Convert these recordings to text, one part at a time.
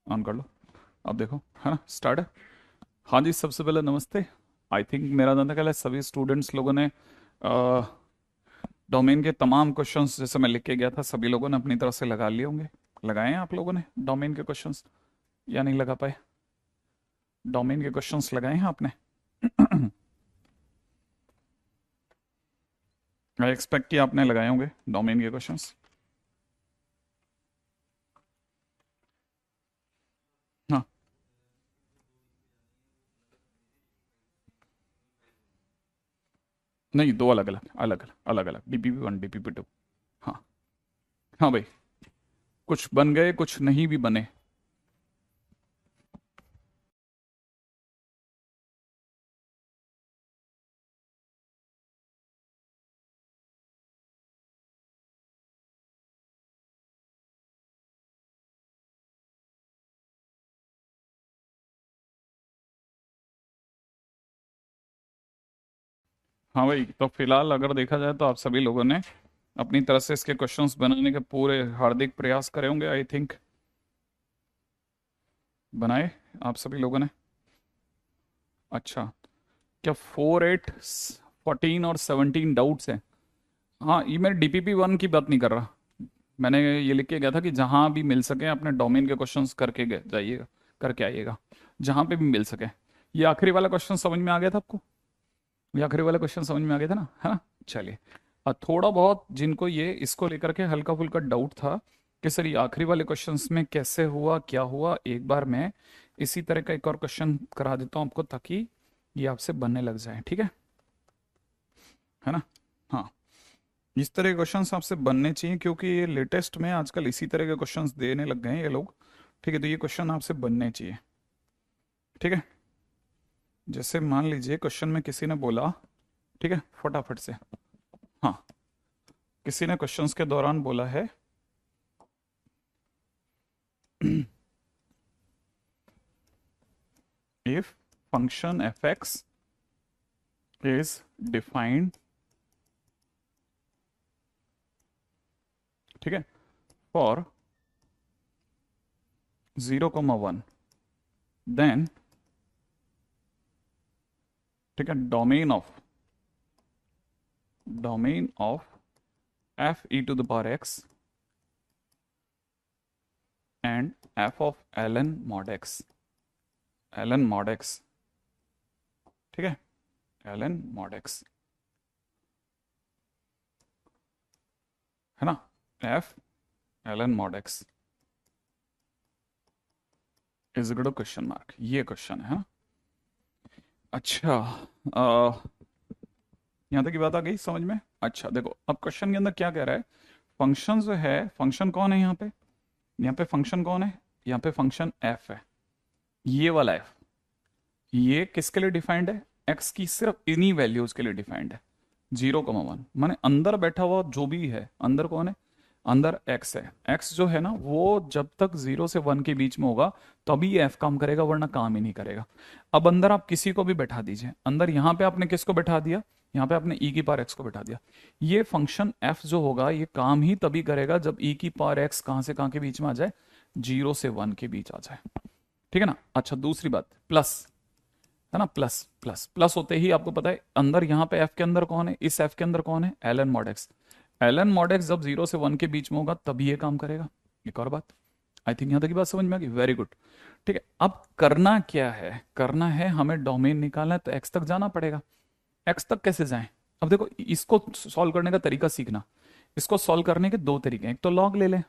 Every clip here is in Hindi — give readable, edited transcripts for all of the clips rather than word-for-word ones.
ऑन कर लो। अब देखो, है ना, स्टार्ट है। हाँ जी, सबसे पहले नमस्ते। आई थिंक मेरा जानने ख्याल है सभी स्टूडेंट्स लोगों ने डोमेन के तमाम क्वेश्चंस जैसे मैं लिख के गया था सभी लोगों ने अपनी तरफ से लगा लिए होंगे। लगाए हैं आप लोगों ने डोमेन के क्वेश्चंस या नहीं लगा पाए? डोमेन के क्वेश्चंस लगाए हैं आपने? आई एक्सपेक्ट कि आपने लगाए होंगे डोमेन के क्वेश्चंस। हाँ, नहीं, दो अलग अलग अलग अलग अलग अलग, DPP1 DPP2। हाँ। हाँ भाई, कुछ बन गए कुछ नहीं भी बने। हाँ भाई, तो फिलहाल अगर देखा जाए तो आप सभी लोगों ने अपनी तरफ से इसके क्वेश्चंस बनाने के पूरे हार्दिक प्रयास करे होंगे, आई थिंक। बनाए आप सभी लोगों ने? अच्छा। क्या 4 8 14 और 17 डाउट्स हैं? हाँ, ये मैं DPP1 की बात नहीं कर रहा। मैंने ये लिख के गया था कि जहाँ भी मिल सके अपने डोमेन के क्वेश्चंस करके जाइएगा, करके आइएगा जहाँ पे भी मिल सके। ये आखिरी वाला क्वेश्चन समझ में आ गया था आपको? ये आखिरी वाला क्वेश्चन समझ में आ गया था ना, है ना? चलिए। थोड़ा बहुत जिनको ये इसको लेकर के हल्का फुल्का डाउट था कि सर ये आखिरी वाले क्वेश्चंस में कैसे हुआ क्या हुआ, एक बार मैं इसी तरह का एक और क्वेश्चन करा देता हूँ आपको ताकि ये आपसे बनने लग जाए, ठीक है ना? हाँ, इस तरह के क्वेश्चंस आपसे बनने चाहिए क्योंकि ये लेटेस्ट में आजकल इसी तरह के क्वेश्चंस देने लग गए हैं ये लोग। ठीक है, तो ये क्वेश्चन आपसे बनने चाहिए। ठीक है, जैसे मान लीजिए क्वेश्चन में किसी ने बोला, ठीक है, फटाफट से। हाँ, किसी ने क्वेश्चंस के दौरान बोला है if function fx is defined, ठीक है, फॉर 0,1, देन, ठीक है, domain of f e to the power x and f of ln mod x, ठीक है, ln mod x, है ना, f ln mod x is equal to question mark, ये क्वेश्चन है ना? अच्छा, यहाँ तक की बात आ गई समझ में? अच्छा देखो, अब क्वेश्चन के अंदर क्या कह रहा है। फंक्शन जो है, फंक्शन कौन है यहाँ पे? यहाँ पे फंक्शन कौन है? यहाँ पे फंक्शन f है, ये वाला f। ये किसके लिए डिफाइंड है? x की सिर्फ इन्हीं वैल्यूज के लिए डिफाइंड है। 0,1 माने अंदर बैठा हुआ जो भी है, अंदर कौन है? अंदर x है। x जो है ना वो जब तक 0 से 1 के बीच में होगा तभी f काम करेगा, वरना काम ही नहीं करेगा। अब अंदर आप किसी को भी बैठा दीजिए, अंदर यहाँ पे आपने किसको बैठा दिया? यहाँ पे आपने e की पावर x को बैठा दिया। ये फंक्शन f जो होगा ये काम ही तभी करेगा जब e की पावर x कहाँ से कहाँ के बीच में आ जाए? 0 से 1 के बीच आ जाए। ठीक है ना? अच्छा, दूसरी बात, प्लस, है ना, प्लस प्लस प्लस होते ही आपको पता है अंदर यहाँ पे f के अंदर कौन है? इस f के अंदर कौन है? ln mod x। ln mod x जब 0 से 1 के बीच में होगा तभी ये काम करेगा। एक और बात, आई थिंक यहाँ तक की बात समझ में आ गई, वेरी गुड। ठीक है, अब करना क्या है? करना है हमें डोमेन निकालना है, तो x तक जाना पड़ेगा। x तक कैसे जाएं? अब देखो, इसको सॉल्व करने का तरीका सीखना। इसको सॉल्व करने के दो तरीके हैं, एक तो लॉग ले लें।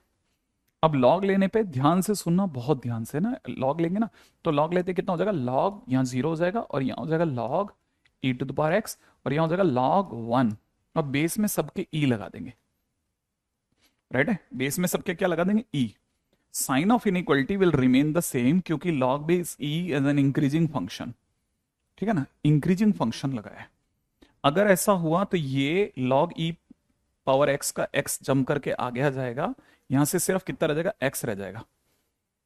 अब लॉग लेने पे ध्यान से सुनना, बहुत ध्यान से ना, लॉग लेंगे ना तो लॉग लेते कितना हो जाएगा? लॉग यहाँ 0 हो जाएगा और यहाँ हो जाएगा log e to the power x और यहाँ हो जाएगा log 1। अब बेस में सबके e लगा देंगे, राइट है? बेस में सबके क्या लगा देंगे? e। Sign of inequality will remain the same क्योंकि log base e as an increasing function, ठीक है ना, इंक्रीजिंग फंक्शन लगा है। अगर ऐसा हुआ तो ये log e पावर x का x जम करके आगे आ जाएगा, यहां से सिर्फ कितना रह जाएगा? x रह जाएगा।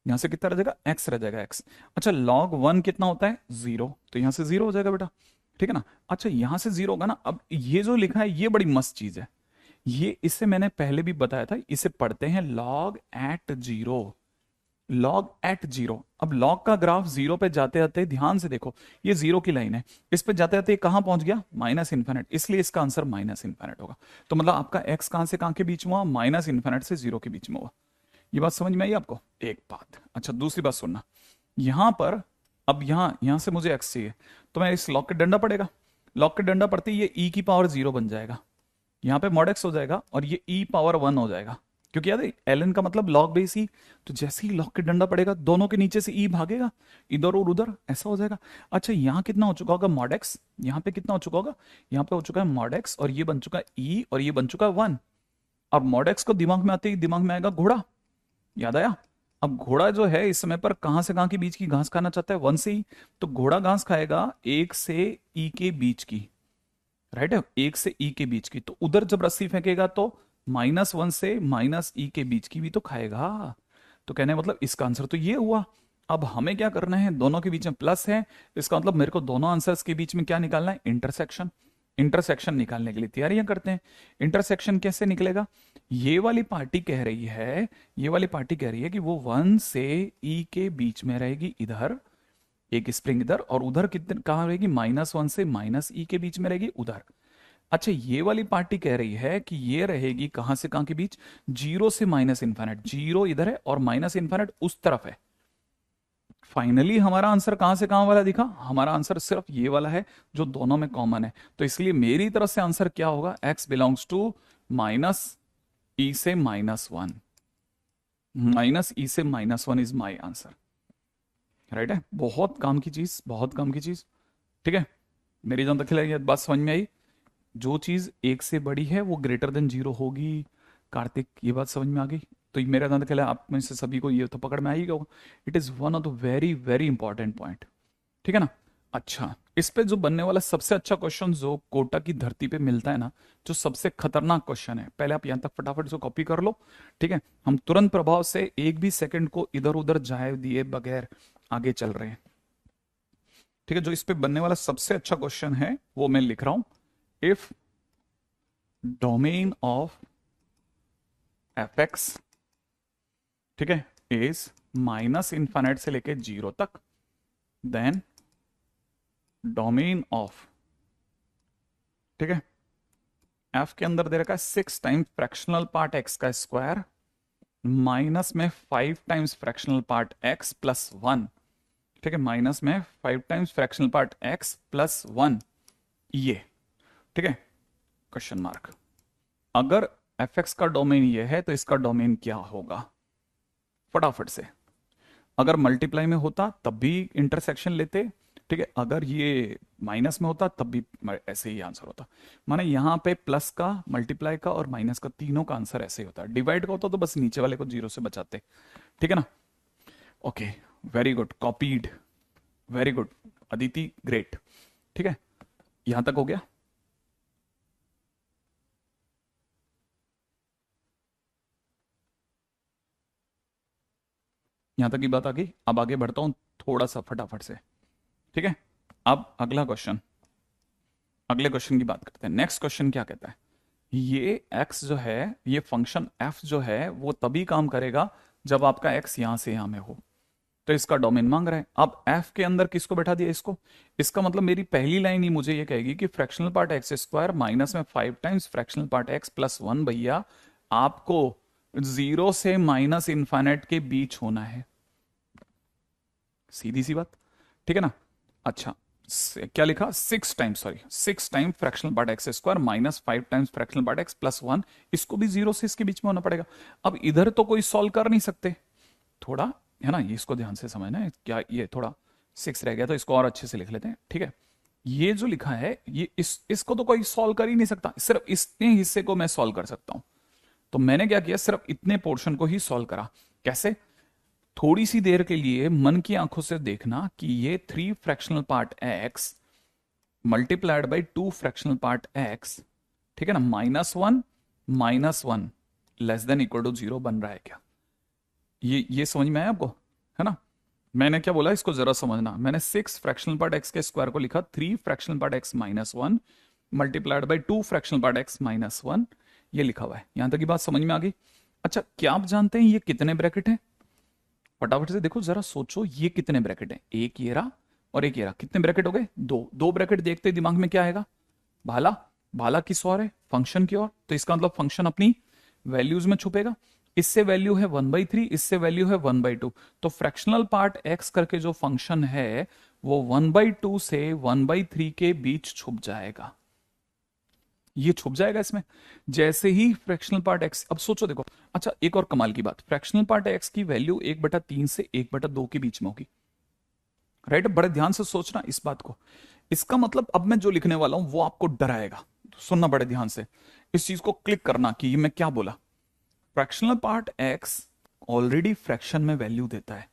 यहां से कितना रह जाएगा? x रह जाएगा, x। अच्छा, log 1 कितना होता है? 0, तो यहां से 0 हो जाएगा बेटा, ठीक है ना? अच्छा, यहां से 0 होगा ना। अब ये जो लिखा है ये बड़ी मस्त चीज है, ये इससे मैंने पहले भी बताया था, इसे पढ़ते हैं log at 0। Log at zero. अब लॉग का ग्राफ जीरो पे जाते जाते ध्यान से देखो, ये जीरो की लाइन है, इस पे जाते जाते कहां पहुंच गया, माइनस इन्फिनिट, इसलिए इसका आंसर माइनस इन्फिनिट होगा। तो मतलब आपका एक्स कहां से कहां के बीच में हुआ, माइनस इन्फिनिट से जीरो के बीच में हुआ। ये बात समझ में आई आपको? एक बात। अच्छा दूसरी बात सुनना, यहां पर अब यहां से मुझे एक्स चाहिए, तो मैं इस लॉग के डंडा पड़ेगा, लॉग के डंडा पड़ते ही ये ई की पावर जीरो बन जाएगा, यहाँ पे मॉड एक्स हो जाएगा और ये ई पावर वन हो जाएगा, क्योंकि याद है एल एन का मतलब लॉग बेस ई। तो जैसे ही लॉग के डंडा पड़ेगा दोनों के नीचे से ई भागेगा, इधर और उधर, ऐसा हो जाएगा। अच्छा यहाँ कितना हो चुका होगा मॉड एक्स, यहाँ पे कितना हो चुका होगा, यहाँ पे हो चुका है मॉड एक्स और ये बन चुका है ई और ये बन चुका है वन। और मॉड एक्स को दिमाग में आते ही दिमाग में आएगा घोड़ा, याद आया? अब घोड़ा जो है इस समय पर कहां से कहां के बीच की घास खाना चाहता है, वन से ही, तो घोड़ा घास खाएगा एक से ई के बीच की, राइट है, एक से ई के बीच की। तो उधर जब रस्सी फेंकेगा तो माइनस वन से माइनस ई के बीच की भी तो खाएगा। तो कहने मतलब इसका आंसर तो ये हुआ। अब हमें क्या करना है, दोनों के बीच में प्लस है, इसका मतलब मेरे को दोनों आंसर्स के बीच में क्या निकालना है, इंटरसेक्शन। इंटरसेक्शन निकालने के लिए तैयारियां करते हैं। इंटरसेक्शन कैसे निकलेगा, ये वाली पार्टी कह रही है, ये वाली पार्टी कह रही है कि वो वन से ई के बीच में रहेगी इधर, एक स्प्रिंग इधर, और उधर कितने कहां रहेगी, माइनस वन से माइनस ई के बीच में रहेगी उधर। अच्छा ये वाली पार्टी कह रही है कि ये रहेगी कहां से कहां के बीच, जीरो से माइनस इन्फिनिट, जीरो इधर है और माइनस इन्फिनिट उस तरफ है। फाइनली हमारा आंसर कहां से कहां वाला दिखा, हमारा आंसर सिर्फ ये वाला है जो दोनों में कॉमन है। तो इसलिए मेरी तरफ से आंसर क्या होगा, x बिलोंग्स टू माइनस ई से माइनस वन, माइनस ई से minus one is my answer, right है। बहुत काम की चीज, बहुत काम की चीज, ठीक है। मेरी जहां तक ये बात समझ में आई, जो चीज एक से बड़ी है वो ग्रेटर देन जीरो होगी। कार्तिक ये बात समझ में आ गई? तो ये मेरा जहां तक आप में से सभी को ये तो पकड़ में आ ही गया होगा। It is one of the very very important point, ठीक है ना। अच्छा इस पे जो बनने वाला सबसे अच्छा क्वेश्चन जो कोटा की धरती पे मिलता है ना, जो सबसे खतरनाक क्वेश्चन है, पहले आप यहां तक फटाफट से कॉपी कर लो, ठीक है। हम तुरंत प्रभाव से एक भी सेकंड को इधर उधर जाए दिए बगैर आगे चल रहे हैं, ठीक है। जो इस पे बनने वाला सबसे अच्छा क्वेश्चन है वो मैं लिख रहा हूं, if domain of F x, ठीक है, इज माइनस इन्फाइनाइट से लेके जीरो तक, देन डोमेन ऑफ, ठीक है, एफ के अंदर दे रखा है 6 टाइम्स फ्रैक्शनल पार्ट एक्स का स्क्वायर माइनस में 5 times fractional part x plus one, ठीक है, माइनस में 5 times fractional part x plus one, ये, ठीक है, क्वेश्चन मार्क। अगर एफ एक्स का डोमेन ये है तो इसका डोमेन क्या होगा, फटाफट से। अगर मल्टीप्लाई में होता तब भी इंटरसेक्शन लेते, ठीक है, अगर ये माइनस में होता तब भी ऐसे ही आंसर होता। माने यहाँ पे प्लस का, मल्टीप्लाई का और माइनस का तीनों का आंसर ऐसे ही होता। डिवाइड का होता तो बस नीचे वाले को जीरो से बचाते, ठीक है ना। Okay very good, copied, very good Aditi, great, ठीक है। यहां तक हो गया। यहां तक की बात आ गई। अब आगे बढ़ता हूं थोड़ा सा फटाफट से, ठीक है। अब अगला क्वेश्चन, अगले क्वेश्चन की बात करते हैं। नेक्स्ट क्वेश्चन क्या कहता है, ये x जो है, ये फंक्शन f जो है वो तभी काम करेगा जब आपका x यहां से यहां में हो। तो इसका डोमेन मांग रहा है। अब f के अंदर किसको बैठा दिया, इसको। इसका मतलब मेरी पहली लाइन ही मुझे ये कहेगी कि fractional part x square minus में 5 times fractional part x plus one, भैया आपको जीरो से माइनस इन्फाइनाइट के बीच होना है, सीधी सी बात, ठीक है ना। अच्छा क्या लिखा, 6 times, sorry 6 time fractional part x square minus 5 times fractional part x plus one, इसको भी जीरो से इसके बीच में होना पड़ेगा। अब इधर तो कोई सॉल्व कर नहीं सकते, थोड़ा है ना, ये इसको ध्यान से समझना है। क्या ये थोड़ा 6 रह गया तो इसको और अच्छे से लिख लेते हैं, ठीक है। ये जो लिखा है ये इसको तो कोई सॉल्व कर ही नहीं सकता, सिर्फ इतने हिस्से को मैं सॉल्व कर सकता हूं। तो मैंने क्या किया, सिर्फ इतने पोर्शन को ही सॉल्व करा। कैसे, थोड़ी सी देर के लिए मन की आंखों से देखना कि ये 3 fractional part x multiplied by 2 fractional part x, ठीक है ना, minus one less than equal to zero बन रहा है क्या। ये समझ में आया आपको, है ना। मैंने क्या बोला, इसको जरा समझना। मैंने 6 फ्रैक्शनल पार्ट एक्स के स्क्वायर को लिखा 3 fractional part x minus one multiplied by 2 fractional part x minus one, ये लिखा हुआ है। यहां तक की बात समझ में आ गई। अच्छा क्या आप जानते हैं ये कितने ब्रैकेट है, फटाफट से देखो, जरा सोचो ये कितने ब्रैकेट हैं, एक ये रहा और एक ये रहा, कितने ब्रैकेट हो गए, दो। दो ब्रैकेट देखते ही दिमाग में क्या आएगा, भाला। भाला किस ओर है, फंक्शन की ओर, तो इसका मतलब फंक्शन अपनी वैल्यूज में छुपेगा। इससे वैल्यू है 1/3, इससे वैल्यू है 1/2, तो फ्रैक्शनल पार्ट x करके जो फंक्शन है वो 1/2 से 1/3 के बीच छुप जाएगा, ये छुप जाएगा इसमें। जैसे ही फ्रैक्शनल पार्ट x, अब सोचो देखो, अच्छा एक और कमाल की बात, फ्रैक्शनल पार्ट x की वैल्यू 1/3 से 1/2 के बीच में होगी, राइट। बड़े ध्यान से सोचना इस बात को। इसका मतलब अब मैं जो लिखने वाला हूं वो आपको डराएगा, सुनना बड़े ध्यान से, इस चीज को क्लिक करना कि ये मैं क्या बोला। Fractional part x already fraction में वैल्यू देता है।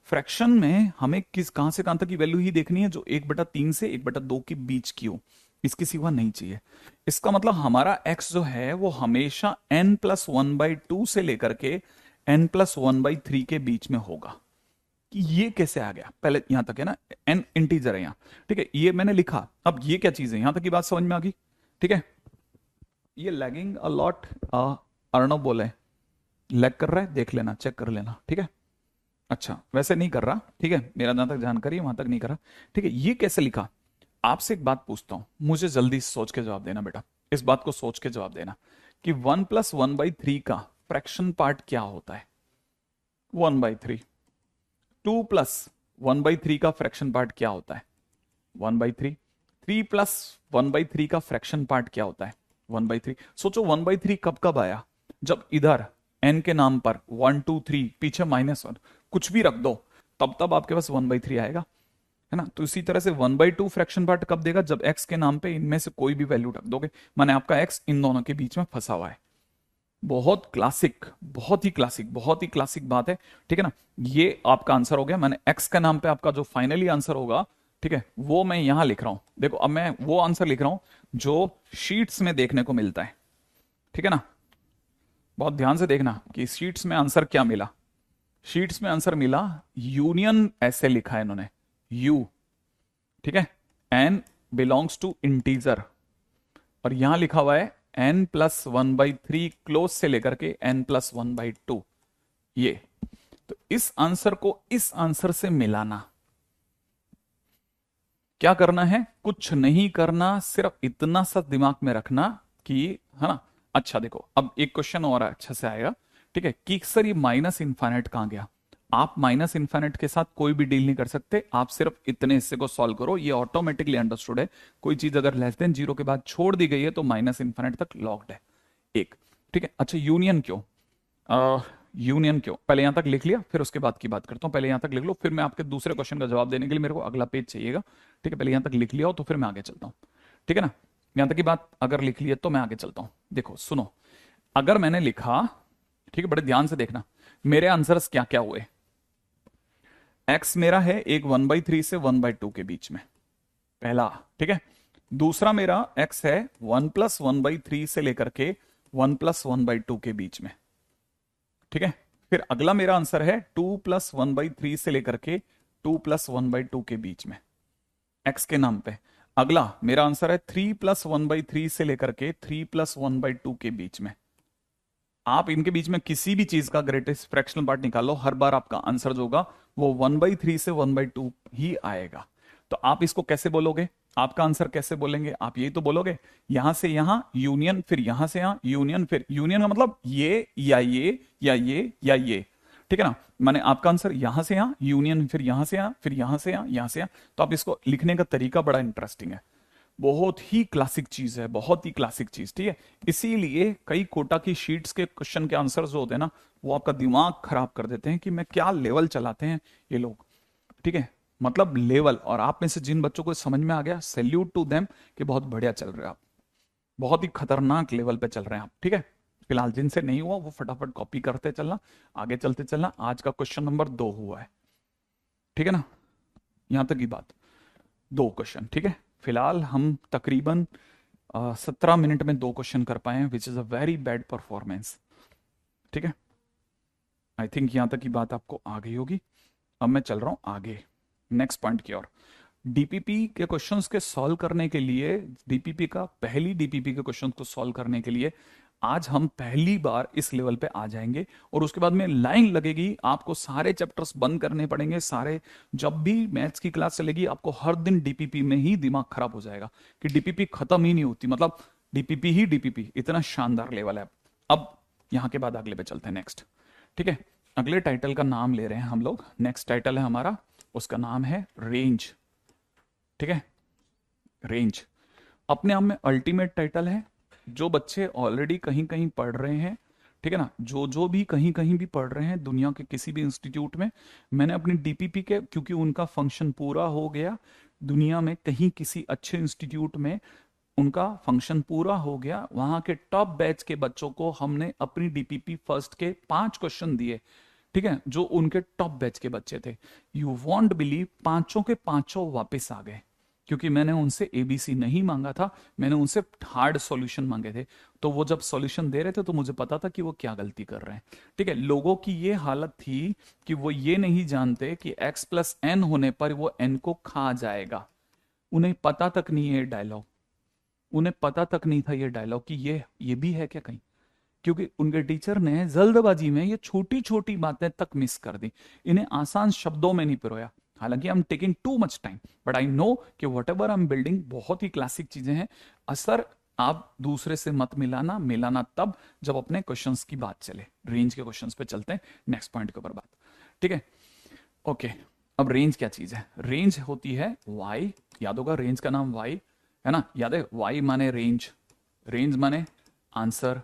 फ्रैक्शन में हमें किस कहां से कहां तक की वैल्यू ही देखनी है, जो 1/3 से 1/2 के बीच की हो, इसके सिवा नहीं चाहिए। इसका मतलब हमारा x जो है वो हमेशा n+1/2 से लेकर के n+1/3 के बीच में होगा। कि ये कैसे आ गया, पहले यहां तक है ना, n इंटीजर है यहां, ठीक है, ये मैंने लिखा। अब ये क्या चीज है, यहां तक की बात समझ में आ गई, ठीक है। ये लैगिंग अलॉट, अर्णव बोले लैग कर रहा है, देख लेना, चेक कर लेना, ठीक है। अच्छा वैसे नहीं कर रहा, ठीक है, मेरा जहां तक जानकारी है वहां तक नहीं कर रहा, ठीक है। ये कैसे लिखा, आपसे एक बात पूछता हूं, मुझे जल्दी सोच के जवाब देना बेटा, इस बात को सोच के जवाब देना कि 1+1/3 का फ्रैक्शन पार्ट क्या होता है, 1/3। 2+1/3 का फ्रैक्शन पार्ट क्या होता है, 1/3। 3+1/3 का फ्रैक्शन पार्ट क्या होता है, 1/3। सोचो 1/3 कब कब आया, जब इधर n के नाम पर 1 2 3 पीछे -1 कुछ भी रख दो, तब तब आपके पास 1/3 आएगा, है ना। तो इसी तरह से 1/2 फ्रैक्शन पार्ट कब देगा, जब x के नाम पे इनमें से कोई भी वैल्यू रख दोगे, माने आपका x इन दोनों के बीच में फंसा हुआ है। बहुत क्लासिक, बहुत ही क्लासिक, बहुत ही क्लासिक बात है, ठीक है ना। ये आपका आंसर हो गया, मैंने x के नाम पे आपका जो फाइनली आंसर होगा, ठीक है, वो मैं यहां लिख रहा हूं। देखो अब मैं वो आंसर लिख रहा हूं जो शीट्स में देखने को मिलता है, ठीक है ना। बहुत ध्यान से देखना कि शीट्स में आंसर क्या मिला। शीट्स में आंसर मिला यूनियन, ऐसे लिखा है इन्होंने, यू, ठीक है, n बिलोंग्स टू इंटीजर, और यहां लिखा हुआ है n+1/3 क्लोज से लेकर के n+1/2, ये। तो इस आंसर को इस आंसर से मिलाना, क्या करना है, कुछ नहीं करना, सिर्फ इतना सा दिमाग में रखना कि, है ना। अच्छा देखो अब एक क्वेश्चन और अच्छा से आएगा, ठीक है, कि सर ये माइनस इन्फाइनाइट कहां गया। आप माइनस इन्फाइनाइट के साथ कोई भी डील नहीं कर सकते, आप सिर्फ इतने हिस्से को सॉल्व करो, ये ऑटोमेटिकली अंडरस्टूड है। कोई चीज अगर लेस देन 0 के बाद छोड़ दी गई है तो माइनस इन्फाइनाइट तक लॉक्ड है, एक, ठीक है। अच्छा यूनियन क्यों, यूनियन क्यों, पहले यहां तक लिख लिया, फिर उसके बाद की बात करता हूं। पहले यहां तक लिख लो, फिर मैं आपके दूसरे क्वेश्चन का जवाब देने के लिए मेरे को अगला पेज चाहिएगा, ठीक है। पहले यहां तक लिख लिया हो तो फिर मैं आगे चलता हूं, ठीक है ना। यहां तक की बात अगर लिख ली है तो मैं आगे चलता हूं। देखो सुनो, अगर मैंने लिखा, ठीक है, बड़े ध्यान से देखना, मेरे आंसर्स क्या क्या हुए। x मेरा है एक 1/3 से 1/2 के बीच में, पहला, ठीक है। दूसरा मेरा x है 1+1/3 से लेकर के 1+1/2 के बीच में, ठीक है। फिर अगला मेरा आंसर है 2+1/3 से लेकर के 2+1/2 के बीच में, x के नाम पे। अगला मेरा आंसर है 3+1/3 से लेकर के 3+1/2 के बीच में। आप इनके बीच में किसी भी चीज का ग्रेटेस्ट फ्रैक्शनल पार्ट निकालो, हर बार आपका आंसर जो होगा वो 1/3 से 1/2 ही आएगा। तो आप इसको कैसे बोलोगे, आपका आंसर कैसे बोलेंगे, आप यही तो बोलोगे, यहां से यहां यूनियन, फिर यहां से यहां यूनियन, फिर यूनियन का मतलब ये या ये या ये या ये, ठीक है ना। माने आपका आंसर यहां से यहां यूनियन, फिर यहां से यहां, फिर यहां से यहां से यहां। तो आप इसको लिखने का तरीका बड़ा इंटरेस्टिंग है, बहुत ही क्लासिक चीज है, बहुत ही क्लासिक चीज, ठीक है। इसीलिए कई कोटा की शीट्स के क्वेश्चन के आंसर जो होते हैं ना, वो आपका दिमाग खराब कर देते हैं कि मैं क्या लेवल चलाते हैं ये लोग, ठीक है, मतलब लेवल। और आप में से जिन बच्चों को समझ में आ गया, सैल्यूट टू देम कि बहुत बढ़िया चल रहे हैं आप, बहुत ही खतरनाक लेवल पे चल रहे हैं आप, ठीक है। फिलहाल जिनसे नहीं हुआ वो फटाफट कॉपी करते चलना, आगे चलते चलना। आज का क्वेश्चन नंबर 2 हुआ है, ठीक है ना, यहां तक की बात, 2 क्वेश्चन, ठीक है। फिलहाल हम तकरीबन 17 मिनट में 2 क्वेश्चन कर पाए हैं, which is a very bad performance, ठीक है। आई थिंक यहां तक की बात आपको आ गई होगी। अब मैं चल रहा हूं आगे नेक्स्ट पॉइंट की ओर। डीपीपी के क्वेश्चंस के सॉल्व करने के लिए, डीपीपी का पहली डीपीपी के क्वेश्चंस को सॉल्व करने के लिए आज हम पहली बार इस लेवल पे आ जाएंगे और उसके बाद में लाइन लगेगी, आपको सारे चैप्टर्स बंद करने पड़ेंगे सारे। जब भी मैथ्स की क्लास चलेगी आपको हर दिन डीपीपी में ही दिमाग खराब हो जाएगा कि डीपीपी खत्म ही नहीं होती, मतलब डीपीपी ही डीपीपी, इतना शानदार लेवल है। अब यहां के बाद अगले पे चलते हैं नेक्स्ट। ठीक है, अगले टाइटल का नाम ले रहे हैं हम लोग। नेक्स्ट टाइटल है हमारा, उसका नाम है रेंज। ठीक है, रेंज अपने आप में अल्टीमेट टाइटल है। जो बच्चे ऑलरेडी कहीं कहीं पढ़ रहे हैं, ठीक है ना, जो जो भी कहीं कहीं भी पढ़ रहे हैं दुनिया के किसी भी इंस्टीट्यूट में, मैंने अपनी डीपीपी के, क्योंकि उनका फंक्शन पूरा हो गया दुनिया में, कहीं किसी अच्छे इंस्टीट्यूट में उनका फंक्शन पूरा हो गया, वहां के टॉप बैच के बच्चों को हमने अपनी डीपीपी फर्स्ट के 5 क्वेश्चन दिए। ठीक है, जो उनके टॉप बैच के बच्चे थे, यू वॉन्ट बिलीव, पांचों के पांचों वापस आ गए। क्योंकि मैंने उनसे एबीसी नहीं मांगा था, मैंने उनसे हार्ड सॉल्यूशन मांगे थे। तो वो जब सॉल्यूशन दे रहे थे तो मुझे पता था कि वो क्या गलती कर रहे हैं। ठीक है, लोगों की ये हालत थी कि वो ये नहीं जानते कि x प्लस एन होने पर वो n को खा जाएगा। उन्हें पता तक नहीं है डायलॉग, उन्हें पता तक नहीं था ये डायलॉग कि ये भी है क्या कहीं। क्योंकि उनके टीचर ने जल्दबाजी में ये छोटी छोटी बातें तक मिस कर दी, इन्हें आसान शब्दों में नहीं पिरोया। हालांकि I am taking too much time, but I know कि whatever I am building बहुत ही क्लासिक चीजें हैं। असर आप दूसरे से मत मिलाना, मिलाना तब जब अपने क्वेश्चंस की बात चले। रेंज के क्वेश्चंस पे चलते हैं, नेक्स्ट पॉइंट के ऊपर बात। ठीक है, ओके। अब रेंज क्या चीज है? रेंज होती है वाई, याद होगा रेंज का नाम वाई है ना, याद है, वाई माने रेंज, रेंज माने आंसर,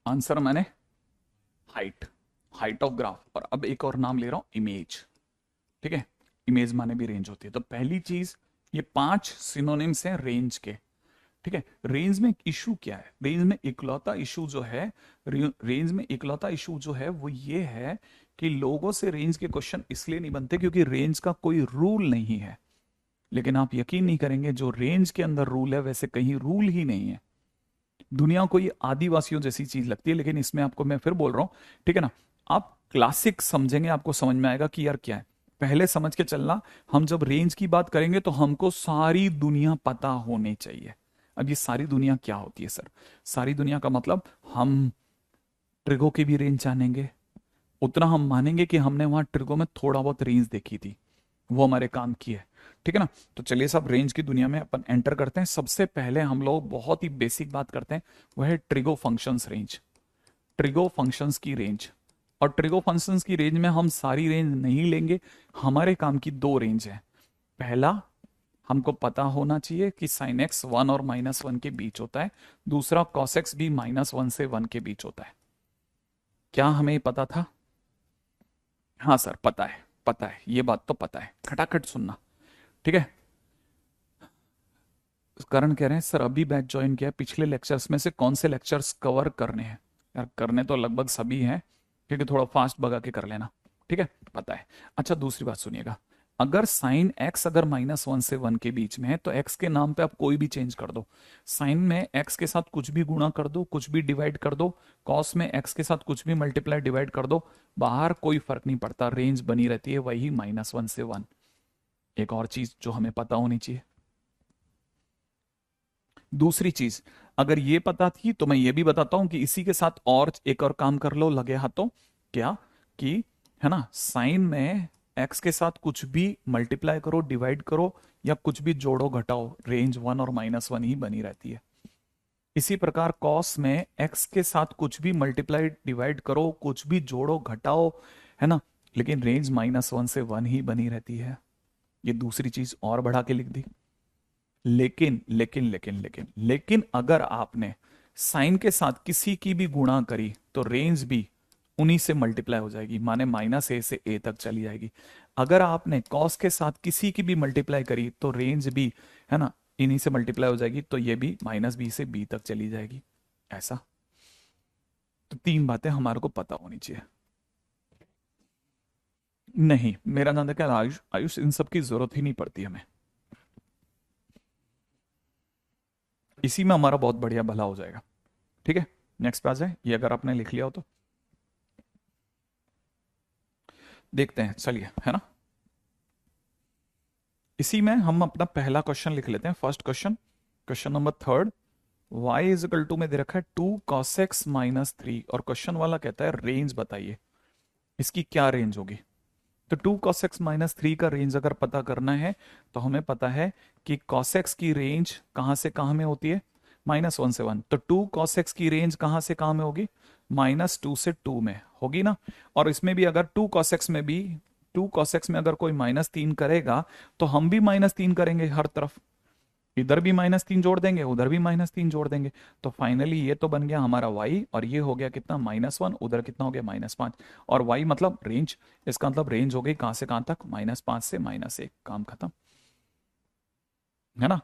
आंसर माने हाइट, हाइट ऑफ ग्राफ। और अब एक और नाम ले रहा हूं, इमेज। ठीक है, इमेज माने भी रेंज होती है। तो पहली चीज, ये 5 सिनोनिम्स हैं रेंज के। ठीक है, रेंज में इशू क्या है? रेंज में इकलौता इशू जो है, रेंज में इकलौता इशू जो है वो ये है कि लोगों से रेंज के क्वेश्चन इसलिए नहीं बनते क्योंकि रेंज का कोई रूल नहीं है। लेकिन आप यकीन नहीं करेंगे, जो रेंज के अंदर रूल है वैसे कहीं रूल ही नहीं है। दुनिया को ये आदिवासियों जैसी चीज लगती है, लेकिन इसमें आपको मैं फिर बोल रहा हूं, ठीक है ना, आप क्लासिक समझेंगे आपको समझ में आएगा कि यार क्या है। पहले समझ के चलना, हम जब रेंज की बात करेंगे तो हमको सारी दुनिया पता होनी चाहिए। अब ये सारी दुनिया क्या होती है सर? सारी दुनिया का मतलब हम ट्रिगो की भी रेंज जानेंगे, उतना हम मानेंगे कि हमने वहां ट्रिगो में थोड़ा बहुत रेंज देखी थी, वो हमारे काम की है। ठीक है ना, तो चलिए सब रेंज की दुनिया में अपन एंटर करते हैं। सबसे पहले हम लोग बहुत ही बेसिक बात करते हैं, वह है trigo functions range. Trigo functions की रेंज, और ट्रिगो फंक्शंस की रेंज में हम सारी रेंज नहीं लेंगे, हमारे काम की 2 रेंज है। पहला, हमको पता होना चाहिए कि साइन एक्स 1 और -1 के बीच होता है। दूसरा, कॉस एक्स भी -1 से 1 के बीच होता है। क्या हमें पता था? हाँ सर पता है, पता है, ये बात तो पता है, खटाखट सुनना। ठीक है, करण कह रहे हैं सर अभी बैच ज्वाइन किया है, पिछले लेक्चर्स में से कौन से लेक्चर्स कवर करने हैं? यार करने तो लगभग सभी हैं, क्योंकि थोड़ा फास्ट भगा के कर लेना। ठीक है, पता है। अच्छा दूसरी बात सुनिएगा, अगर साइन एक्स अगर -1 से 1 के बीच में है तो एक्स के नाम पे आप कोई भी चेंज कर दो। साइन में एक्स के साथ कुछ भी गुणा कर दो, कुछ भी डिवाइड कर दो, कॉस में एक्स के साथ कुछ भी मल्टीप्लाई डिवाइड कर दो, बाहर कोई फर्क नहीं पड़ता, रेंज बनी रहती है वही -1 से 1। एक और चीज जो हमें पता होनी चाहिए, दूसरी चीज, अगर ये पता थी तो मैं ये भी बताता हूं कि इसी के साथ और एक और काम कर लो लगे हाथों। क्या? कि है ना, साइन में एक्स के साथ कुछ भी मल्टीप्लाई करो, डिवाइड करो या कुछ भी जोड़ो घटाओ, रेंज 1 और -1 ही बनी रहती है। इसी प्रकार कॉस में एक्स के साथ कुछ भी मल्टीप्लाई डिवाइड करो, कुछ भी जोड़ो घटाओ, है ना, लेकिन रेंज -1 से 1 ही बनी रहती है। ये दूसरी चीज और बढ़ा के लिख दी। लेकिन लेकिन लेकिन लेकिन लेकिन अगर आपने साइन के साथ किसी की भी गुणा करी तो रेंज भी उन्हीं से मल्टीप्लाई हो जाएगी, माने -a से a तक चली जाएगी। अगर आपने कॉस के साथ किसी की भी मल्टीप्लाई करी तो रेंज भी, है ना, इन्हीं से मल्टीप्लाई हो जाएगी, तो ये भी -b से b तक चली जाएगी। ऐसा, तो 3 बातें हमारे को पता होनी चाहिए। नहीं, मेरा नाम क्या, आयुष, आयुष इन सब की जरूरत ही नहीं पड़ती हमें, इसी में हमारा बहुत बढ़िया भला हो जाएगा। ठीक है, नेक्स्ट पे आ जाए, ये अगर आपने लिख लिया हो तो देखते हैं, चलिए, है ना। इसी में हम अपना पहला क्वेश्चन लिख लेते हैं, first question, question number 3। y is equal to में दे रखा है 2 cos x - 3 और क्वेश्चन वाला कहता है रेंज बताइए, इसकी क्या रेंज होगी। तो 2 cos x - 3 का रेंज अगर पता करना है तो हमें पता है कि cos x की रेंज कहां से कहां में होती है, -1 से 1। तो 2 cos x की रेंज कहां से कहां में होगी, -2 से 2 में होगी ना। और इसमें भी अगर 2 cos x में भी 2 cos x में अगर कोई -3 करेगा तो हम भी -3 करेंगे हर तरफ, इधर भी -3 जोड़ देंगे, उधर भी -3 जोड़ देंगे। तो फाइनली ये तो बन गया हमारा y, और ये हो गया कितना -1, उधर कितना हो गया -5। और y मतलब रेंज, इसका मतलब रेंज हो गई कहां से कहां तक, -5 से -1, काम खत्म, है ना।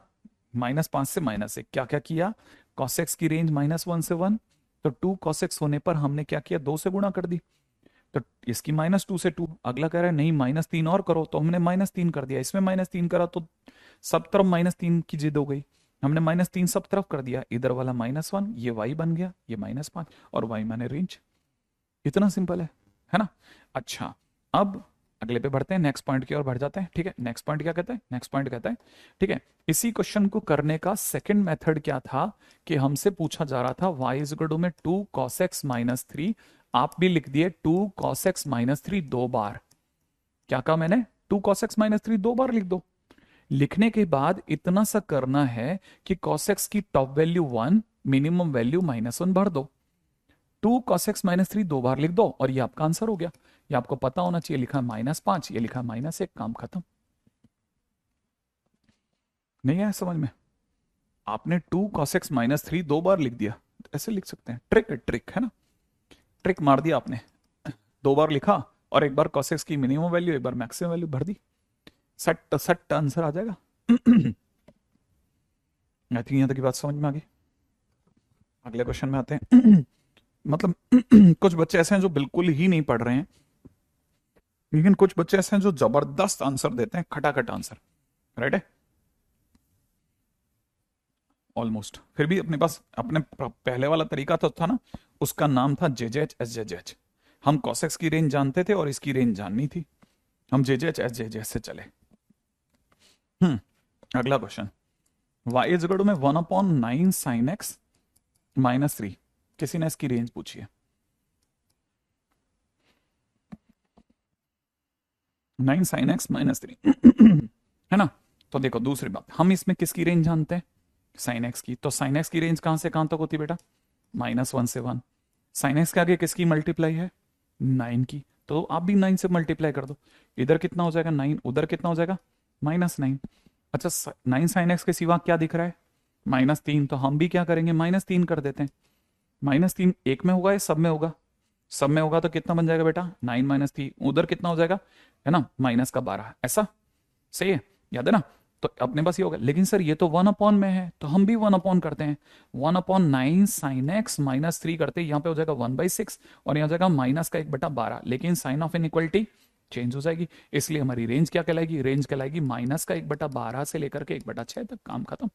-5 से -1 क्या क्या किया, cos x की रेंज -1 से 1, तो 2 cos x होने पर हमने क्या किया, 2 से गुणा कर दी। तो इसकी -2 से 2, अगला कह रहा है नहीं -3 और करो, तो हमने -3 कर दिया, इसमें -3 करा तो सब तरफ -3 की जिद हो गई, हमने -3 सब तरफ कर दिया, इधर वाला -1, ये y बन गया, ये -5, और y माने रेंज। इतना सिंपल है ना। अच्छा, अब अगले पे बढ़ते हैं, नेक्स्ट पॉइंट की ओर बढ़ जाते हैं। ठीक है, नेक्स्ट पॉइंट क्या कहता है, नेक्स्ट पॉइंट कहता है, ठीक है, इसी क्वेश्चन को करने का सेकंड मेथड क्या था कि हमसे पूछा जा रहा था y इज इक्वल टू में 2 cos x - 3, आप भी लिख दिए 2 cos x - 3 दो बार। क्या कहा मैंने, 2 cos x - 3 दो बार लिख दो। लिखने के बाद इतना सा करना है कि cos x की टॉप वैल्यू 1, मिनिमम वैल्यू -1 भर दो। 2 cos x - 3 दो बार लिख दो और ये आपका आंसर हो गया। ये आपको पता होना चाहिए, लिखा -5, ये लिखा -1, काम खत्म। नहीं आया समझ में, आपने 2 cos x - 3 दो बार लिख दिया, ऐसे लिख सकते हैं, ट्रिक ट्रिक है ना, ट्रिक मार दिया आपने, दो बार लिखा और एक बार cos x की मिनिमम वैल्यू, एक बार मैक्सिमम वैल्यू भर दी, सट सट आंसर आ जाएगा। आई थिंक यहां तक की बात समझ में आ गई। अगले क्वेश्चन में आते हैं। मतलब कुछ बच्चे ऐसे हैं जो बिल्कुल ही नहीं पढ़ रहे हैं, लेकिन कुछ बच्चे ऐसे हैं जो जबरदस्त आंसर देते हैं, खटाखट आंसर, राइट है, ऑलमोस्ट। फिर भी अपने पास अपने पहले वाला तरीका तो था ना, उसका नाम था जेजेएच एसजेजेएच। हम कॉसेक्स की रेंज जानते थे और इसकी रेंज जाननी थी, हम जेजेएच एसजेजेएच से चले। अगला question, y is equal to में 1/9 sin x - 3, किसी ने इसकी रेंज पूछी है, 9 sin x - 3 है ना। तो देखो दूसरी बात, हम इसमें किसकी रेंज जानते हैं, साइन एक्स की। तो साइन एक्स की रेंज कहां से कहां तक होती है बेटा, -1 से 1। साइन एक्स के आगे किसकी मल्टीप्लाई है, 9 की, तो आप भी 9 से मल्टीप्लाई कर दो, इधर कितना हो जाएगा 9, उधर कितना हो जाएगा -9। अच्छा 9 साइन एक्स के सिवा क्या दिख रहा है, -3, तो हम भी क्या करेंगे -3 कर देते हैं। -3 एक में होगा या सब में होगा, सब में होगा, तो कितना बन जाएगा बेटा 9 - 3, उधर कितना हो जाएगा, है ना -12, ऐसा सही है, याद है ना। तो अपने पास ये होगा, लेकिन सर ये तो 1 में है, तो हम भी 1 करते हैं, 1/9 sin x -3 करते हैं, यहाँ पे हो जाएगा 1/6 और यहाँ हो जाएगा -1/12, लेकिन साइन ऑफ इनइक्वलिटी चेंज हो जाएगी, इसलिए हमारी रेंज क्या कहलाएगी, रेंज कहलाएगी -1/12 से लेकर के 1/6 तक, काम खत्म।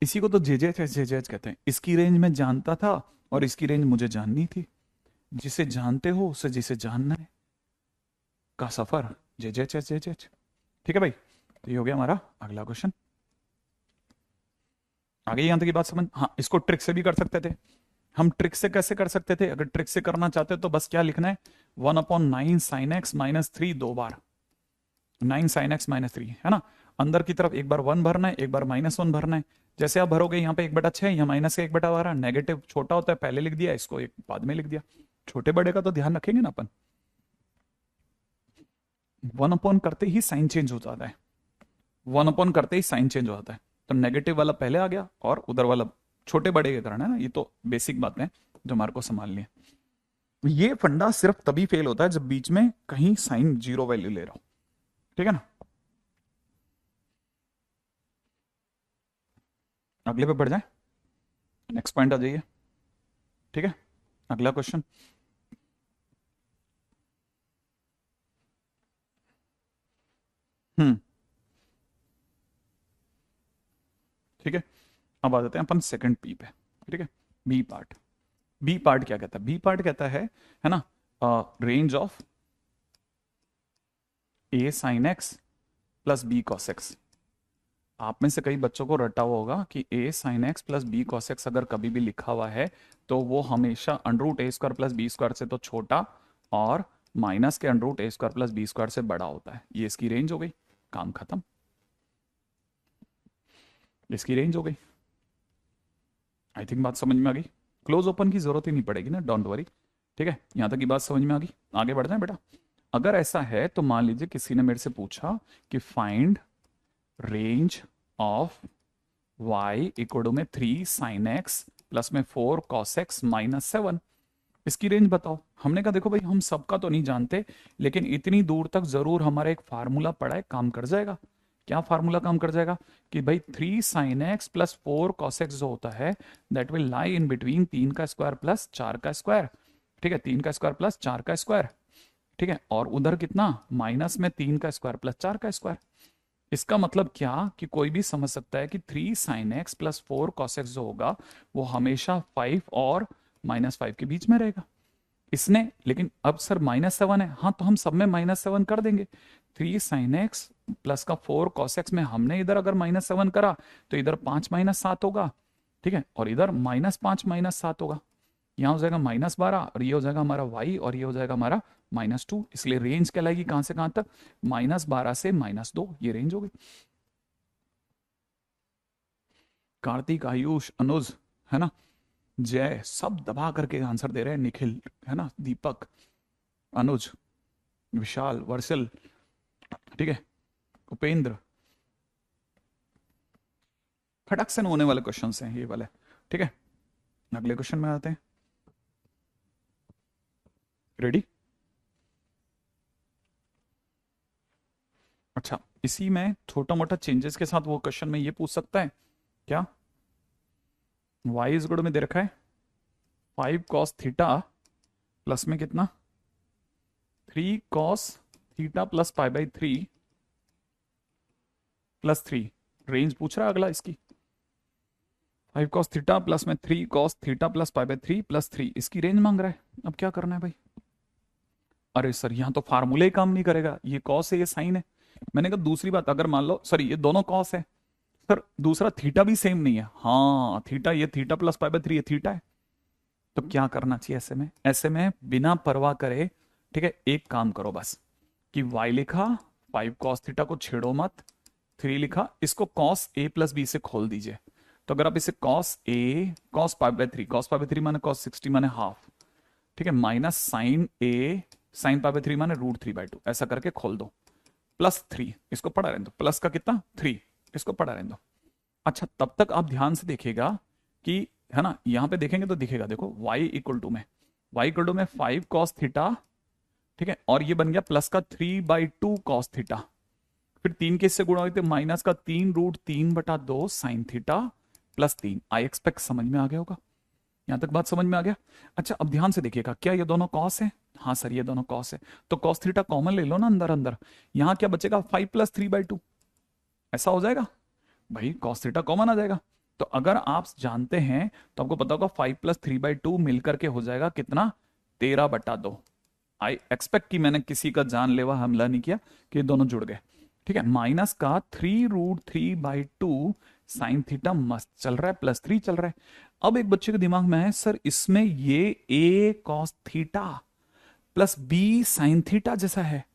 इसी को तो जेजेएच कहते हैं, इसकी रेंज में जानता था और इसकी रेंज मुझे जाननी थी, जिसे जानते हो उसे जिसे जानना है का सफर, जेजेएच। ठीक है भाई, तो ये हो गया हमारा अगला क्वेश्चन। आगे यहां तक की बात समझ, हाँ इसको ट्रिक से भी कर सकते थे। हम ट्रिक से कैसे कर सकते थे, अगर ट्रिक से करना चाहते तो बस क्या लिखना है, 1/9 sin x - 3 दो बार, 9 sin x - 3 है ना, अंदर की तरफ एक बार 1 भरना है, एक बार -1 भरना है। जैसे आप भरोगे यहाँ पे 1/6, यहाँ -1/12, नेगेटिव छोटा होता है पहले लिख दिया, इसको एक बाद में लिख दिया, छोटे बड़े का तो ध्यान रखेंगे ना अपन। 1 करते ही साइन चेंज हो जाता है, 1 करते ही साइन चेंज हो जाता है, तो नेगेटिव वाला पहले आ गया और उधर वाला छोटे बड़े के कारण है ना, ये तो बेसिक बातें हैं जो हमारे को संभालनी है। ये फंडा सिर्फ तभी फेल होता है जब बीच में कहीं साइन जीरो वैल्यू ले रहा हो, ठीक है ना। अगले पे बढ़ जाए, नेक्स्ट पॉइंट आ जाइए, ठीक है, अगला क्वेश्चन। हम्म ठीक है, अब आ जाते हैं अपन सेकंड पी पे, ठीक है, बी पार्ट। बी पार्ट क्या कहता है, बी पार्ट कहता है ना, range of A sine x plus B cos x, आप में से कई बच्चों को रटा हुआ होगा कि a sine x plus B cos x अगर कभी भी लिखा हुआ है तो वो हमेशा under root A square plus B square से तो छोटा और माइनस के under root A square plus B square से बड़ा होता है। ये इसकी रेंज हो गई, काम खत्म, इसकी रेंज हो गई। आई थिंक बात समझ में आ गई। क्लोज ओपन की जरूरत ही नहीं पड़ेगी ना, डोंट वरी। ठीक है, यहां तक की बात समझ में आ गई। आगे बढ़ जाए बेटा। अगर ऐसा है तो मान लीजिए किसी ने मेरे से पूछा कि find range of y equal to में 3 साइन एक्स प्लस में 4 कॉस एक्स माइनस 7, इसकी रेंज बताओ। हमने कहा देखो भाई हम सबका तो नहीं जानते, लेकिन इतनी दूर तक जरूर हमारा एक फार्मूला पड़ा है, काम कर जाएगा। क्या फार्मूला काम कर जाएगा कि भाई 3 sign x plus 4 cos x जो होता है that will lie in between 3 का स्क्वायर प्लस 4 का स्क्वायर। ठीक है, 3 का स्क्वायर प्लस 4 का स्क्वायर। ठीक है, और उधर कितना, माइनस में 3 का स्क्वायर प्लस 4 का स्क्वायर। इसका मतलब क्या कि कोई भी समझ सकता है कि 3 sign x plus 4 cos x जो होगा वो हमेशा 5 और -5 के बीच में रहेगा। इसने लेकिन अब सर -7 है, हाँ तो हम सब में -7 कर देंगे। 3 साइन एक्स प्लस का 4 कॉस एक्स में हमने इधर अगर -7 करा तो इधर 5 -7 होगा। ठीक है, और इधर -5 -7 होगा। यहाँ हो जाएगा -12 और ये हो जाएगा हमारा y और ये हो जाएगा हमारा -2। इसलिए रेंज कहलाएगी कहां से कहां तक, -12 से -2, ये रेंज हो गई। कार्तिक, आयुष, अनुज, है ना, जय, सब दबा करके आंसर दे रहे हैं। निखिल, है ना, दीपक, अनुज, विशाल, वर्षल, ठीक है, उपेंद्र, फटक से होने वाले क्वेश्चन हैं ये वाले। ठीक है, अगले क्वेश्चन में आते हैं। रेडी? अच्छा, इसी में छोटा मोटा चेंजेस के साथ वो क्वेश्चन में ये पूछ सकता है क्या, y इज गुड में दे रखा है 5 कॉस थीटा प्लस में कितना 3 cos theta plus pi by 3 plus 3, range पूछ रहा है अगला इसकी। 5 कॉस थीटा प्लस में 3 cos theta plus pi by 3 plus 3, इसकी रेंज मांग रहा है। अब क्या करना है भाई? अरे सर यहां तो फार्मूले ही काम नहीं करेगा, ये कॉस है ये साइन है। मैंने कहा दूसरी बात, अगर मान लो सर ये दोनों कॉस है, सर दूसरा थीटा भी सेम नहीं है। हाँ थीटा, ये थीटा प्लस पाई बाई 3 ये थीटा है। तो क्या करना चाहिए ऐसे में? ऐसे में बिना परवाह करे, ठीक है, एक काम करो बस कि y लिखा 5 कॉस थीटा को छेड़ो मत, 3 लिखा, इसको कॉस a प्लस बी से खोल दीजिए। तो अगर आप इसे cos a cos pi by 3, cos pi by 3 माने कॉस 60 माने हाफ, ठीक है, minus sine a sine pi by 3 माने √3/2, ऐसा करके खोल दो। प्लस 3, इसको पढ़ा रहने दो, प्लस का कितना 3, इसको पढ़ा रहने दो। अच्छा तब तक आप ध्यान से देखिएगा कि, है ना, यहां पे देखेंगे तो दिखेगा, देखो y इक्वल टू में 5 कॉस थीटा, ठीक है, और ये बन गया प्लस का 3/2 कॉस थीटा, फिर 3 के इससे गुणा हुई तो माइनस का 3√3/2 sine theta plus 3। I expect समझ में आ गया होगा, यहां तक बात समझ में आ गया। अच्छा अब ध्यान से देखिएगा, क्या ये दोनों कॉस है? हाँ सर ये दोनों कॉस है, तो कॉस थीटा कॉमन ले लो ना अंदर अंदर, यहां क्या बचेगा 5 + 3/2, ऐसा हो जाएगा भाई, कॉस थीटा कॉमन आ जाएगा। तो अगर आप जानते हैं तो आपको पता होगा 5 + 3/2 मिलकर के हो जाएगा कितना, 13/2। आई एक्सपेक्ट कि मैंने किसी का जानलेवा हमला नहीं किया कि दोनों जुड़ गए। ठीक है, माइनस का 3√3/2 साइन थीटा मस्त चल रहा है, प्लस 3 चल रहा है। अब एक बच्चे के दिमाग में है सर इसमें ये a cos theta plus b sine theta जैसा है,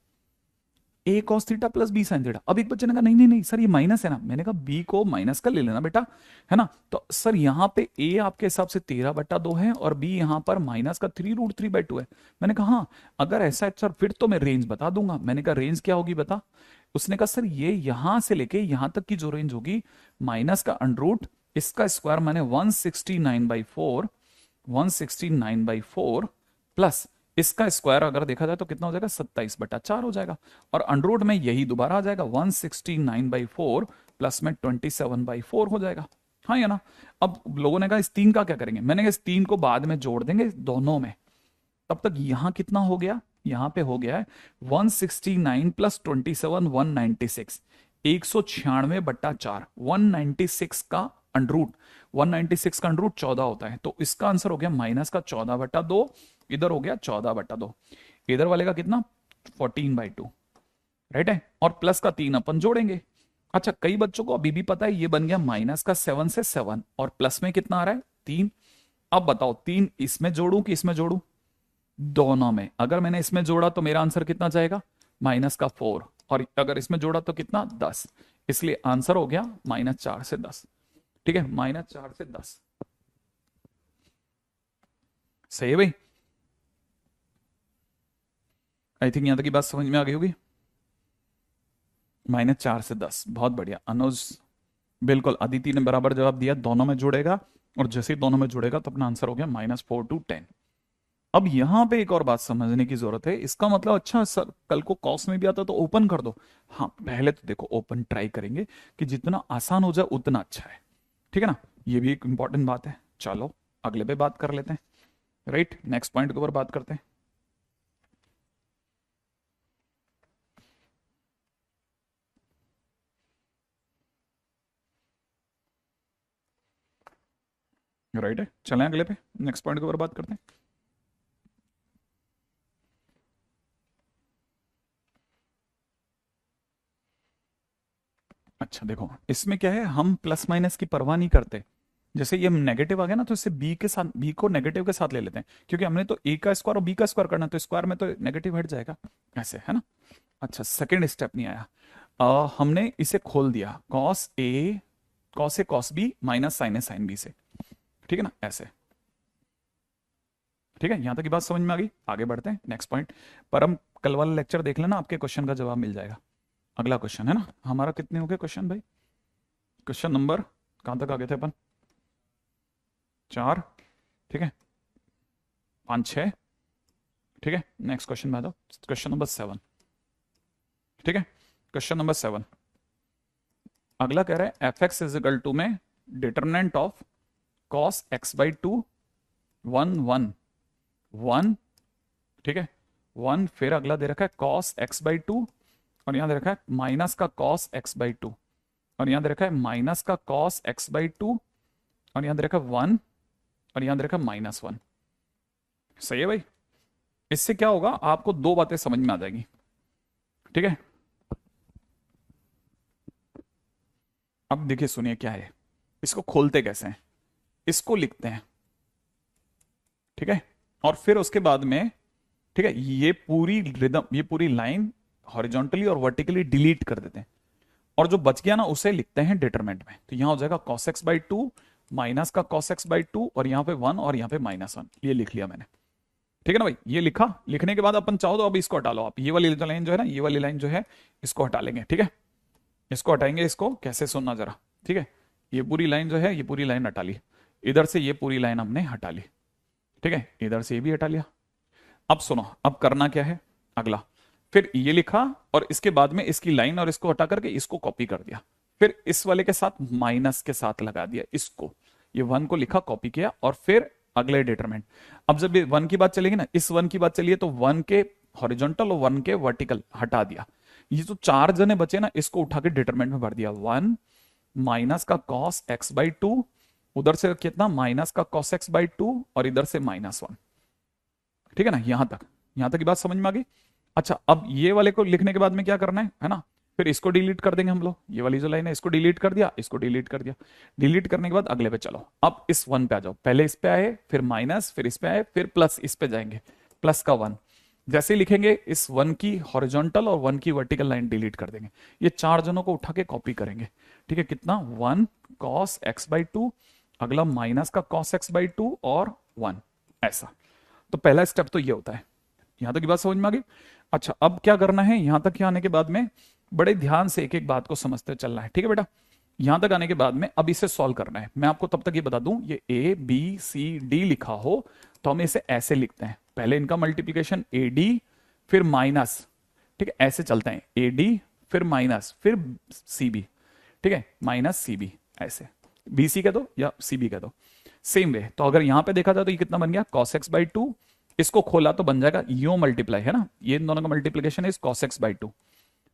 a cos theta plus b sine theta. अब एक बच्चे ने कहा नहीं नहीं नहीं सर ये माइनस है ना, मैंने कहा b को माइनस का ले लेना बेटा, है ना। तो सर यहां पे a आपके हिसाब से 13/2 है और b यहां पर माइनस का 3√3/2 है। मैंने कहा हाँ अगर ऐसा है सर फिर तो मैं रेंज बता दूंगा। मैंने कहा रेंज क्या होगी बता? उसने कहा सर ये यहां से लेके यहां तक की जो रेंज होगी, माइनस का अंडर इसका स्क्वायर मैंने 169/4 प्लस इसका स्क्वायर अगर देखा जाए तो कितना हो जाएगा 27/4 हो जाएगा, और अंडर में यही दोबारा आ जाएगा 169/4 प्लस में 27/4 हो जाएगा। हाँ या ना? अब लोगों ने कहा इस 3 का क्या करेंगे? मैंने कहा इस 3 को बाद में जोड़ देंगे दोनों में। तब तक यहां कितना हो गया, यहां पे हो गया है 169 + 27 196, 196/4, 196 का अंडर 196 का अंडर 14 होता है, तो इसका आंसर हो गया माइनस का 14/2, इधर हो गया 14/2, इधर वाले का कितना 14/2, राइट है, और प्लस का 3 अपन जोड़ेंगे, अच्छा, कई बच्चों को अभी भी पता है ये बन गया माइनस का 7 से 7 और प्लस में कितना आ रहा है 3। अब बताओ 3 इसमें जोड़ू कि इसमें जोड़ू? दोनों में। अगर मैंने इसमें जोड़ा तो मेरा आंसर कितना जाएगा? माइनस का 4। और अगर इसमें जोड़ा तो कितना? 10। इसलिए आंसर हो गया -4 से 10। ठीक है, -4 से 10। सही है भाई? आई थिंक यहां तक की बात समझ में आ गई होगी। -4 से 10, बहुत बढ़िया अनुज। बिल्कुल, अदिति ने बराबर जवाब दिया, दोनों में जुड़ेगा। और जैसे ही दोनों में जुड़ेगा तो अपना आंसर हो गया -4 to 10। अब यहां पे एक और बात समझने की जरूरत है। इसका मतलब अच्छा सर कल को कॉस में भी आता तो ओपन कर दो। हाँ, पहले तो देखो ओपन ट्राई करेंगे कि जितना आसान हो जाए उतना अच्छा है। ठीक है ना, ये भी एक इंपॉर्टेंट बात है। चलो अगले पे बात कर लेते हैं। राइट, नेक्स्ट पॉइंट के ऊपर बात करते हैं। राइट है, चलें अगले पे, नेक्स्ट पॉइंट के ऊपर बात करते हैं। अच्छा देखो, इसमें क्या है, हम प्लस माइनस की परवाह नहीं करते। जैसे ये नेगेटिव आ गया ना, तो इससे बी के साथ, बी को नेगेटिव के साथ ले लेते हैं, क्योंकि हमने तो ए का स्क्वायर और बी का स्क्वायर करना है, तो स्क्वायर में तो नेगेटिव हट जाएगा, ऐसे है ना। अच्छा, सेकंड स्टेप नहीं आया। हमने इसे खोल दिया, cos A cos B minus sign A sine B से। ठीक है ना, ऐसे। ठीक है, यहां तक की बात समझ में आ गई। आगे बढ़ते हैं नेक्स्ट पॉइंट पर। हम कल वाला लेक्चर देख लेना, आपके क्वेश्चन का जवाब मिल जाएगा। अगला क्वेश्चन है ना हमारा, कितने हो गए क्वेश्चन भाई? क्वेश्चन नंबर कहां तक आ गए थे अपन? 4। ठीक है, 5 6। ठीक है, नेक्स्ट क्वेश्चन में आ जाओ, क्वेश्चन नंबर 7। ठीक है, क्वेश्चन नंबर 7 अगला कह रहा है f x is equal to में determinant of cos x by 2 1 1 1। ठीक है, 1। फिर अगला दे रखा है कॉस एक्स बाई 2, और यहां दे रखा है माइनस का कॉस एक्स बाई 2, और यहां दे रखा है माइनस का कॉस एक्स बाई 2, और यहां दे रखा है 1, और यहां दे रखा है -1। सही है भाई? इससे क्या होगा, आपको दो बातें समझ में आ जाएगी। ठीक है, अब देखिए सुनिए क्या है। इसको खोलते कैसे हैं, इसको लिखते हैं। ठीक है, और फिर उसके बाद में, ठीक है, ये पूरी रिदम, ये पूरी लाइन हॉरिजॉन्टली और वर्टिकली डिलीट कर देते हैं, और जो बच गया ना उसे लिखते हैं डिटरमिनेंट में। तो यहां हो जाएगा cos x बाई 2 माइनस का cos x बाई 2, और यहां पे 1 और यहां पे -1। ये लिख लिया मैंने। ठीक है ना भाई, ये लिखा। लिखने के बाद अपन चाहो तो अब इसको हटा लो। आप ये वाली लाइन जो है ना, ये वाली लाइन जो है, इसको हटा लेंगे। ठीक है, इसको हटाएंगे। इसको कैसे सुनना जरा। ठीक है, ये पूरी लाइन जो है, ये पूरी लाइन हटा ली। इधर से ये पूरी लाइन हमने हटा ली। ठीक है, इधर से ये भी हटा लिया। अब सुनो, अब करना क्या है अगला। फिर ये लिखा, और इसके बाद में इसकी लाइन और इसको हटा करके इसको कॉपी कर दिया। फिर इस वाले के साथ माइनस के साथ लगा दिया इसको, ये 1 को लिखा, कॉपी किया, और फिर अगले डिटरमिनेंट। अब जब ये 1 की बात चलेगी ना, इस 1 की बात चलिए, तो 1 के हॉरिजॉन्टल और 1 के वर्टिकल हटा दिया। ये जो 4 जने बचे ना, इसको उठा के डिटरमिनेंट में भर दिया। 1 माइनस का कॉस एक्स बाई 2, उधर से कितना माइनस का कॉस एक्स बाई 2, और इधर से -1। ठीक है ना, यहां तक की बात समझ में आ गई। अच्छा, अब ये वाले को लिखने के बाद में क्या करना है ना, फिर इसको डिलीट कर देंगे हम लोग। ये वाली जो लाइन है, इसको डिलीट कर दिया, इसको डिलीट कर दिया। डिलीट करने के बाद अगले पे चलो। अब इस 1 पे आ जाओ। पहले इस पे आए, फिर माइनस, फिर इस पे आए, फिर प्लस, इस पे जाएंगे, प्लस का 1। जैसे ही लिखेंगे, इस 1 की हॉरिजॉन्टल और 1 की वर्टिकल लाइन डिलीट कर देंगे। ये 4 जनों को उठा के कॉपी करेंगे। ठीक है, कितना 1 cos x बाई 2, अगला माइनस का cos x बाई 2, और 1, ऐसा। तो पहला स्टेप तो ये होता है। यहां तक की बात समझ में आ गई। अच्छा, अब क्या करना है, यहां तक आने के बाद में बड़े ध्यान से एक एक बात को समझते चलना है। ठीक है बेटा, यहां तक आने के बाद में अब इसे सॉल्व करना है। मैं आपको तब तक ये बता दूं, ये ए बी सी डी लिखा हो तो हम इसे ऐसे लिखते हैं। पहले इनका मल्टीप्लीकेशन ए डी, फिर माइनस। ठीक है, ऐसे चलते हैं, ए डी फिर माइनस, फिर सी बी। ठीक है, माइनस सी बी, ऐसे। बी सी कह दो या सी बी कह दो, सेम वे। तो अगर यहां पे देखा जाए तो ये कितना बन गया, cos x बाई 2। इसको खोला तो बन जाएगा यो मल्टीप्लाई, है ना, ये इन दोनों का multiplication is cos x by 2।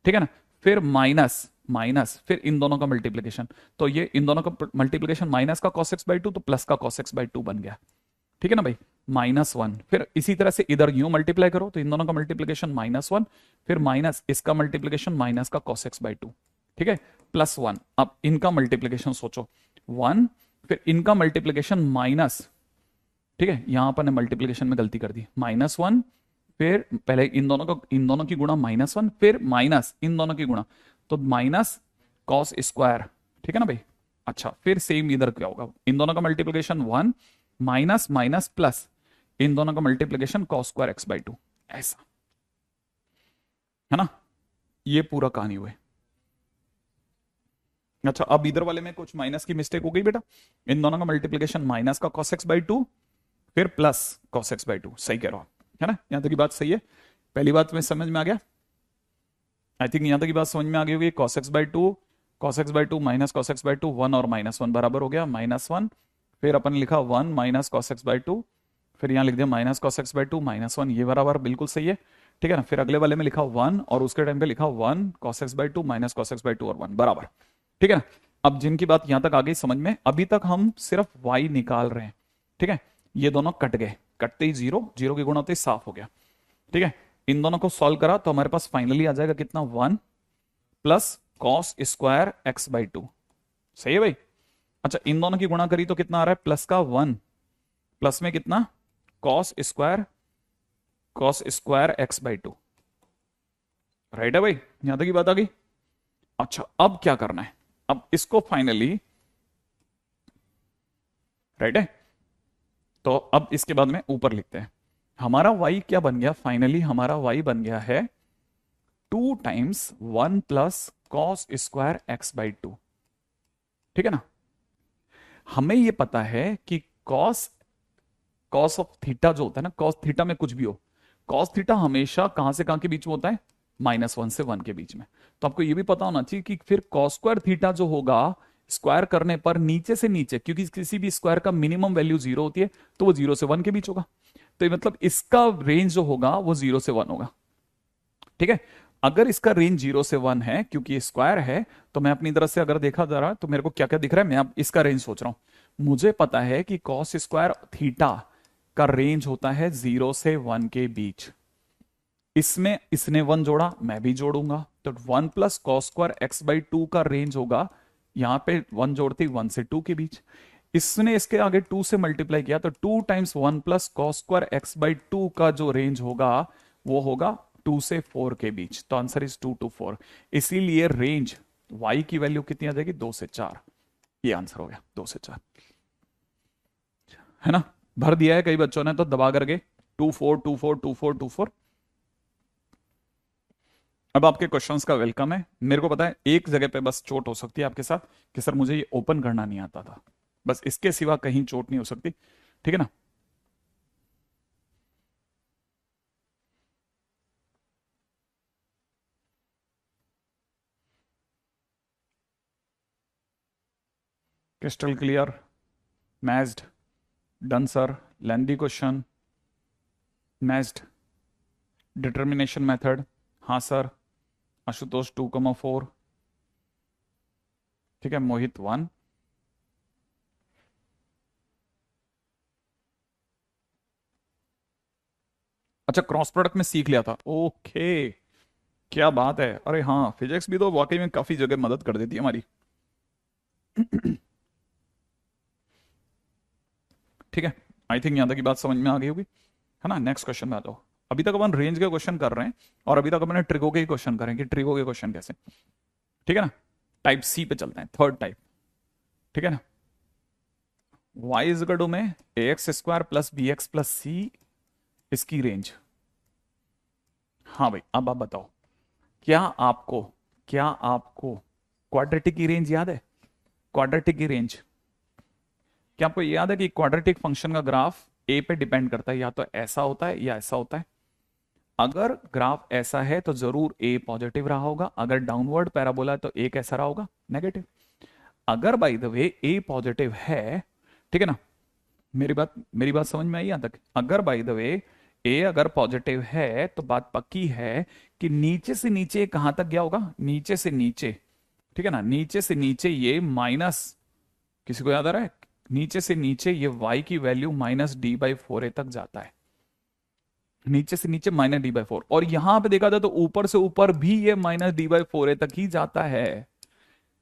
ठीक है ना, फिर माइनस माइनस, फिर इन दोनों का मल्टीप्लीकेशन, तो ये इन दोनों का मल्टीप्लीकेशन माइनस का cos x बाई 2, तो प्लस का cos x बाई 2 बन गया। ठीक है ना भाई, -1। फिर इसी तरह से इधर यूं मल्टीप्लाई करो, तो इन दोनों का मल्टीप्लीकेशन -1, फिर माइनस इसका मल्टीप्लीकेशन माइनस का cos x बाई 2। ठीक है, +1। अब इनका मल्टीप्लीकेशन सोचो, 1 फिर इनका मल्टीप्लीकेशन माइनस, ठीक है, यहां पर ने मल्टीप्लीकेशन में गलती कर दी, -1 फिर पहले इन दोनों की गुणा -1 फिर माइनस इन दोनों की गुणा, तो माइनस कॉस स्क्वायर, ठीक है ना भाई। अच्छा फिर सेम इधर क्या होगा, इन दोनों का मल्टीप्लीकेशन 1 माइनस माइनस प्लस इन दोनों का मल्टीप्लीकेशन कॉस स्क्वायर x/2, ऐसा है ना, ये पूरा कहानी हुए। अच्छा अब इधर वाले में कुछ माइनस की मिस्टेक हो गई बेटा, इन दोनों का मल्टीप्लीकेशन माइनस का cos x/2 फिर प्लस cos x/2, सही कह रहा हूं, है ना, यहां तक की बात सही है, पहली बात में समझ में आ गया, आई थिंक यहां तक की बात समझ में आ गई होगी। cos x/2 minus cos x/2 1 और -1 बराबर हो गया -1, फिर अपन लिखा 1 माइनस cos x/2, फिर यहां लिख दिया माइनस cos x/2 -1, ये बराबर बिल्कुल सही है, ठीक है ना। फिर अगले वाले में लिखा 1 और उसके टाइम पे लिखा 1 cos x/2 minus cos x/2 और 1 बराबर, ठीक है ना। अब जिनकी बात यहां तक आ गई समझ में, अभी तक हम सिर्फ y निकाल रहे हैं, ठीक है, ये दोनों कट गए, कटते ही जीरो, जीरो की गुणा होते ही साफ हो गया, ठीक है। इन दोनों को सॉल्व करा तो हमारे पास फाइनली आ जाएगा कितना, 1 प्लस कॉस स्क्वायर x/2, सही है भाई। अच्छा इन दोनों की गुणा करी तो कितना आ रहा है, प्लस का 1 प्लस में कितना कॉस स्क्वायर x/2, राइट है भाई, यहां तक की बात आ गई। अच्छा अब क्या करना है, अब इसको फाइनली, राइट है, तो अब इसके बाद में ऊपर लिखते हैं, हमारा y क्या बन गया, फाइनली हमारा y बन गया है 2 times 1 plus cos square x/2, ठीक है ना। हमें ये पता है कि कॉस कॉस ऑफ थीटा जो होता है ना, कॉस थीटा में कुछ भी हो, कॉस थीटा हमेशा कहां से कहां के बीच में होता है, -1 से 1 के बीच में। तो आपको ये भी पता होना चाहिए कि फिर कॉस स्क्वायर थीटा जो होगा स्क्वायर करने पर नीचे से नीचे, क्योंकि किसी भी स्क्वायर का मिनिमम वैल्यू 0 होती है, तो वो 0 से 1 के बीच होगा, तो ये मतलब इसका रेंज जो होगा वो 0 से 1 होगा, ठीक है। अगर इसका रेंज 0 से 1 है, क्योंकि ये स्क्वायर है, तो मैं अपनी तरफ से अगर देखा जा रहा है तो मेरे को क्या क्या दिख रहा है, मैं अब इसका रेंज सोच रहा हूं, मुझे पता है कि कॉस स्क्वायर थीटा का रेंज होता है 0 से 1 के बीच, इसमें इसने 1 जोड़ा मैं भी जोड़ूंगा, तो 1 प्लस कॉस स्क्वायर x/2 का रेंज होगा, यहां पे 1 जोड़ती 1 से 2 के बीच, इसने इसके आगे 2 से मल्टीप्लाई किया, तो 2 times 1 plus cos square x/2 का जो रेंज होगा वो होगा 2 से 4 के बीच, तो आंसर इज 2 to 4, इसीलिए रेंज y की वैल्यू कितनी आ जाएगी, 2 से 4, ये आंसर हो गया 2 से 4, है ना। भर दिया है कई बच्चों ने तो दबा करके 2 4 2 4 2 4 2 4। अब आपके क्वेश्चंस का वेलकम है, मेरे को पता है एक जगह पे बस चोट हो सकती है आपके साथ कि सर मुझे ये ओपन करना नहीं आता था, बस इसके सिवा कहीं चोट नहीं हो सकती, ठीक है ना। क्रिस्टल क्लियर, मैज्ड, डन सर, लेंदी क्वेश्चन, मैज्ड, डिटर्मिनेशन मेथड, हाँ सर, आशुतोष 2,4, ठीक है, मोहित 1, अच्छा क्रॉस प्रोडक्ट में सीख लिया था, ओके, क्या बात है, अरे हाँ फिजिक्स भी तो वाकई में काफी जगह मदद कर देती है हमारी। ठीक है, आई थिंक यहां तक की बात समझ में आ गई होगी, है ना। नेक्स्ट क्वेश्चन में आ जाओ, अभी तक अपन रेंज के क्वेश्चन कर रहे हैं और अभी तक अपने ट्रिको के क्वेश्चन करें कि ट्रिको के क्वेश्चन कैसे, ठीक है ना। टाइप सी पे चलते हैं, थर्ड टाइप, ठीक है ना। वाई इज इक्वल टू में ax² प्लस bx प्लस सी, इसकी रेंज, हाँ भाई अब आप बताओ, क्या आपको क्वाड्रेटिक की रेंज याद है, क्वाड्रेटिक की रेंज, क्या आपको याद है कि क्वाड्रेटिक फंक्शन का ग्राफ ए पे डिपेंड करता है, या तो ऐसा होता है या ऐसा होता है, अगर ग्राफ ऐसा है तो जरूर ए पॉजिटिव रहा होगा, अगर डाउनवर्ड पैराबोला है तो ए कैसा रहा होगा, नेगेटिव। अगर by the way A positive है, ठीक है ना, मेरी बात समझ में आई यहां तक, अगर बाय द वे ए अगर पॉजिटिव है तो बात पक्की है कि नीचे से नीचे कहां तक गया होगा, नीचे से नीचे, ठीक है ना, नीचे से नीचे ये माइनस, किसी को याद आ रहा है, नीचे से नीचे ये y की वैल्यू -d/4a तक जाता है, नीचे से नीचे -d/4, और यहां पे देखा जाए तो ऊपर से ऊपर भी ये -d/4a तक ही जाता है,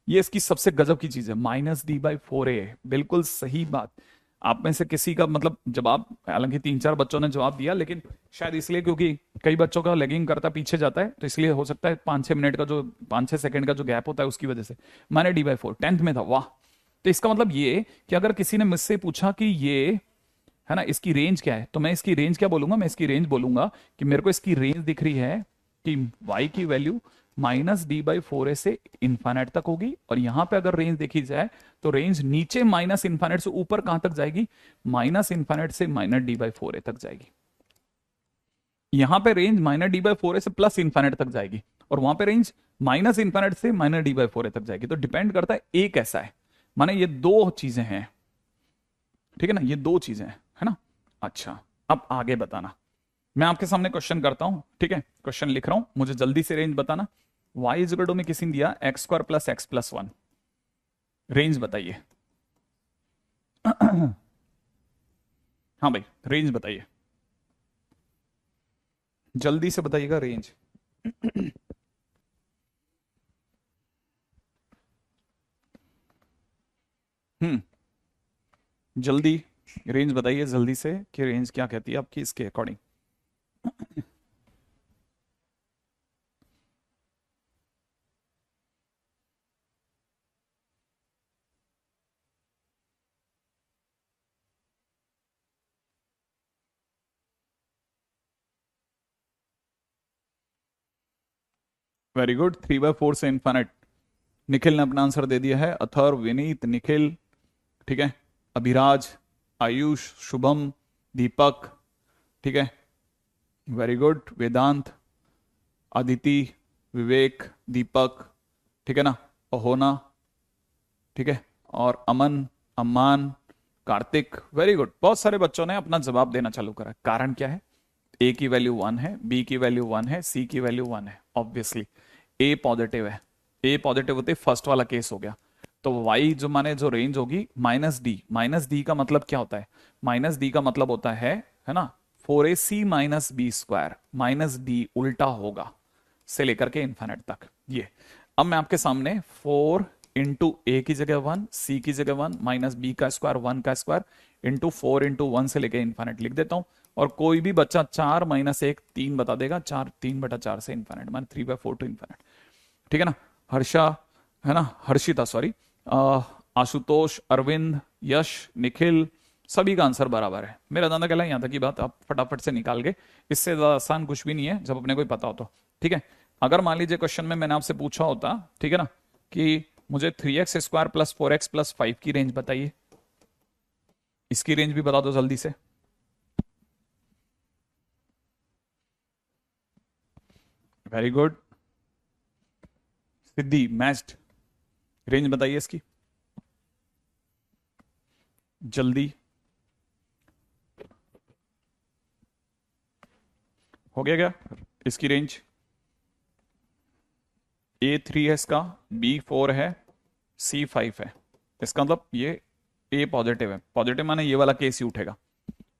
ये इसकी सबसे गजब की चीज है, -d/4a, बिल्कुल सही बात। आप में से किसी का मतलब जवाब, हालांकि 3-4 बच्चों ने जवाब दिया, लेकिन शायद इसलिए क्योंकि कई बच्चों का लेगिंग करता पीछे जाता है, तो इसलिए हो सकता है 5-6 मिनट का जो 5-6 सेकंड का जो गैप होता है उसकी वजह से। -d/4 10th में था, वाह। तो इसका मतलब ये कि अगर किसी ने मुझसे पूछा कि ये है ना, इसकी रेंज क्या है, तो मैं इसकी रेंज क्या बोलूंगा, मैं इसकी रेंज बोलूंगा कि मेरे को इसकी रेंज दिख रही है कि y की वैल्यू -d/4a से इन्फाइनाइट तक होगी, और यहां पे अगर रेंज देखी जाए तो रेंज नीचे -इन्फाइनाइट से ऊपर कहां तक जाएगी, -इन्फाइनाइट से -d/4a तक जाएगी। यहां पे रेंज -d/4a से +इन्फाइनाइट तक जाएगी, और वहां पे रेंज -इन्फाइनाइट से -d/4a तक जाएगी। तो डिपेंड करता है ए कैसा है, माने ये दो चीजें हैं, ठीक है ना, ये दो चीजें है ना। अच्छा, अब आगे बताना, मैं आपके सामने क्वेश्चन करता हूं, ठीक है, क्वेश्चन लिख रहा हूं, मुझे जल्दी से रेंज बताना। y इज में किसी ने दिया x² + x + 1, रेंज बताइए। हाँ भाई, रेंज बताइए, जल्दी से बताइएगा रेंज। हम्म, जल्दी रेंज बताइए जल्दी से कि रेंज क्या कहती है आपकी इसके अकॉर्डिंग। वेरी गुड, 3/4 से इन्फाइनाइट। निखिल ने अपना आंसर दे दिया है, अथर्व, विनीत, निखिल, ठीक है, अभिराज, आयुष, शुभम, दीपक, ठीक है, वेरी गुड, वेदांत, अदिति, विवेक, दीपक, ठीक है ना, अहोना, ठीक है, और अमन, अम्मान, कार्तिक, वेरी गुड। बहुत सारे बच्चों ने अपना जवाब देना चालू करा। कारण क्या है, ए की वैल्यू 1 है, बी की वैल्यू 1 है, सी की वैल्यू 1 है, ऑब्वियसली ए पॉजिटिव है। ए पॉजिटिव होते फर्स्ट वाला केस हो गया। तो वाई जो माने जो रेंज होगी -d का मतलब क्या होता है, -d का मतलब होता है ना, 4ac-b², -d उल्टा होगा से लेकर के इन्फिनिट तक। ये अब मैं आपके सामने 4 इंटू ए की जगह 1, सी की जगह 1, -b² 1 का स्क्वायर इंटू 4 इंटू 1 से लेकर इन्फिनिट लिख देता हूं। और कोई भी बच्चा 4 - 1 3 बता देगा, 4 3/4 से इन्फिनिट, मान 3/4 टू इन्फिनिट, ठीक है ना। हर्षा, है ना, हर्षिता सॉरी, आशुतोष, अरविंद, यश, निखिल, सभी का आंसर बराबर है। मेरा दादा कहला यहां तक की बात आप फटाफट से निकाल गए, इससे ज्यादा आसान कुछ भी नहीं है जब अपने को पता हो तो, ठीक है। अगर मान लीजिए क्वेश्चन में मैंने आपसे पूछा होता, ठीक है ना, कि मुझे 3x² + 4x + 5 की रेंज बताइए, इसकी रेंज भी बता दो जल्दी से। वेरी गुड, सिद्धि, मैच्ड, रेंज बताइए इसकी जल्दी। हो गया क्या इसकी रेंज, A3 है इसका, B4 है, C5 है। इसका मतलब ये A पॉजिटिव है, पॉजिटिव माने ये वाला केस ही उठेगा।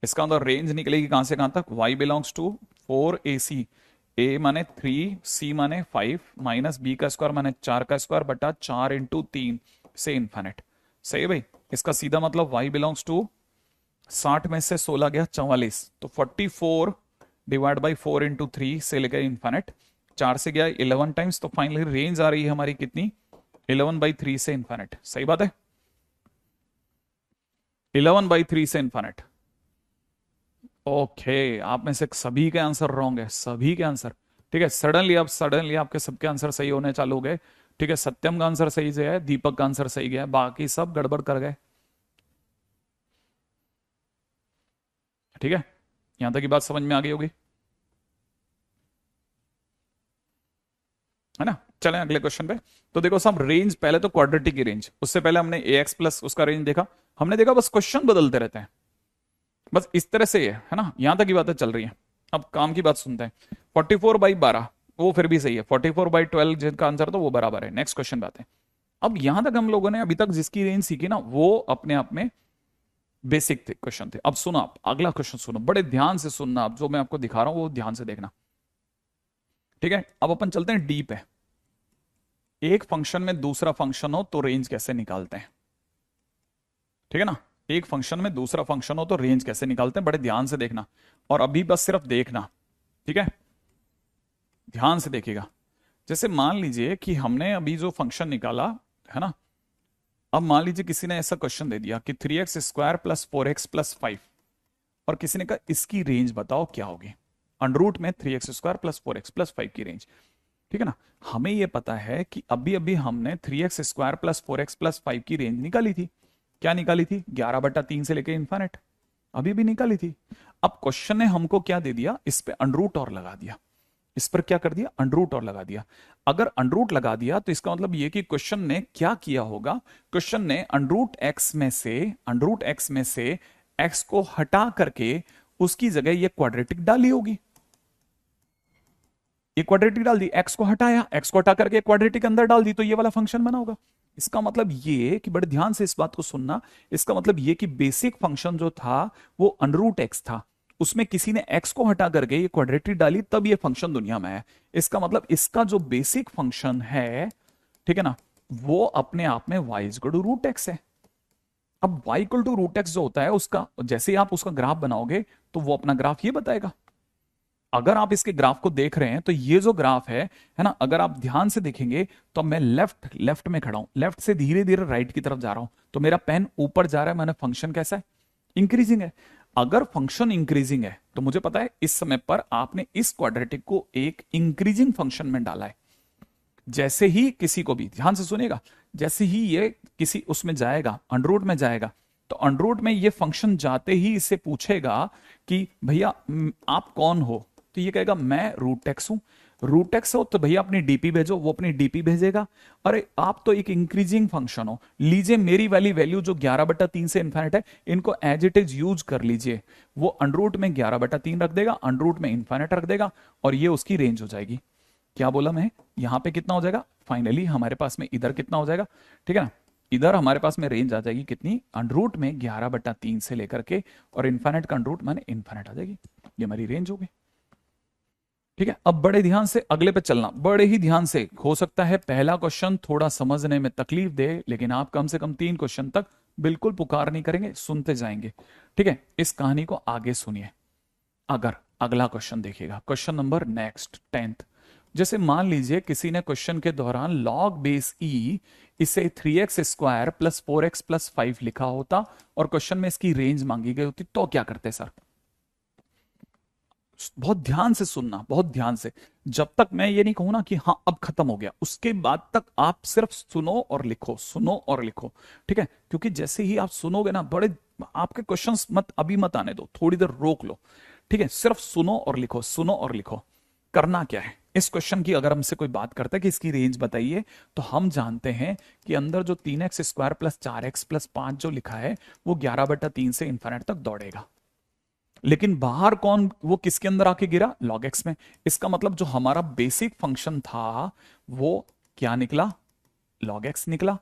इसका मतलब रेंज निकलेगी कहां से कहां तक, y belongs to 4ac, a माने 3, c माने 5, -b² माने 4 का स्क्वायर बटा 4 इंटू 3 से इन्फिनिट। सही है भाई, इसका सीधा मतलब y बिलोंग्स टू 60 में से 16 गया 44, तो 44 डिवाइड बाई 4 इंटू 3 से लेकर इन्फिनिट, 4 से गया 11 टाइम्स, तो फाइनली रेंज आ रही है हमारी कितनी, 11/3 से इन्फिनिट। सही बात है, 11/3 से इन्फिनिट। ओके, आप में से सभी के आंसर रॉन्ग है, सभी के आंसर, ठीक है। सडनली आपके सबके आंसर सही होने चालू हो गए, ठीक है। सत्यम का आंसर सही से है, दीपक का आंसर सही गया, बाकी सब गड़बड़ कर गए, ठीक है। यहां तक की बात समझ में आ गई होगी, है ना। चलें अगले क्वेश्चन पे। तो देखो सब रेंज, पहले तो क्वाड्रेटिक की रेंज, उससे पहले हमने ax प्लस उसका रेंज देखा, हमने देखा बस क्वेश्चन बदलते रहते हैं, बस इस तरह से है ना, यहां तक की बातें चल रही हैं। अब काम की बात सुनते हैं, 44/12 वो फिर भी सही है, 44/12 जिनका आंसर था वो बराबर है। नेक्स्ट क्वेश्चन बात है, अब यहां तक हम लोगों ने अभी तक जिसकी रेंज सीखी ना वो अपने आप में बेसिक थे क्वेश्चन थे। अब सुनो, आप अगला क्वेश्चन सुनो, बड़े ध्यान से सुनना, आप जो मैं आपको दिखा रहा हूं वो ध्यान से देखना, ठीक है। अब अपन चलते हैं डी पे। एक फंक्शन में दूसरा फंक्शन हो तो रेंज कैसे निकालते हैं, ठीक है ना। एक फंक्शन में दूसरा फंक्शन हो तो रेंज कैसे निकालते हैं, बड़े ध्यान से देखना, और अभी बस सिर्फ देखना, ठीक है, ध्यान से देखिएगा। जैसे मान लीजिए कि हमने अभी जो फंक्शन निकाला है ना, अब मान लीजिए किसी ने ऐसा क्वेश्चन दे दिया कि 3x² + 4x + 5, और किसी ने कहा इसकी रेंज बताओ क्या होगी, अंडर में 3x² + 4x + 5 की रेंज, ठीक है ना। हमें यह पता है कि अभी अभी हमने 3x² + 4x + 5 की रेंज निकाली थी। क्या निकाली थी, 11/3 से लेके इन्फिनिट, अभी भी निकाली थी। अब क्वेश्चन ने हमको क्या दे दिया, इस पे अंडर और लगा दिया, इस पर क्या कर दिया, अंडर और लगा दिया। अगर अंडर लगा दिया तो इसका मतलब ये कि क्वेश्चन ने क्या किया होगा, क्वेश्चन ने अंडर एक्स में से एक्स को हटा करके उसकी जगह ये क्वाड्रेटिक डाली होगी, ये क्वाड्रेटिक डाल दी, एक्स को हटाया, एक्स को हटा करके क्वाड्रेटिक अंदर डाल दी, तो ये वाला फंक्शन बना होगा। इसका मतलब ये कि बड़े ध्यान से इस बात को सुनना, इसका मतलब ये कि बेसिक फंक्शन जो था वो अंडर एक्स था, उसमें किसी ने एक्स को हटा करके ये क्वाड्रेटिक डाली, तब ये फंक्शन दुनिया में है। इसका मतलब इसका जो बेसिक फंक्शन है, ठीक है ना, वो अपने आप में y = √x है। अब y = √x जो होता है, उसका जैसे ही आप उसका ग्राफ बनाओगे तो वो अपना ग्राफ ये बताएगा। अगर आप इसके ग्राफ को देख रहे हैं तो ये जो ग्राफ है ना, अगर आप ध्यान से देखेंगे तो मैं लेफ्ट में खड़ा हूं, लेफ्ट से धीरे धीरे राइट की तरफ जा रहा हूं, तो मेरा पेन ऊपर जा रहा है, मैंने फंक्शन कैसा है, इंक्रीजिंग है। अगर फंक्शन इंक्रीजिंग है तो मुझे पता है इस समय पर आपने इस क्वाड्रेटिक को एक इंक्रीजिंग फंक्शन में डाला है। जैसे ही किसी को भी, ध्यान से सुनिएगा, जैसे ही ये किसी उसमें जाएगा, अंडर में जाएगा, तो अंडर में ये फंक्शन जाते ही इससे पूछेगा कि भैया आप कौन हो, तो ये कहेगा मैं √x हूं। √x हो तो भैया अपनी डीपी भेजो, वो अपनी डीपी भेजेगा। अरे आप तो एक इंक्रीजिंग फंक्शन हो, लीजिए मेरी वाली वैल्यू जो 11/3 से इन्फिनिट है, इनको एज इट इज यूज कर लीजिए। वो अंडर में 11/3 रख देगा, अंडर में इन्फिनिट रख देगा, और ये उसकी रेंज हो जाएगी। क्या बोला मैं, यहां पे कितना हो जाएगा, फाइनली हमारे पास में इधर कितना हो जाएगा, ठीक है ना, इधर हमारे पास में रेंज आ जाएगी कितनी, अंडर में 11/3 से लेकर के, और इन्फिनिट का अंडर माने इन्फिनिट आ जाएगी, ये हमारी रेंज होगी। ठीक है, अब बड़े ध्यान से अगले पे चलना, बड़े ही ध्यान से। हो सकता है पहला क्वेश्चन थोड़ा समझने में तकलीफ दे, लेकिन आप कम से कम 3 क्वेश्चन तक बिल्कुल पुकार नहीं करेंगे, सुनते जाएंगे। ठीक है, इस कहानी को आगे सुनिए। अगर अगला क्वेश्चन देखिएगा, क्वेश्चन नंबर नेक्स्ट 10th। जैसे मान लीजिए किसी ने क्वेश्चन के दौरान लॉग बेस ई इसे 3x² + 4x + 5 लिखा होता और क्वेश्चन में इसकी रेंज मांगी गई होती, तो क्या करते सर। बहुत ध्यान से सुनना, बहुत ध्यान से। जब तक मैं ये नहीं कहूं ना कि हाँ अब खत्म हो गया, उसके बाद तक आप सिर्फ सुनो और लिखो, सुनो और लिखो। ठीक है, क्योंकि जैसे ही आप सुनोगे ना, बड़े आपके क्वेश्चंस मत अभी मत आने दो, थोड़ी देर रोक लो। ठीक है, सिर्फ सुनो और लिखो, सुनो और लिखो। करना क्या है इस क्वेश्चन की, अगर हमसे कोई बात करता है कि इसकी रेंज बताइए, तो हम जानते हैं कि अंदर जो 3x² + 4x + 5 जो लिखा है वो 11/3 से इन्फिनिट तक दौड़ेगा। लेकिन बाहर कौन, वो किसके अंदर आके गिरा, log x में। इसका मतलब जो हमारा बेसिक फंक्शन था वो क्या निकला, log x निकला।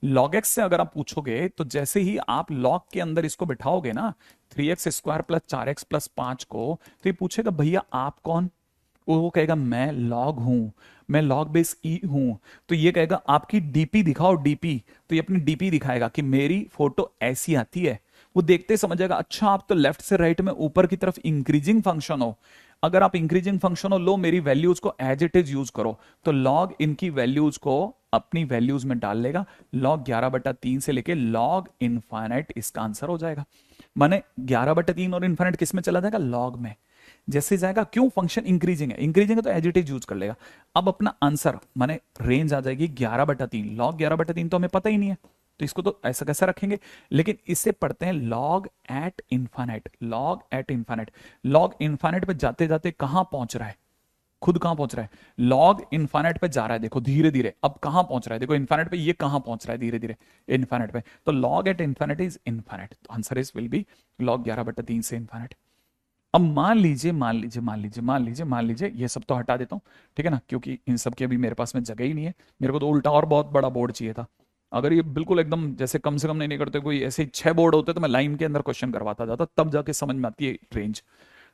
log x से अगर आप पूछोगे तो जैसे ही आप log के अंदर इसको बिठाओगे ना, 3x² + 4x + 5 को, तो ये पूछेगा भैया आप कौन, वो कहेगा मैं लॉग हूं, मैं लॉग बेस ई हूं। तो ये कहेगा आपकी डीपी दिखाओ, डीपी, तो ये अपनी डीपी दिखाएगा कि मेरी फोटो ऐसी आती है। वो देखते समझ जाएगा, अच्छा आप तो लेफ्ट से राइट में ऊपर की तरफ इंक्रीजिंग फंक्शन हो। अगर आप इंक्रीजिंग फंक्शन हो, लो मेरी वैल्यूज को एज इट इज यूज करो, तो लॉग इनकी वैल्यूज को अपनी वैल्यूज में डाल लेगा। लॉग 11/3 से लेके लॉग इनफाइनाइट इसका आंसर हो जाएगा। माने 11/3 और इनफाइनाइट किस में चला जाएगा, लॉग में। जैसे जाएगा, क्यों, फंक्शन इंक्रीजिंग है, इंक्रीजिंग है तो एज इट इज यूज कर लेगा। अब अपना आंसर माने रेंज आ जाएगी 11/3, लॉग 11/3 तो हमें पता ही नहीं है, तो इसको तो ऐसा कैसा रखेंगे। लेकिन इससे पढ़ते हैं log at infinite, log at infinite. Log infinite पे जाते जाते कहां पहुंच रहा है, खुद कहां पहुंच रहा है, लॉग इन्फाइनाइट पे जा रहा है, देखो धीरे धीरे। अब कहां पहुंच रहा है, देखो इन्फाइनाइट पे, ये कहां पहुंच रहा है धीरे धीरे, इन्फाइनाइट पे। तो log at infinite is infinite, तो answer is will be log 11/3 से इन्फाइनाइट। अब मान लीजिए ये सब तो हटा देता हूं, ठीक है ना, क्योंकि इन सब की अभी मेरे पास में जगह ही नहीं है। मेरे को तो उल्टा और बहुत बड़ा बोर्ड चाहिए था। अगर ये बिल्कुल एकदम जैसे कम से कम नहीं करते, कोई ऐसे 6 बोर्ड होते तो मैं लाइन के अंदर क्वेश्चन करवाता जाता, तब जाके समझ में आती है रेंज।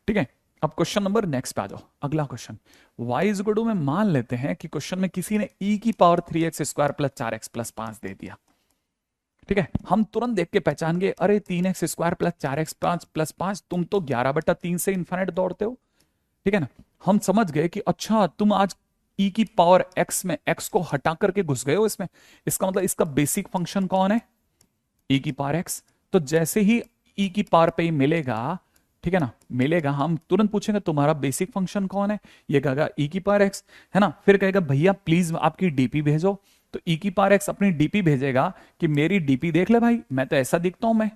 ठीक है, अब क्वेश्चन नंबर नेक्स्ट पे आ जाओ, अगला question. y is equal to में मान लेते हैं कि क्वेश्चन में किसी ने e की power 3x² plus 4x plus 5 दे दिया। ठीक है, हम तुरंत देख के पहचान गए, अरे 3x² प्लस 4x प्लस 5, तुम तो 11/3 से इन्फिनिट दौड़ते हो। ठीक है ना, हम समझ गए कि अच्छा तुम आज e की पावर x में x को हटा करके घुस गए हो इसमें। इसका मतलब इसका बेसिक फंक्शन कौन है? e की पावर x। तो जैसे ही e की पावर पे ही मिलेगा, ठीक है ना, मिलेगा, हम तुरंत पूछेंगे तुम्हारा बेसिक फंक्शन कौन है? ये कहेगा e की पावर x, है ना। फिर कहेगा भैया प्लीज आपकी डीपी भेजो, तो e की पावर x अपनी डीपी भेजेगा कि मेरी डीपी देख ले भाई, मैं तो ऐसा दिखता हूं मैं।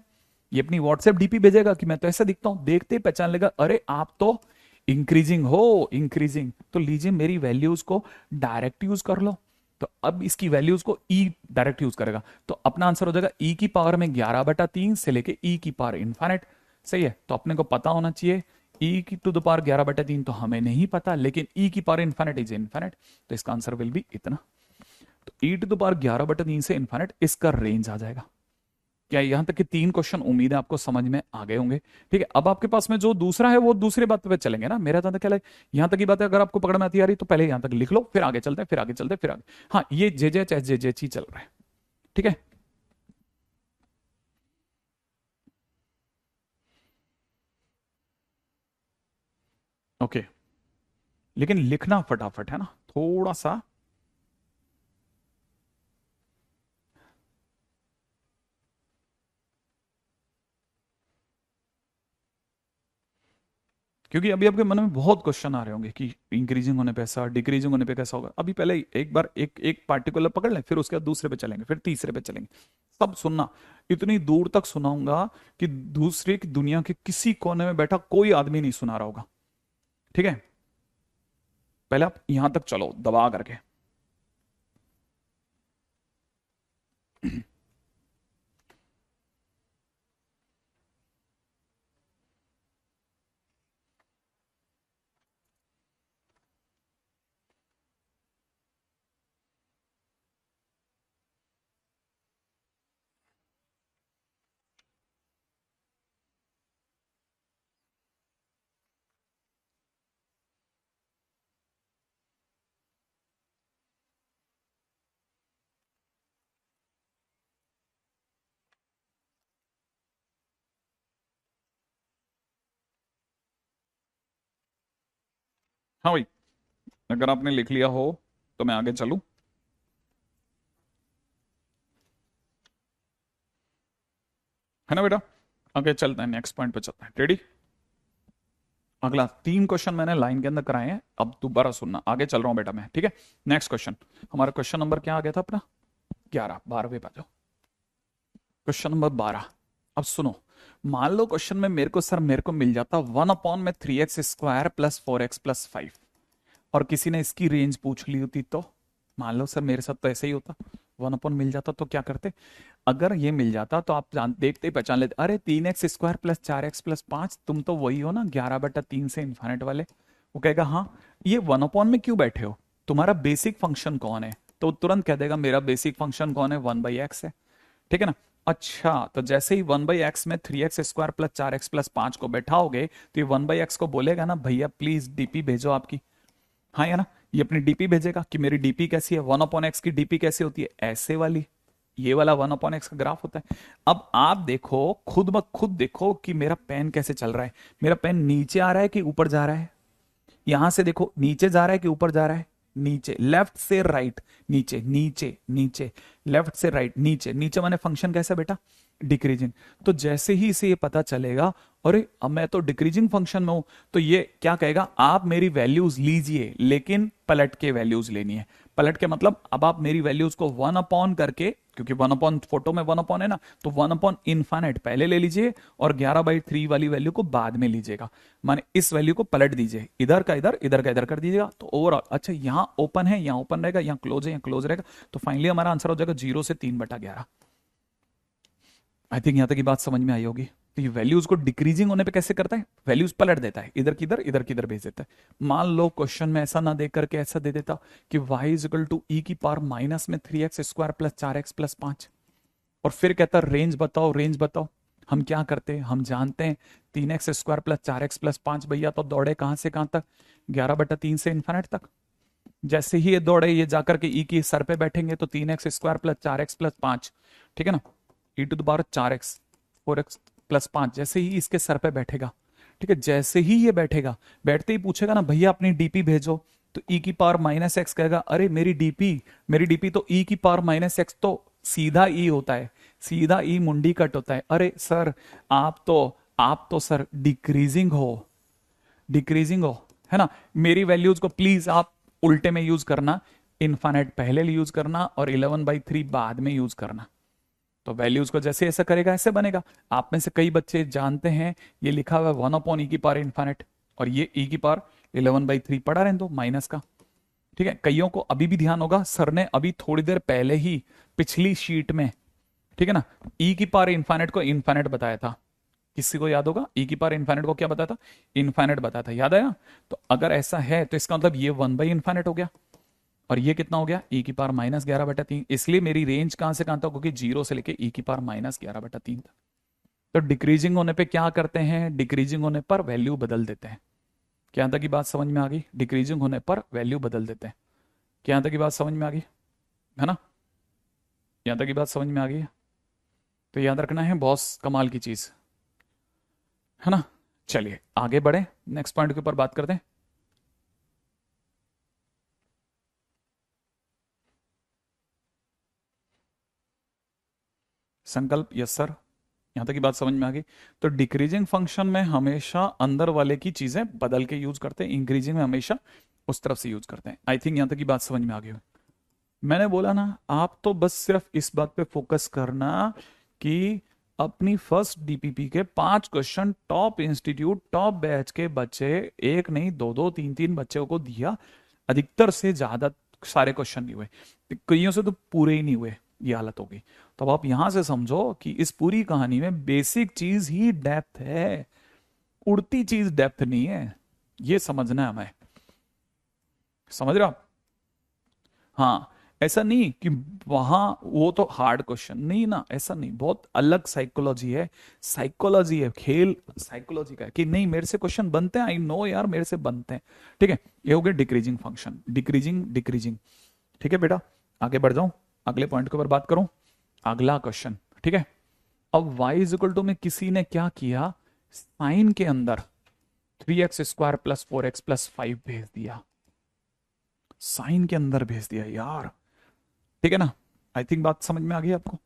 ये अपनी व्हाट्सएप डीपी भेजेगा कि मैं तो ऐसा दिखता हूं। देखते ही पहचान लेगा, अरे आप तो इंक्रीजिंग हो, इंक्रीजिंग, तो लीजिए मेरी वैल्यूज को डायरेक्ट यूज कर लो। तो अब इसकी वैल्यूज को e डायरेक्ट यूज करेगा, तो अपना आंसर हो जाएगा e की पावर में 11/3 से लेके e की पावर इनफाइनाइट। सही है, तो अपने को पता होना चाहिए e की टू द पावर 11/3 तो हमें नहीं पता, लेकिन e की पावर इनफाइनाइट इज इनफाइनाइट, तो इसका आंसर विल बी इतना। तो e टू द पावर 11/3 से इनफाइनाइट इसका रेंज आ जाएगा। क्या यहां तक कि 3 क्वेश्चन उम्मीद है आपको समझ में आ गए होंगे। ठीक है, अब आपके पास में जो दूसरा है वो दूसरे बात पे चलेंगे ना। मेरा जहां तक ख्याल है यहां तक की बात है, अगर आपको पकड़ में आती आ रही तो पहले यहां तक लिख लो, फिर आगे चलते हैं, फिर आगे चलते हैं, फिर आगे। हाँ, ये जे ची चल रहा है। ठीक है, ओके, लेकिन लिखना फटाफट है ना, थोड़ा सा। क्योंकि अभी आपके मन में बहुत क्वेश्चन आ रहे होंगे कि इंक्रीजिंग होने पे ऐसा, डिक्रीजिंग होने पे कैसा होगा। अभी पहले एक बार एक एक पार्टिकुलर पकड़ लें, फिर उसके बाद दूसरे पे चलेंगे, फिर तीसरे पे चलेंगे। सब सुनना, इतनी दूर तक सुनाऊंगा कि दूसरे की दुनिया के किसी कोने में बैठा कोई आदमी नहीं सुना रहा होगा। ठीक है, पहले आप यहां तक चलो दबा करके। हाँ भाई, अगर आपने लिख लिया हो तो मैं आगे चलूं। है ना बेटा, आगे चलते हैं, नेक्स्ट पॉइंट पे चलते हैं। रेडी? अगला 3 क्वेश्चन मैंने लाइन के अंदर कराए हैं, अब दोबारा सुनना, आगे चल रहा हूं बेटा मैं। ठीक है, नेक्स्ट क्वेश्चन, हमारा क्वेश्चन नंबर क्या आ गया था अपना? 11, 12वें पे आ जाओ। Question number 12। अब सुनो, मान लो क्वेश्चन में मेरे को सर मेरे को मिल जाता 1/3x² प्लस 4x प्लस 5, और किसी ने इसकी रेंज पूछ ली होती तो? मान लो सर मेरे साथ तो ऐसे ही होता, 1 मिल जाता तो क्या करते? अगर ये मिल जाता तो आप जान देखते ही पहचान लेते, अरे 3x² प्लस 4x प्लस 5, तुम तो वही हो ना 11/3 से इन्फाइनेट वाले। वो कहेगा हाँ, ये 1 में क्यों बैठे हो, तुम्हारा बेसिक फंक्शन कौन है? तो तुरंत कह देगा मेरा बेसिक फंक्शन कौन है, 1/x है। ठीक है ना। अच्छा, तो जैसे ही 1/x में 3x² प्लस 4x प्लस 5 को बैठाओगे तो ये 1/x को बोलेगा ना भैया प्लीज डीपी भेजो आपकी। हाँ या ना, ये अपनी डीपी भेजेगा कि मेरी डीपी कैसी है। 1/x की डीपी कैसी होती है? ऐसे वाली, ये वाला 1/x का ग्राफ होता है। अब आप देखो, खुद ब खुद देखो कि मेरा पेन कैसे चल रहा है। मेरा पेन नीचे आ रहा है कि ऊपर जा रहा है? यहां से देखो, नीचे जा रहा है कि ऊपर जा रहा है? नीचे, लेफ्ट से राइट, नीचे नीचे नीचे, लेफ्ट से राइट नीचे नीचे, माने फंक्शन कैसा बेटा? डिक्रीजिंग। तो जैसे ही इसे ये पता चलेगा, अरे अब मैं तो डिक्रीजिंग फंक्शन में हूं, तो ये क्या कहेगा, आप मेरी वैल्यूज लीजिए लेकिन पलट के वैल्यूज लेनी है। पलट के मतलब अब आप मेरी वैल्यूज को 1 करके, क्योंकि 1 फोटो में 1 है ना, तो 1 पहले ले लीजिए और 11/3 वाली वैल्यू को बाद में लीजिएगा। माने इस वैल्यू को पलट दीजिए, इधर का इधर, इधर का इधर कर दीजिएगा। तो ओवरऑल अच्छा, यहां ओपन है, यहां ओपन रहेगा, यहां क्लोज है, यहां क्लोज रहेगा, तो फाइनली हमारा आंसर हो जाएगा 0 से 3/11। आई थिंक यहां तक की बात समझ में आई होगी। तो ये वैल्यूज को डिक्रीजिंग होने पे कैसे करता है? वैल्यूज पलट देता है, इधर की इधर, इधर की इधर भेज देता है। मान लो क्वेश्चन में ऐसा ना देख करके ऐसा दे देता कि y is equal to e की पावर माइनस में 3x² प्लस 4x प्लस 5, और फिर कहता रेंज बताओ, रेंज बताओ। हम क्या करते हैं, हम जानते हैं 3x² प्लस 4x+5 भैया तो दौड़े कहां से कहां तक, 11/3 से इन्फिनिट तक। जैसे ही ये दौड़े ये जाकर के ई की सर पे बैठेंगे तो 3x² प्लस 4x+5, ठीक है ना, e⁴x 4x+5 जैसे ही इसके सर पे बैठेगा, ठीक है, जैसे ही ये बैठेगा, बैठते ही पूछेगा ना भैया अपनी डीपी भेजो, तो e⁻⁻x कहेगा, अरे मेरी डीपी तो e⁻⁻x तो सीधा ई होता है, सीधा ई मुंडी कट होता है। अरे सर आप तो सर डिक्रीजिंग हो, है ना। मेरी वैल्यूज को प्लीज आप उल्टे में यूज करना, इनफाइनाइट पहले यूज करना और 11/3 बाद में यूज करना। तो वैल्यूज को जैसे ऐसा करेगा ऐसे बनेगा। आप में से कई बच्चे जानते हैं ये लिखा हुआ 1/e⁻∞, और ये e⁻11/3 पढ़ा रहने दो माइनस का, ठीक है। कईयों को अभी भी ध्यान होगा, सर ने अभी थोड़ी देर पहले ही पिछली शीट में, ठीक है ना, e⁻∞ को इनफाइनाइट बताया था। किसी को याद होगा e⁻∞ को क्या बताया था, इनफाइनाइट बताया था, याद आया। तो अगर ऐसा है तो इसका मतलब ये 1/∞ हो गया, और ये कितना हो गया e⁻−11/3। इसलिए मेरी रेंज कहां से कहां तक होगी, 0 से लेके e⁻−11/3 तक। तो डिक्रीजिंग होने पे क्या करते हैं, डिक्रीजिंग होने पर वैल्यू बदल देते हैं। क्या तक की बात समझ में आ गई, डिक्रीजिंग होने पर वैल्यू बदल देते हैं। क्या तक की बात समझ में आ गई है ना, यहां तक की बात समझ में आ गई है। तो याद रखना है, बहुत कमाल की चीज है ना। चलिए आगे बढ़े, नेक्स्ट पॉइंट के ऊपर बात करते हैं। संकल्प, यस सर, यहां तक की बात समझ में आ गई। तो डिक्रीजिंग फंक्शन में हमेशा अंदर वाले की चीजें बदल के यूज करते हैं, इंक्रीजिंग में हमेशा उस तरफ से यूज करते हैं। आई थिंक यहां तक की बात समझ में आ गई। मैंने बोला ना, आप तो बस सिर्फ इस बात पे फोकस करना कि अपनी फर्स्ट डीपीपी के 5 question top institute top batch के बच्चे, एक नहीं 2-2 3-3 बच्चों को दिया, अधिकतर से ज्यादा सारे क्वेश्चन नहीं हुए, कईयों से तो पूरे ही नहीं हुए, ये हालत हो गई। तो अब आप यहां से समझो कि इस पूरी कहानी में बेसिक चीज ही डेप्थ है, उड़ती चीज डेप्थ नहीं है, ये समझना है हमें। समझ रहे हो आप? हाँ, ऐसा नहीं कि वहां वो तो हार्ड क्वेश्चन नहीं ना, ऐसा नहीं, बहुत अलग साइकोलॉजी है, खेल साइकोलॉजी का है कि नहीं मेरे से क्वेश्चन बनते हैं, आई नो यार मेरे से बनते हैं, ठीक है। ये हो गया डिक्रीजिंग फंक्शन, डिक्रीजिंग, ठीक है बेटा। आगे बढ़ जाऊं, अगले पॉइंट के ऊपर बात करूं, अगला क्वेश्चन, ठीक है। अब y में किसी ने क्या किया, साइन के अंदर 3x² प्लस 4x प्लस 5 भेज दिया, साइन के अंदर भेज दिया यार, ठीक है ना। आई थिंक बात समझ में आ गई आपको,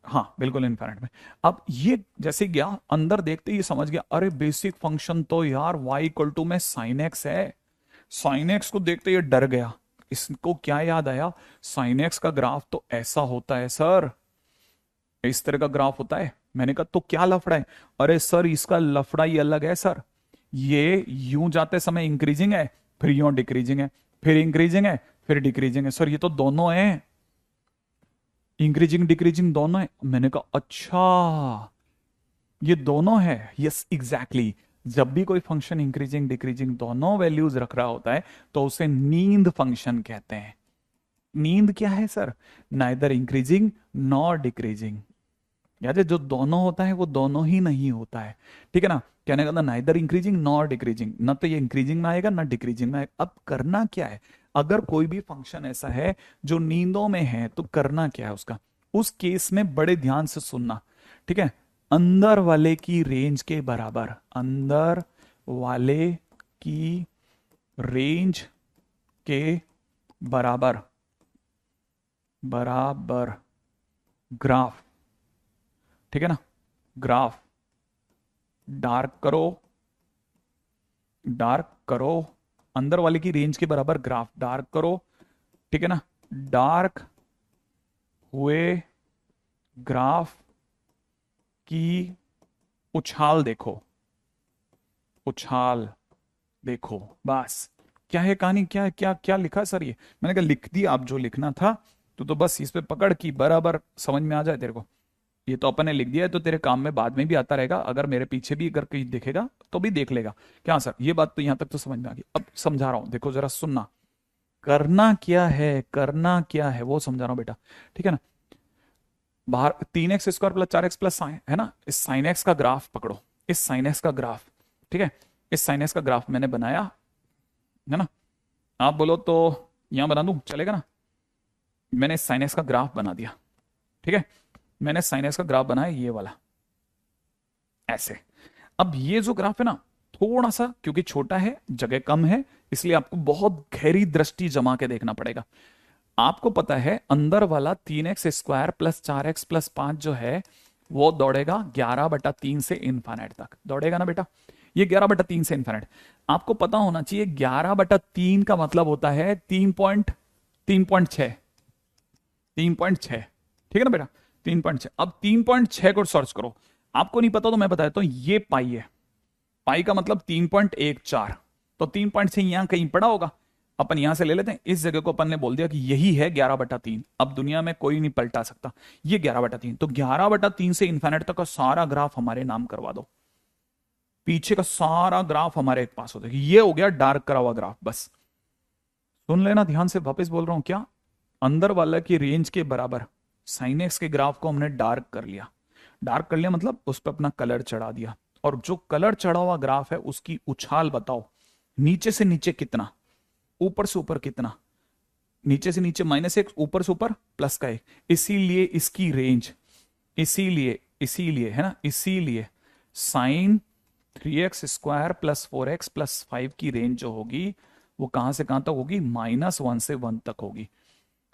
हाँ बिल्कुल इनफाइनाइट में। अब ये जैसे गया अंदर, देखते ही समझ गया, अरे बेसिक फंक्शन तो यार y में साइन एक्स है। साइन एक्स को देखते ही डर गया, इसको क्या याद आया, साइन एक्स का ग्राफ तो ऐसा होता है सर, इस तरह का ग्राफ होता है। मैंने कहा तो क्या लफड़ा है, अरे सर इसका लफड़ा ही अलग है सर, ये यूं जाते समय इंक्रीजिंग है, फिर यूं डिक्रीजिंग है, फिर इंक्रीजिंग है, फिर डिक्रीजिंग है। सर ये तो दोनों है, इंक्रीजिंग डिक्रीजिंग दोनों है। मैंने कहा अच्छा ये दोनों है, यस एग्जैक्टली। जब भी कोई फंक्शन इंक्रीजिंग डिक्रीजिंग दोनों वैल्यूज रख रहा होता है तो उसे नींद फंक्शन कहते हैं। नींद क्या है sir, neither increasing nor decreasing. याद है, जो दोनों होता है वो दोनों ही नहीं होता है, ठीक है ना। कहने का नाइदर इंक्रीजिंग नॉर डिक्रीजिंग, ना तो ये इंक्रीजिंग में आएगा ना डिक्रीजिंग में आएगा। अब करना क्या है, अगर कोई भी फंक्शन ऐसा है जो नींदों में है तो करना क्या है उसका, उस केस में बड़े ध्यान से सुनना, ठीक है। अंदर वाले की रेंज के बराबर, अंदर वाले की रेंज के बराबर ग्राफ, ठीक है ना, ग्राफ डार्क करो, अंदर वाले की रेंज के बराबर ग्राफ डार्क करो, ठीक है ना। डार्क हुए ग्राफ की उछाल देखो, बस। क्या है कहानी, क्या क्या क्या लिखा सर ये, मैंने कहा लिख दिया, आप जो लिखना था तो बस इस पे पकड़ की बराबर समझ में आ जाए तेरे को। ये तो अपन ने लिख दिया है तो तेरे काम में बाद में भी आता रहेगा, अगर मेरे पीछे भी अगर कहीं देखेगा तो भी देख लेगा। क्या सर, ये बात तो यहां तक तो समझ में आ गई। अब समझा रहा हूं, देखो जरा सुनना, करना क्या है वो समझा रहा हूं बेटा, ठीक है ना। बाहर 3x² plus 4x plus sign है ना, इस साइन एक्स का ग्राफ पकड़ो, इस साइनस का ग्राफ, ठीक है, इस साइनस का ग्राफ मैंने बनाया है ना, आप बोलो तो यहां बना दूं, चलेगा ना? मैंने इस साइनस का ग्राफ बना दिया, ठीक है, मैंने साइनस का ग्राफ बनाया ये वाला, ऐसे। अब ये जो ग्राफ है ना, थोड़ा सा क्योंकि छोटा है, जगह कम है, इसलिए आपको बहुत गहरी दृष्टि जमा के देखना पड़ेगा। आपको पता है अंदर वाला 3x² प्लस 4x प्लस 5 जो है वो दौड़ेगा 11/3 से इनफाइनाइट तक, दौड़ेगा ना बेटा? ये 11/3 से इनफाइनाइट। आपको पता होना चाहिए 11/3 का मतलब होता है 3.6, 3.6, ठीक है ना बेटा? 3.6। अब 3.6 को सर्च करो, आपको नहीं पता तो मैं बताता हूं, ये पाई है, पाई का मतलब 3.14, तो 3.6 यहां कहीं पड़ा होगा, अपन यहां से ले लेते हैं, इस जगह को अपन ने बोल दिया कि यही है 11/3। अब दुनिया में कोई नहीं पलटा सकता, ये 11/3, तो 11/3 से इन्फिनिट तक का सारा ग्राफ हमारे नाम करवा दो, पीछे का सारा ग्राफ हमारे एक पास होता है। ये हो गया डार्क करा हुआ ग्राफ। बस सुन लेना ध्यान से, वापस बोल रहा हूं, क्या अंदर वाला की रेंज के बराबर साइन एक्स के ग्राफ को हमने डार्क कर लिया। डार्क कर लिया मतलब उस पर अपना कलर चढ़ा दिया, और जो कलर चढ़ा हुआ ग्राफ है उसकी उछाल बताओ, नीचे से नीचे कितना, ऊपर से ऊपर कितना, नीचे से नीचे -1, ऊपर से ऊपर प्लस का 1, इसीलिए इसकी रेंज, इसीलिए है ना, इसीलिए sign 3x² plus 4x plus 5 की रेंज जो होगी वो कहां से कहां तक होगी? -1 से 1 तक होगी।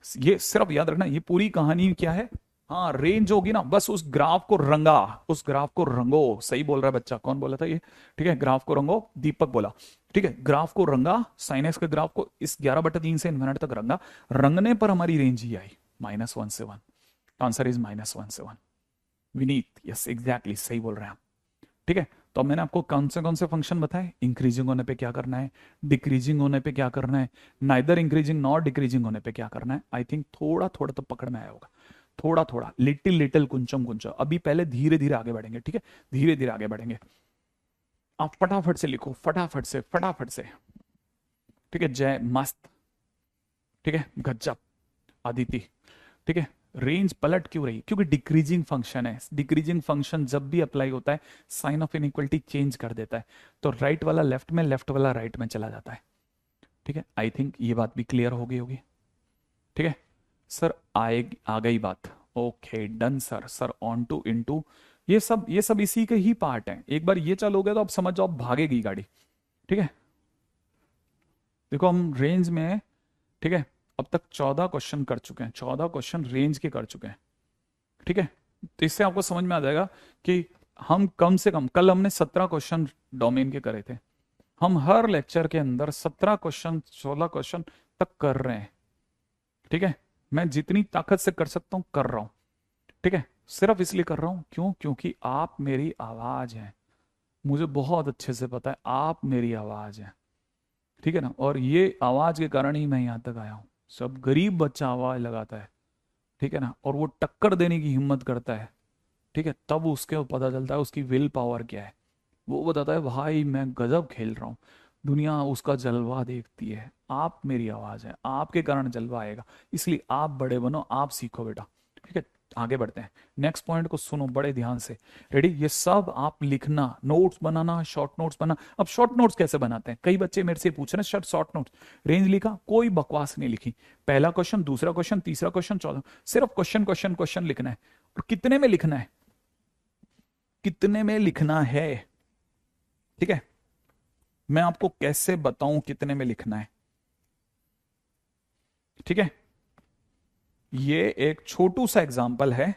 ये सिर्फ याद रखना, ये पूरी कहानी क्या है? हाँ, रेंज होगी ना, बस उस ग्राफ को रंगा, उस ग्राफ को रंगो। सही बोल रहा है बच्चा, कौन बोला था ये? ठीक है, ग्राफ को रंगो, दीपक बोला। ठीक है, ग्राफ को रंगा, साइन एक्स के ग्राफ को इस 11/3 से इन्फिनिट तक रंगा, रंगने पर हमारी रेंज ही आई -1 से 1। आंसर इज -1 से 1। विनीत, यस एग्जैक्टली सही बोल रहे हैं आप। ठीक है, तो अब मैंने आपको कौन से फंक्शन बताए, इंक्रीजिंग होने पे क्या करना है, डिक्रीजिंग होने पे क्या करना है, नाइदर इंक्रीजिंग नॉर डिक्रीजिंग होने पे क्या करना है। आई थिंक थोड़ा थोड़ा तो पकड़ में आया होगा, थोड़ा थोड़ा, लिटिल लिटिल, कुंचम कुंचम। अभी पहले धीरे धीरे आगे बढ़ेंगे, ठीक है, धीरे धीरे आगे बढ़ेंगे। आप फटाफट से लिखो, फटाफट से, फटाफट से। ठीक है, जय, मस्त, ठीक है, गज्जब, अदिति। ठीक है, रेंज पलट क्यों रही? क्योंकि डिक्रीजिंग फंक्शन है। डिक्रीजिंग फंक्शन जब भी अप्लाई होता है साइन ऑफ इनइक्वलिटी चेंज कर देता है, तो राइट वाला लेफ्ट में, लेफ्ट वाला राइट में चला जाता है। ठीक है, आई थिंक ये बात भी क्लियर हो गई होगी। ठीक है सर, आ गई बात। Okay done sir. Sir on to into, ये सब इसी के ही पार्ट हैं। एक बार ये चालू हो गया तो अब समझ जाओ भागेगी गाड़ी। ठीक है, देखो हम रेंज में, ठीक है, अब तक 14 क्वेश्चन कर चुके हैं, 14 क्वेश्चन रेंज के कर चुके हैं। ठीक है, तो इससे आपको समझ में आ जाएगा कि हम कम से कम, कल हमने 17 क्वेश्चन डोमेन के करे थे, हम हर लेक्चर के अंदर 17 क्वेश्चन, 16 क्वेश्चन तक कर रहे हैं। ठीक है, मैं जितनी ताकत से कर सकता हूं कर रहा हूं। ठीक है, सिर्फ इसलिए कर रहा हूं, क्यों? क्योंकि आप मेरी आवाज हैं, मुझे बहुत अच्छे से पता है आप मेरी आवाज हैं। ठीक है ना, और ये आवाज के कारण ही मैं यहां तक आया हूं। सब गरीब बच्चा आवाज लगाता है, ठीक है ना, और वो टक्कर देने की हिम्मत करता है, ठीक है, तब उसके पता चलता है उसकी विल पावर क्या है। वो बताता है भाई मैं गजब खेल रहा हूँ, दुनिया उसका जलवा देखती है। आप मेरी आवाज है, आपके कारण जलवा आएगा, इसलिए आप बड़े बनो, आप सीखो बेटा। ठीक है, आगे बढ़ते हैं। नेक्स्ट पॉइंट को सुनो बड़े ध्यान से, रेडी? ये सब आप लिखना, नोट्स बनाना, शॉर्ट नोट्स बनाना। अब शॉर्ट नोट्स कैसे बनाते हैं? कई बच्चे मेरे से पूछ रहे हैं सर शॉर्ट नोट्स, रेंज लिखा, कोई बकवास नहीं लिखी। पहला क्वेश्चन, दूसरा क्वेश्चन, तीसरा क्वेश्चन, चौथा, सिर्फ क्वेश्चन क्वेश्चन क्वेश्चन लिखना है। और कितने में लिखना है? कितने में लिखना है? ठीक है, मैं आपको कैसे बताऊं कितने में लिखना है? ठीक है, ये एक छोटू सा एग्जाम्पल है।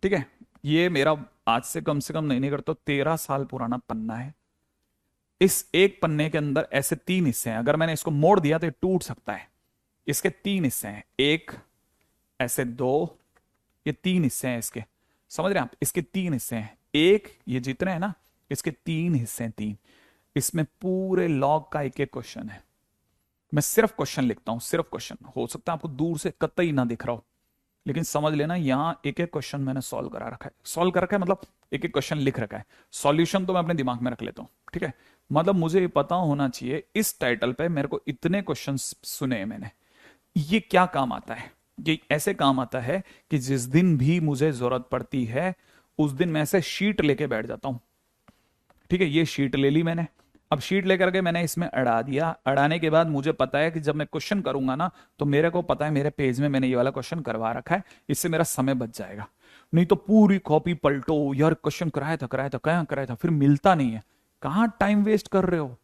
ठीक है, ये मेरा आज से कम नहीं करता 13 साल पुराना पन्ना है। इस एक पन्ने के अंदर ऐसे 3 हिस्से हैं, अगर मैंने इसको मोड़ दिया तो ये टूट सकता है। इसके 3 हिस्से हैं, एक, ऐसे 2, ये 3 हिस्से हैं इसके, समझ रहे हैं आप? इसके 3 हिस्से हैं, एक, ये जितने हैं ना, इसके 3 हिस्से हैं, 3। इसमें पूरे लॉग का एक एक क्वेश्चन है। मैं सिर्फ क्वेश्चन लिखता हूं, सिर्फ क्वेश्चन। हो सकता है आपको दूर से कतई ना दिख रहा हो, लेकिन समझ लेना यहां एक एक क्वेश्चन मैंने सॉल्व करा रखा है। सॉल्व कर रखा है मतलब एक एक क्वेश्चन लिख रखा है, सॉल्यूशन तो मैं अपने दिमाग में रख लेता हूं। ठीक है, मतलब मुझे पता होना चाहिए इस टाइटल पे मेरे को इतने क्वेश्चन सुने मैंने। ये क्या काम आता है? ये ऐसे काम आता है कि जिस दिन भी मुझे जरूरत पड़ती है उस दिन मैं ऐसे शीट लेके बैठ जाता हूं। ठीक है, ये शीट ले ली मैंने। अब शीट लेकर के मैंने इसमें अड़ा दिया। अड़ाने के बाद मुझे पता है कि जब मैं क्वेश्चन करूंगा ना, तो मेरे को पता है मेरे पेज में मैंने ये वाला क्वेश्चन करवा रखा है, इससे मेरा समय बच जाएगा। नहीं तो पूरी कॉपी पलटो, यार क्वेश्चन कराया था कहाँ कराया था, फिर मिलता नहीं है। कहाँ टाइम वेस्ट कर रहे हो?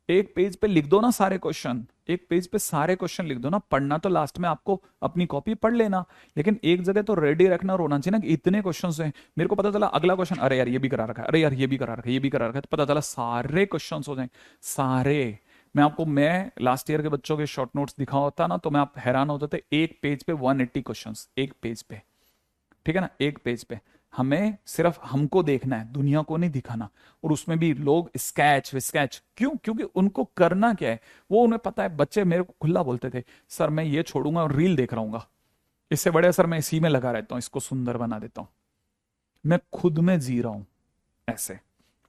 एक पेज पे लिख दो ना सारे क्वेश्चन, एक पेज पे सारे क्वेश्चन लिख दो ना। पढ़ना तो लास्ट में आपको अपनी कॉपी पढ़ लेना, लेकिन एक जगह तो रेडी रखना और होना चाहिए ना कि इतने क्वेश्चन हैं। मेरे को पता चला अगला क्वेश्चन, अरे यार ये भी करा रखा है, अरे यार ये भी करा रखा है, ये भी करा रखा है, तो पता चला सारे क्वेश्चन हो जाए सारे। मैं लास्ट ईयर के बच्चों के शॉर्ट नोट्स दिखा होता ना, तो मैं आप हैरान होते थे। एक पेज पे 180 क्वेश्चन, एक पेज पे, ठीक है ना, एक पेज पे। हमें सिर्फ हमको देखना है, दुनिया को नहीं दिखाना। और उसमें भी लोग स्केच विस्केच क्यों? क्योंकि उनको करना क्या है, वो उन्हें पता है। बच्चे मेरे को खुला बोलते थे, सर मैं ये छोड़ूंगा और रील देख रहा हूँ, इससे बड़े सर मैं इसी में लगा रहता हूँ, इसको सुंदर बना देता हूँ। मैं खुद में जी रहा हूं ऐसे,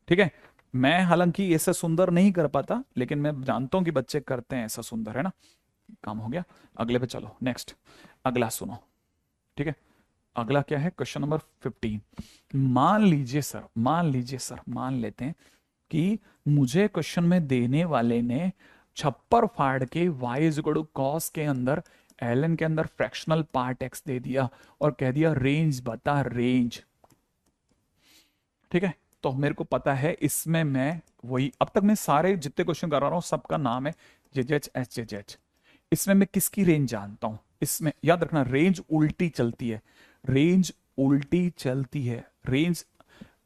ठीक है। मैं हालांकि ऐसा सुंदर नहीं कर पाता, लेकिन मैं जानता हूं कि बच्चे करते हैं ऐसा सुंदर, है ना। काम हो गया। अगले पे चलो, नेक्स्ट। अगला सुनो, ठीक है। अगला क्या है? Question number 15। मान लेते हैं कि मुझे क्वेश्चन में देने वाले ने छप्पर फाड़ के y is equal to cos के अंदर ln के अंदर फ्रैक्शनल पार्ट x दे दिया और कह दिया रेंज बता, रेंज। ठीक है, तो मेरे को पता है इसमें मैं वही, अब तक मैं सारे जितने क्वेश्चन कर रहा हूं सबका नाम है जेजेच एच जेजेच। इसमें मैं किसकी रेंज जानता हूं? इसमें याद रखना, रेंज उल्टी चलती है, रेंज उल्टी चलती है। रेंज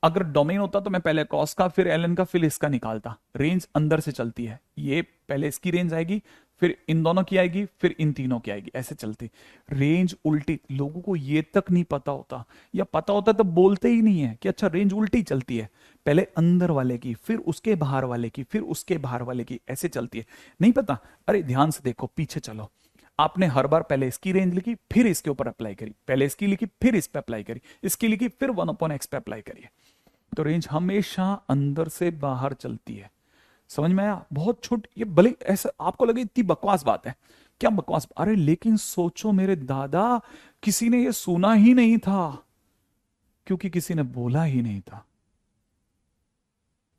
अगर डोमेन होता तो मैं पहले कॉस का फिर एलन का फिर इसका निकालता। रेंज अंदर से चलती है, ये पहले इसकी रेंज आएगी, फिर इन दोनों की आएगी, फिर इन तीनों की आएगी, ऐसे चलती। रेंज उल्टी, लोगों को ये तक नहीं पता होता, या पता होता तो बोलते ही नहीं है कि अच्छा रेंज उल्टी चलती है। पहले अंदर वाले की, फिर उसके बाहर वाले की, फिर उसके बाहर वाले की, ऐसे चलती है। नहीं पता? अरे ध्यान से देखो, पीछे चलो। आपने हर बार पहले इसकी रेंज लिखी, फिर इसके ऊपर अप्लाई करी, पहले इसकी लिखी, फिर इस पे अप्लाई करी, इसकी लिखी, फिर 1/x पे अप्लाई करिए। तो रेंज हमेशा अंदर से बाहर चलती है। समझ में आया? बहुत छोटी, ये भले ऐसा आपको लगे इतनी बकवास बात है, क्या बकवास, अरे लेकिन सोचो मेरे दादा, किसी ने ये सुना ही नहीं था, क्योंकि किसी ने बोला ही नहीं था।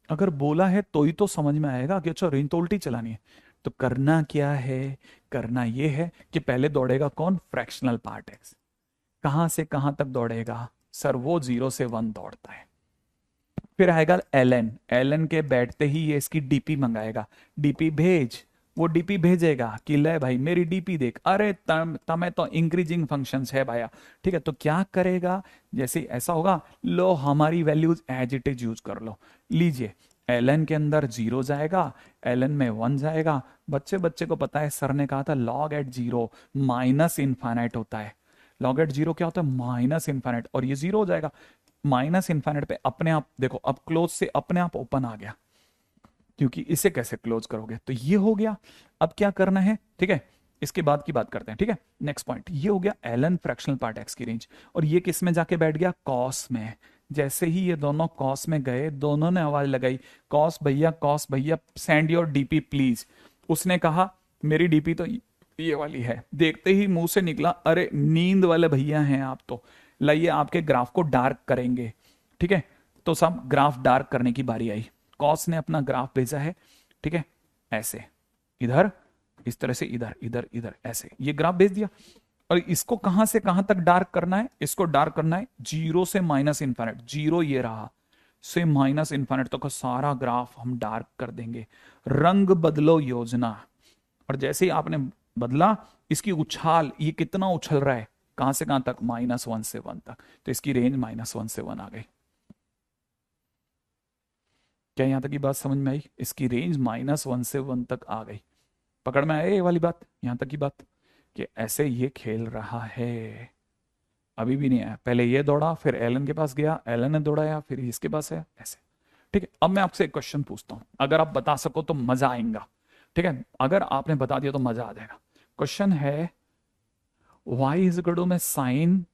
अगर बोला है तो ही तो समझ में आएगा कि अच्छा रेंज तो उल्टी चलानी है। तो करना क्या है? करना यह है कि पहले दौड़ेगा कौन? Fractional part x. कहां से कहां तक दौड़ेगा सर? वो 0 से 1 दौड़ता है। फिर आएगा एलन, एलन के बैठते ही ये इसकी डीपी मंगाएगा, डीपी भेज। वो डीपी भेजेगा कि ले भाई मेरी डीपी देख, अरे तमें तो इंक्रीजिंग फंक्शंस है भाया। ठीक है, तो क्या करेगा? जैसे ऐसा होगा, लो हमारी values as it is use कर लो, लीजिए। एलन के अंदर 0 जाएगा, एलन में 1 जाएगा। बच्चे बच्चे को पता है, सर ने कहा था लॉग एट 0 माइनस इनफाइनाइट होता है। लॉग एट 0 क्या होता है? Minus infinite. और ये 0 हो जाएगा माइनस इनफाइनाइट पे, अपने आप देखो, अब क्लोज से अपने आप ओपन आ गया, क्योंकि इसे कैसे क्लोज करोगे? तो ये हो गया। अब क्या करना है? ठीक है, इसके बाद की बात करते हैं। ठीक है, नेक्स्ट पॉइंट ये हो गया एलन फ्रैक्शनल पार्ट एक्स की रेंज। और ये किस में जाके बैठ गया? कॉस में। जैसे ही ये दोनों कॉस में गए, दोनों ने आवाज लगाई, कॉस भैया सेंड योर डीपी प्लीज। उसने कहा मेरी डीपी तो ये वाली है। देखते ही मुंह से निकला, अरे नींद वाले भैया हैं आप तो, लाइए आपके ग्राफ को डार्क करेंगे। ठीक है, तो सब ग्राफ डार्क करने की बारी आई। कॉस ने अपना ग्राफ भेजा है, ठीक है, ऐसे इधर, इस तरह से इधर इधर इधर, ऐसे ये ग्राफ भेज दिया। और इसको कहां से कहां तक डार्क करना है? इसको डार्क करना है 0 से माइनस इन्फाइनाइट। 0 ये रहा, से माइनस इन्फाइनाइट तक का सारा ग्राफ हम डार्क कर देंगे। रंग बदलो योजना। और जैसे ही आपने बदला, इसकी उछाल, ये कितना उछल रहा है, कहां से कहां तक? -1 से 1 तक। तो इसकी रेंज -1 से 1 आ गई। क्या यहां तक की बात समझ में आई? इसकी रेंज -1 से 1 तक आ गई। पकड़ में आए ये वाली बात, यहां तक की बात, कि ऐसे ये खेल रहा है। अभी भी नहीं आया, पहले ये दौड़ा, फिर एलन के पास गया, एलन ने दौड़ाया, फिर इसके पास है, ऐसे। ठीक है, अब मैं आपसे एक क्वेश्चन पूछता हूं, अगर आप बता सको तो मजा आएगा। ठीक है, अगर आपने बता दिया तो मजा आ जाएगा। क्वेश्चन है y इज इक्वल टू में sine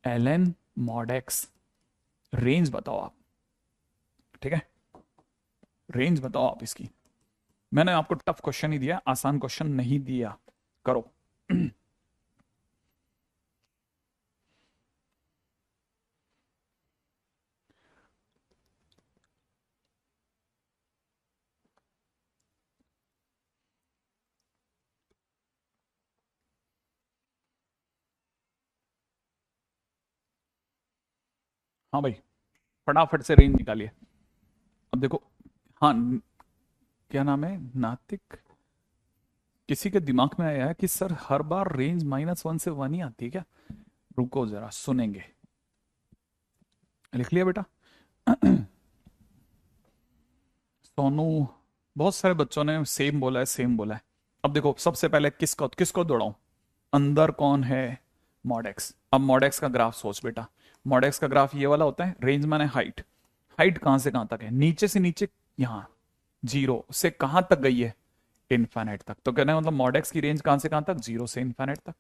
ln mod x। Range बताओ आप। ठीक है, रेंज बताओ आप इसकी। मैंने आपको टफ क्वेश्चन ही दिया, आसान क्वेश्चन नहीं दिया। करो। हाँ भाई, फटाफट से रेंज निकालिए। अब देखो, हाँ, क्या नाम है, नातिक, किसी के दिमाग में आया है कि सर हर बार रेंज -1 से 1 ही आती है क्या? रुको जरा सुनेंगे। लिख लिया बेटा? सोनू, बहुत सारे बच्चों ने सेम बोला है, सेम बोला है। अब देखो, सबसे पहले किसको किसको दौड़ाऊं? अंदर कौन है? मॉडेक्स। अब मॉडेक्स का ग्राफ सोच बेटा। मॉडेक्स का ग्राफ ये वाला होता है। रेंज माने हाइट। हाइट कहां से कहां तक है? नीचे से नीचे, यहां 0 से कहां तक गई है? इन्फाइनाइट तक। तो कहना है मतलब मॉडेक्स की रेंज कहां से कहां तक? 0 से इन्फाइनाइट तक।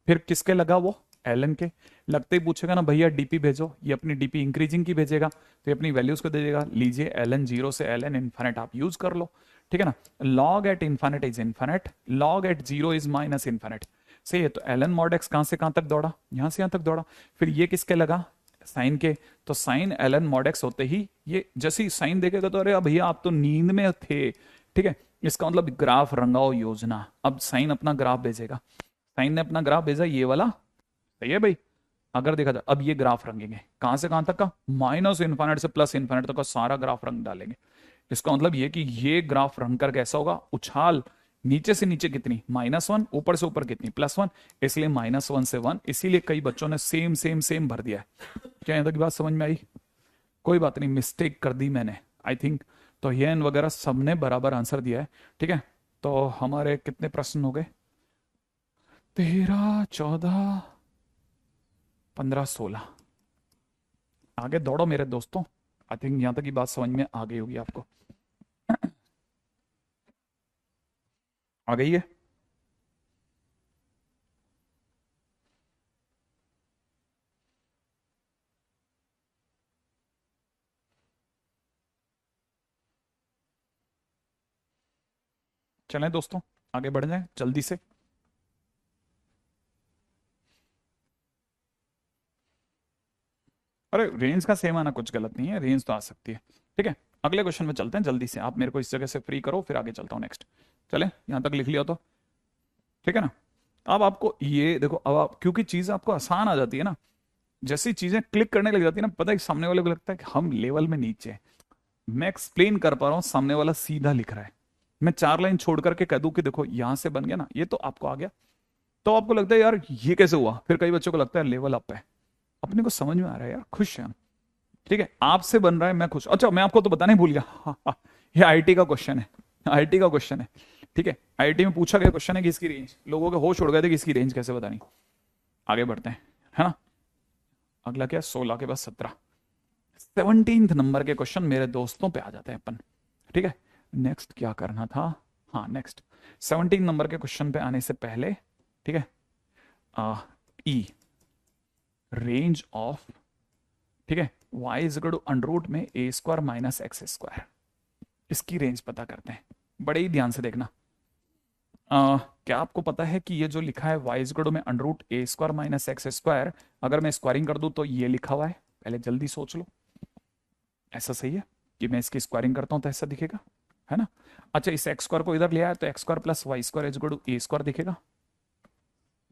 फिर किसके लगा वो? एलन के। लगते ही पूछेगा ना भैया डीपी भेजो, ये अपनी डीपी इंक्रीजिंग की भेजेगा, तो ये अपनी वैल्यूज को दे देगा। लीजिए एलन 0 से एलन इन्फाइनाइट आप यूज कर लो, ठीक है ना। Log at infinite is infinite, log at 0 is minus infinite. सही है। तो एलन मॉडेक्स कहां से कहां तक दौड़ा? यहां से यहां तक दौड़ा। फिर ये किसके लगा? साइन के। तो साइन एलन मॉडेक्स होते ही ये जैसे ही साइन देखेगा तो अरे भैया आप तो नींद में थे, ठीक है। इसका मतलब ग्राफ रंगाओ योजना। अब साइन अपना ग्राफ भेजेगा। साइन ने अपना ग्राफ भेजा ये वाला, सही है भाई। अगर देखा जाए अब ये ग्राफ रंगेंगे कहां से कहां तक का? माइनस इन्फाइनाइट से प्लस इन्फाइनाइट तक का सारा ग्राफ रंग डालेंगे। इसका मतलब ये कि ये ग्राफ रंग कर कैसा होगा? उछाल नीचे से नीचे कितनी? -1, ऊपर से ऊपर कितनी? +1। इसलिए -1 से 1। इसीलिए कई बच्चों ने सेम सेम सेम भर दिया है। क्या यहां तक की बात समझ में आई? कोई बात नहीं, मिस्टेक कर दी मैंने आई थिंक। तो ये वगैरह सबने बराबर आंसर दिया है, ठीक है। तो हमारे कितने प्रश्न हो गए? 13, 14, 15, 16। आगे दौड़ो मेरे दोस्तों। आई थिंक यहां तक की बात समझ में आ गई होगी आपको। आ गई है? चलें दोस्तों, आगे बढ़ जाएं जल्दी से। अरे रेंज का सेम आना कुछ गलत नहीं है, रेंज तो आ सकती है, ठीक है। अगले क्वेश्चन में चलते हैं जल्दी से। आप मेरे को इस जगह से फ्री करो, फिर आगे चलता हूँ नेक्स्ट। चले, यहां तक लिख लिया तो ठीक है ना। अब आपको ये देखो, अब आप क्योंकि चीज आपको आसान आ जाती है ना, जैसी चीजें क्लिक करने लग जाती है ना, पता है सामने वाले को लगता है कि हम लेवल में नीचे हैं। मैं एक्सप्लेन कर पा रहा हूँ, सामने वाला सीधा लिख रहा है। मैं 4 लाइन छोड़ करके कह दूं कि देखो यहां से बन गया ना, ये तो आपको आ गया। तो आपको लगता है यार ये कैसे हुआ? फिर कई बच्चों को लगता है लेवल अप है। अपने को समझ में आ रहा है यार, खुश है हम, ठीक है। आपसे बन रहा है, मैं खुश। अच्छा मैं आपको तो बताना ही भूल गया, हाँ, हाँ, ये आईटी का क्वेश्चन है। आईटी का क्वेश्चन है, ठीक है। आईटी में पूछा गया क्वेश्चन है कि इसकी रेंज, लोगों के होश उड़ गए थे कि इसकी रेंज कैसे बतानी। आगे बढ़ते हैं, है ना। अगला क्या? 16 के बाद 17, 17 नंबर के क्वेश्चन मेरे दोस्तों पे आ जाते हैं अपन, ठीक है। नेक्स्ट क्या करना था? हाँ नेक्स्ट 17 नंबर के क्वेश्चन पे आने से पहले, ठीक है, ई रेंज ऑफ, ठीक है, y is equal to under में a² माइनस x², इसकी रेंज पता करते हैं। बड़े ही ध्यान से देखना। क्या आपको पता है कि ये जो लिखा है y इज इक्वल टू में √a² माइनस x², अगर मैं स्क्वायरिंग कर दूं तो ये लिखा हुआ है, पहले जल्दी सोच लो। ऐसा सही है कि मैं इसकी स्क्वायरिंग करता हूं तो ऐसा दिखेगा, है ना। अच्छा इस x² को इधर ले आया तो x² plus y² is equal to a² दिखेगा।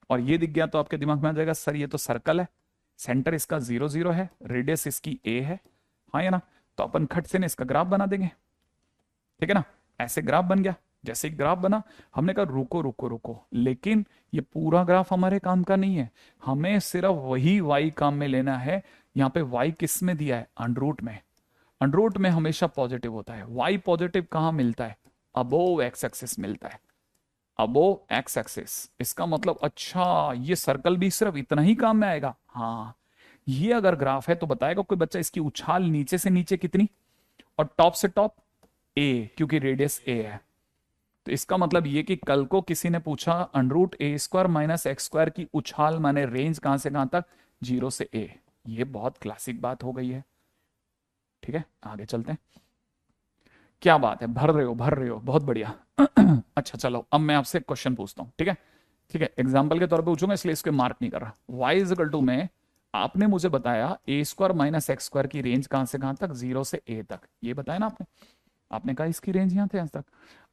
और ये दिख गया तो आपके दिमाग में आ जाएगा सर ये तो सर्कल है, सेंटर इसका 0 0 है, रेडियस इसकी a है, हाँ या ना। तो अपन खट से इसका ग्राफ बना देंगे, ठीक है ना। ऐसे ग्राफ बन गया। जैसे ही ग्राफ बना, हमने कहा रुको रुको रुको, लेकिन ये पूरा ग्राफ हमारे काम का नहीं है। हमें सिर्फ वही y काम में लेना है। यहाँ पे y किस में दिया है? अंडरूट में। अंडरूट में हमेशा पॉजिटिव होता है। y पॉजिटिव कहाँ मिलता है? अबोव एक्स एक्सिस मिलता है, अबोव एक्स एक्सिस। इसका मतलब अच्छा ये सर्कल भी सिर्फ इतना ही काम में आएगा। हाँ, ये अगर ग्राफ है तो बताएगा कोई बच्चा इसकी उछाल नीचे से नीचे कितनी और टॉप से टॉप a, क्योंकि रेडियस a है। तो इसका मतलब ये कि कल को किसी ने पूछा √a² माइनस x² की उछाल माने रेंज कहां से कहां तक? 0 से a। ये बहुत क्लासिक बात हो गई है, ठीक है। आगे चलते हैं। क्या बात है, भर रहे हो भर रहे हो, बहुत बढ़िया। अच्छा चलो अब मैं आपसे क्वेश्चन पूछता हूं, ठीक है। ठीक है, एग्जाम्पल के तौर पे पूछूंगा इसलिए इसके मार्क नहीं कर रहा। y इज इक्वल टू में आपने मुझे बताया a² माइनस x² की रेंज कहां से कहां तक? 0 से a तक, ये बताया ना आपने। आपने कहा इसकी रेंज यहां थे यहां तक।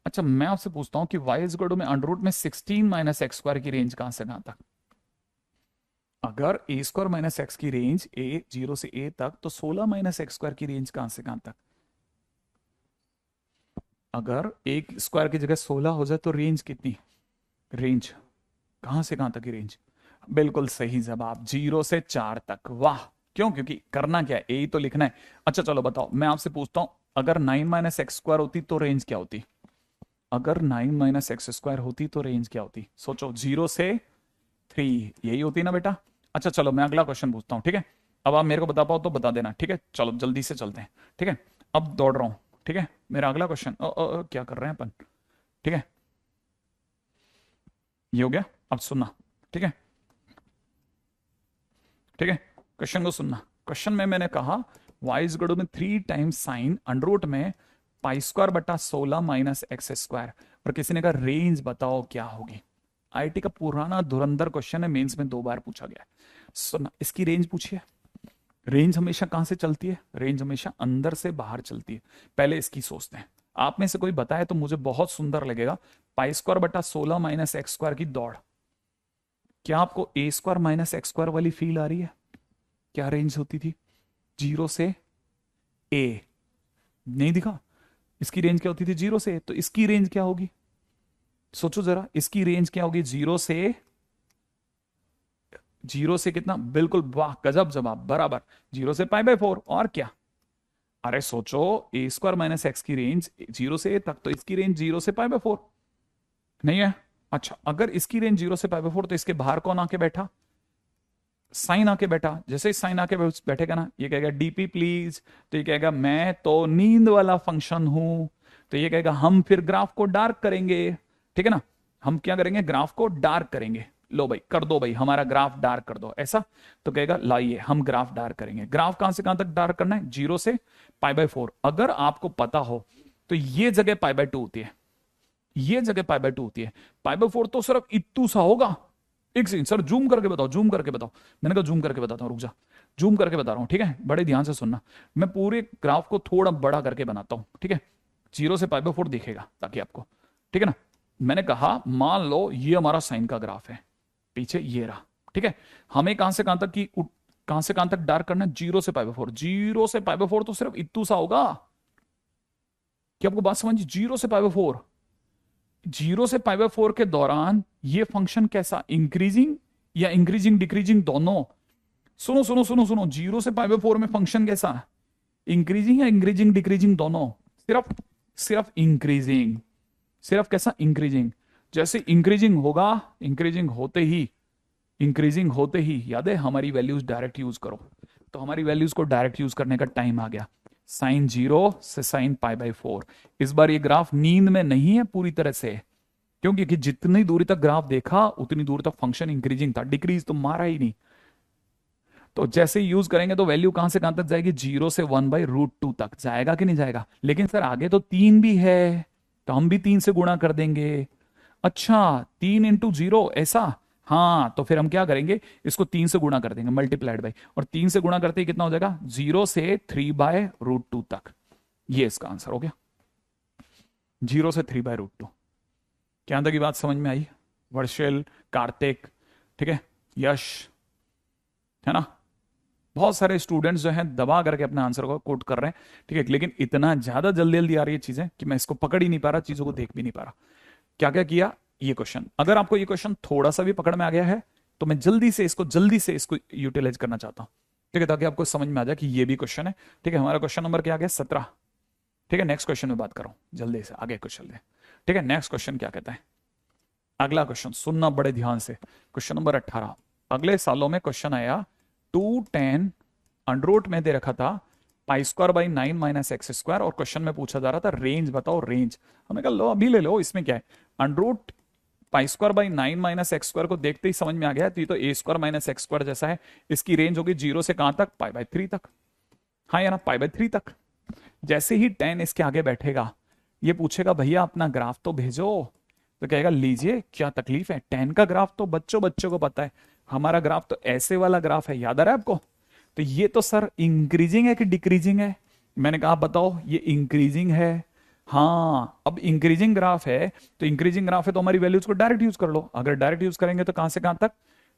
अच्छा मैं आपसे पूछता हूं कि y इज इक्वल टू में अंडर रूट में 16 माइनस x² की रेंज कहां से कहां तक? अगर ए स्क्वायर माइनस एक्स की रेंज ए 0 से ए तक, तो 16 माइनस एक्स स्क्वायर की रेंज कहां से कहां तक? अगर ए स्क्वायर की जगह 16 हो जाए तो रेंज कितनी? रेंज कहां से कहां तक की रेंज? बिल्कुल सही जवाब, 0 से 4 तक। वाह! क्यों? क्योंकि करना क्या है, ए ही तो लिखना है। अच्छा चलो बताओ, मैं आपसे पूछता हूं, अगर 9 माइनस एक्स स्क्वायर होती तो रेंज क्या होती? अगर 9 माइनस एक्स स्क्वायर होती तो रेंज क्या होती? सोचो, 0 से 3, यही होती ना बेटा। अच्छा चलो, मैं अगला क्वेश्चन पूछता हूँ, ठीक है? अब आप मेरे को बता पाओ तो बता देना, ठीक है? चलो जल्दी से चलते हैं, ठीक है? अब दौड़ रहा हूँ, ठीक है? मेरा अगला क्वेश्चन, क्या कर रहे हैं अपन? ठीक है, ये हो गया। अब सुनना, ठीक है? ठीक है, क्वेश्चन को सुनना। क्वेश्चन में मैंने कहा y इज इक्वल टू में 3 टाइम्स साइन अंडर रूट में पाई स्क्वायर बटा 16 माइनस एक्स स्क्वायर, और किसी ने कहा रेंज बताओ क्या होगी। आईटी का पुराना धुरंधर क्वेश्चन है, मेंस में 2 बार पूछा गया है। सुनना, इसकी रेंज पूछिए। रेंज हमेशा कहां से चलती है? रेंज हमेशा अंदर से बाहर चलती है। पहले इसकी सोचते हैं। आप में से कोई बताए तो मुझे बहुत सुंदर लगेगा। पाई स्क्वायर बटा 16 माइनस एक्स स्क्वायर की दौड़, क्या आपको ए स्क्वायर माइनस एक्स स्क्वायर वाली फील आ रही है? क्या रेंज होती थी? 0 से ए, नहीं दिखा? इसकी रेंज क्या होती थी? 0 से ए। तो इसकी रेंज क्या होगी? सोचो जरा, इसकी रेंज क्या होगी? 0 से कितना? बिल्कुल, वाह गजब जवाब, बराबर। 0 से पाई बाय 4, और क्या? अरे सोचो, ए स्क्वायर माइनस एक्स की रेंज 0 से ए तक, तो इसकी रेंज 0 से पाई बाय 4 नहीं है? अच्छा, अगर इसकी रेंज 0 से पाई बाय 4, तो इसके बाहर कौन आके बैठा? साइन आके बैठा। जैसे ही साइन आके बैठेगा ना, ये कहेगा डीपी प्लीज, तो ये कहेगा मैं तो नींद वाला फंक्शन हूं, तो ये कहेगा हम फिर ग्राफ को डार्क करेंगे। ठीक है ना? हम क्या करेंगे? ग्राफ को डार्क करेंगे। लो भाई, कर दो भाई, हमारा ग्राफ डार्क कर दो, ऐसा। तो कहेगा लाइए हम ग्राफ डार्क करेंगे। ग्राफ कहां से कहां तक डार्क करना है? 0 से पाई बाय 4। अगर आपको पता हो तो ये जगह पाई बाय 2 होती है, ये जगह पाई बाय 2 होती है। पाई बाय 4 तो सिर्फ इतू सा होगा। एक सेकंड सर, जूम करके बताओ, जूम करके बताओ। मैंने कहा जूम करके बताता हूँ, रुक जा। जूम करके बता रहा हूँ, ठीक है? बड़े ध्यान से सुनना। मैं पूरे ग्राफ को थोड़ा बड़ा करके बनाता हूँ, ठीक है? 0 से पाई बाय 4 दिखेगा ताकि आपको, ठीक है ना? मैंने कहा मान लो ये हमारा साइन का ग्राफ है, पीछे ये रहा, ठीक है? हमें कहां से कहां तक की, कहां से कहां तक डार्क करना है? 0 से पाई बाय 4। 0 से पाई बाय 4 तो सिर्फ इतू सा होगा। क्या आपको बात समझ? 0 से पाई बाय 4, 0 से पाई बाय 4 के दौरान ये फंक्शन कैसा? इंक्रीजिंग या इंक्रीजिंग डिक्रीजिंग दोनों? सुनो सुनो सुनो सुनो, 0 से पाई बाय 4 में फंक्शन कैसा है? इंक्रीजिंग या इंक्रीजिंग डिक्रीजिंग दोनों? सिर्फ सिर्फ इंक्रीजिंग। सिर्फ कैसा? इंक्रीजिंग। जैसे इंक्रीजिंग होगा, इंक्रीजिंग होते ही याद है हमारी वैल्यूज डायरेक्ट यूज करो। तो हमारी वैल्यूज को डायरेक्ट यूज करने का टाइम आ गया। साइन 0 से साइन पाई बाय 4। इस बार ये ग्राफ नींद में नहीं है पूरी तरह से, क्योंकि कि जितनी दूरी तक ग्राफ देखा उतनी दूर तक फंक्शन इंक्रीजिंग था, डिक्रीज तो मारा ही नहीं। तो जैसे ही यूज करेंगे तो वैल्यू कहां से कहां तक जाएगी? 0 से 1/√2 तक जाएगा कि नहीं जाएगा? लेकिन सर आगे तो 3 भी है, तो हम भी 3 से गुणा कर देंगे। अच्छा, 3 इंटू 0, ऐसा? हाँ, तो फिर हम क्या करेंगे? इसको 3 से गुणा कर देंगे, मल्टीप्लाइड बाई, और 3 से गुणा करते ही कितना हो जाएगा? 0 से 3/√2 तक। ये इसका आंसर हो गया, 0 से 3/√2। क्या अंदर की बात समझ में आई? वर्षिल, कार्तिक, ठीक है, यश, है ना? बहुत सारे स्टूडेंट्स जो हैं दबा करके अपने आंसर को कोट कर रहे हैं, ठीक है? लेकिन इतना ज्यादा जल्दी जल्दी आ रही है चीजें कि मैं इसको पकड़ ही नहीं पा रहा, चीजों को देख भी नहीं पा रहा। क्या क्या किया? ये क्वेश्चन, अगर आपको ये क्वेश्चन थोड़ा सा भी पकड़ में आ गया है तो मैं जल्दी से इसको यूटिलाइज करना चाहता हूं, ठीक है? ताकि आपको समझ में आ जाए कि ये भी क्वेश्चन है, ठीक है? हमारा क्वेश्चन नंबर क्या आ गया? 17, ठीक है? नेक्स्ट क्वेश्चन में बात करो, जल्दी से आगे क्वेश्चन ले, ठीक है? नेक्स्ट क्वेश्चन क्या कहता है? अगला क्वेश्चन सुनना बड़े ध्यान से, क्वेश्चन नंबर 18। अगले सालों में क्वेश्चन आया 2tan अंडर में दे रखा था pi square by 9 minus x square, और क्वेश्चन में पूछा जा रहा था रेंज बताओ, रेंज। हमने कहा लो अभी ले लो, इसमें क्या है? Under pi square by 9 minus x square को देखते ही समझ में आ गया, तो ये तो ए स्क्वायर माइनस एक्स स्क्वायर जैसा है। इसकी रेंज होगी 0 से कहां तक? पाई बाई 3 तक। हाँ या ना? पाई बाई 3 तक। जैसे ही 10 इसके आगे बैठेगा, ये पूछेगा भैया अपना ग्राफ तो भेजो, तो कहेगा लीजिए, क्या तकलीफ है? 10 का ग्राफ तो बच्चों बच्चों को पता है, हमारा ग्राफ तो ऐसे वाला ग्राफ है, याद आ रहा है आपको? तो ये तो सर इंक्रीजिंग है कि डिक्रीजिंग है? मैंने कहा बताओ, ये इंक्रीजिंग है। हाँ, अब इंक्रीजिंग ग्राफ है, तो इंक्रीजिंग ग्राफ है तो हमारी वैल्यूज को डायरेक्ट यूज कर लो। अगर डायरेक्ट यूज करेंगे तो कहां से कहां तक,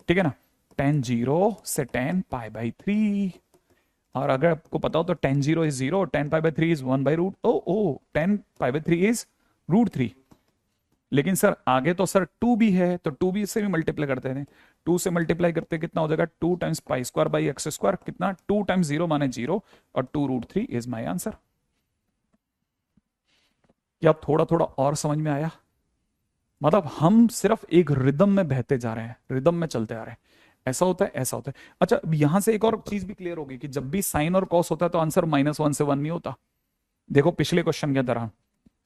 ठीक है ना? tan 0 से tan पाई बाई 3। और अगर आपको पता हो तो tan 0 is 0, tan pi by 3 is 1 by root oh tan pi by 3 is √3। लेकिन सर आगे तो सर 2 भी है, तो 2 भी से भी मल्टीप्लाई करते हैं। 2 से मल्टीप्लाई करते कितना हो जाएगा, 2 times pi square by x square, कितना 2 टाइम्स 0 माने 0, और 2√3 इज माई आंसर। क्या थोड़ा थोड़ा और समझ में आया? मतलब हम सिर्फ एक रिदम में बहते जा रहे हैं, रिदम में चलते आ रहे हैं। ऐसा होता है, ऐसा होता है। अच्छा, यहां से एक और चीज भी क्लियर होगी कि जब भी साइन और कॉस होता है तो आंसर -1 से 1 नहीं होता। देखो पिछले क्वेश्चन के दौरान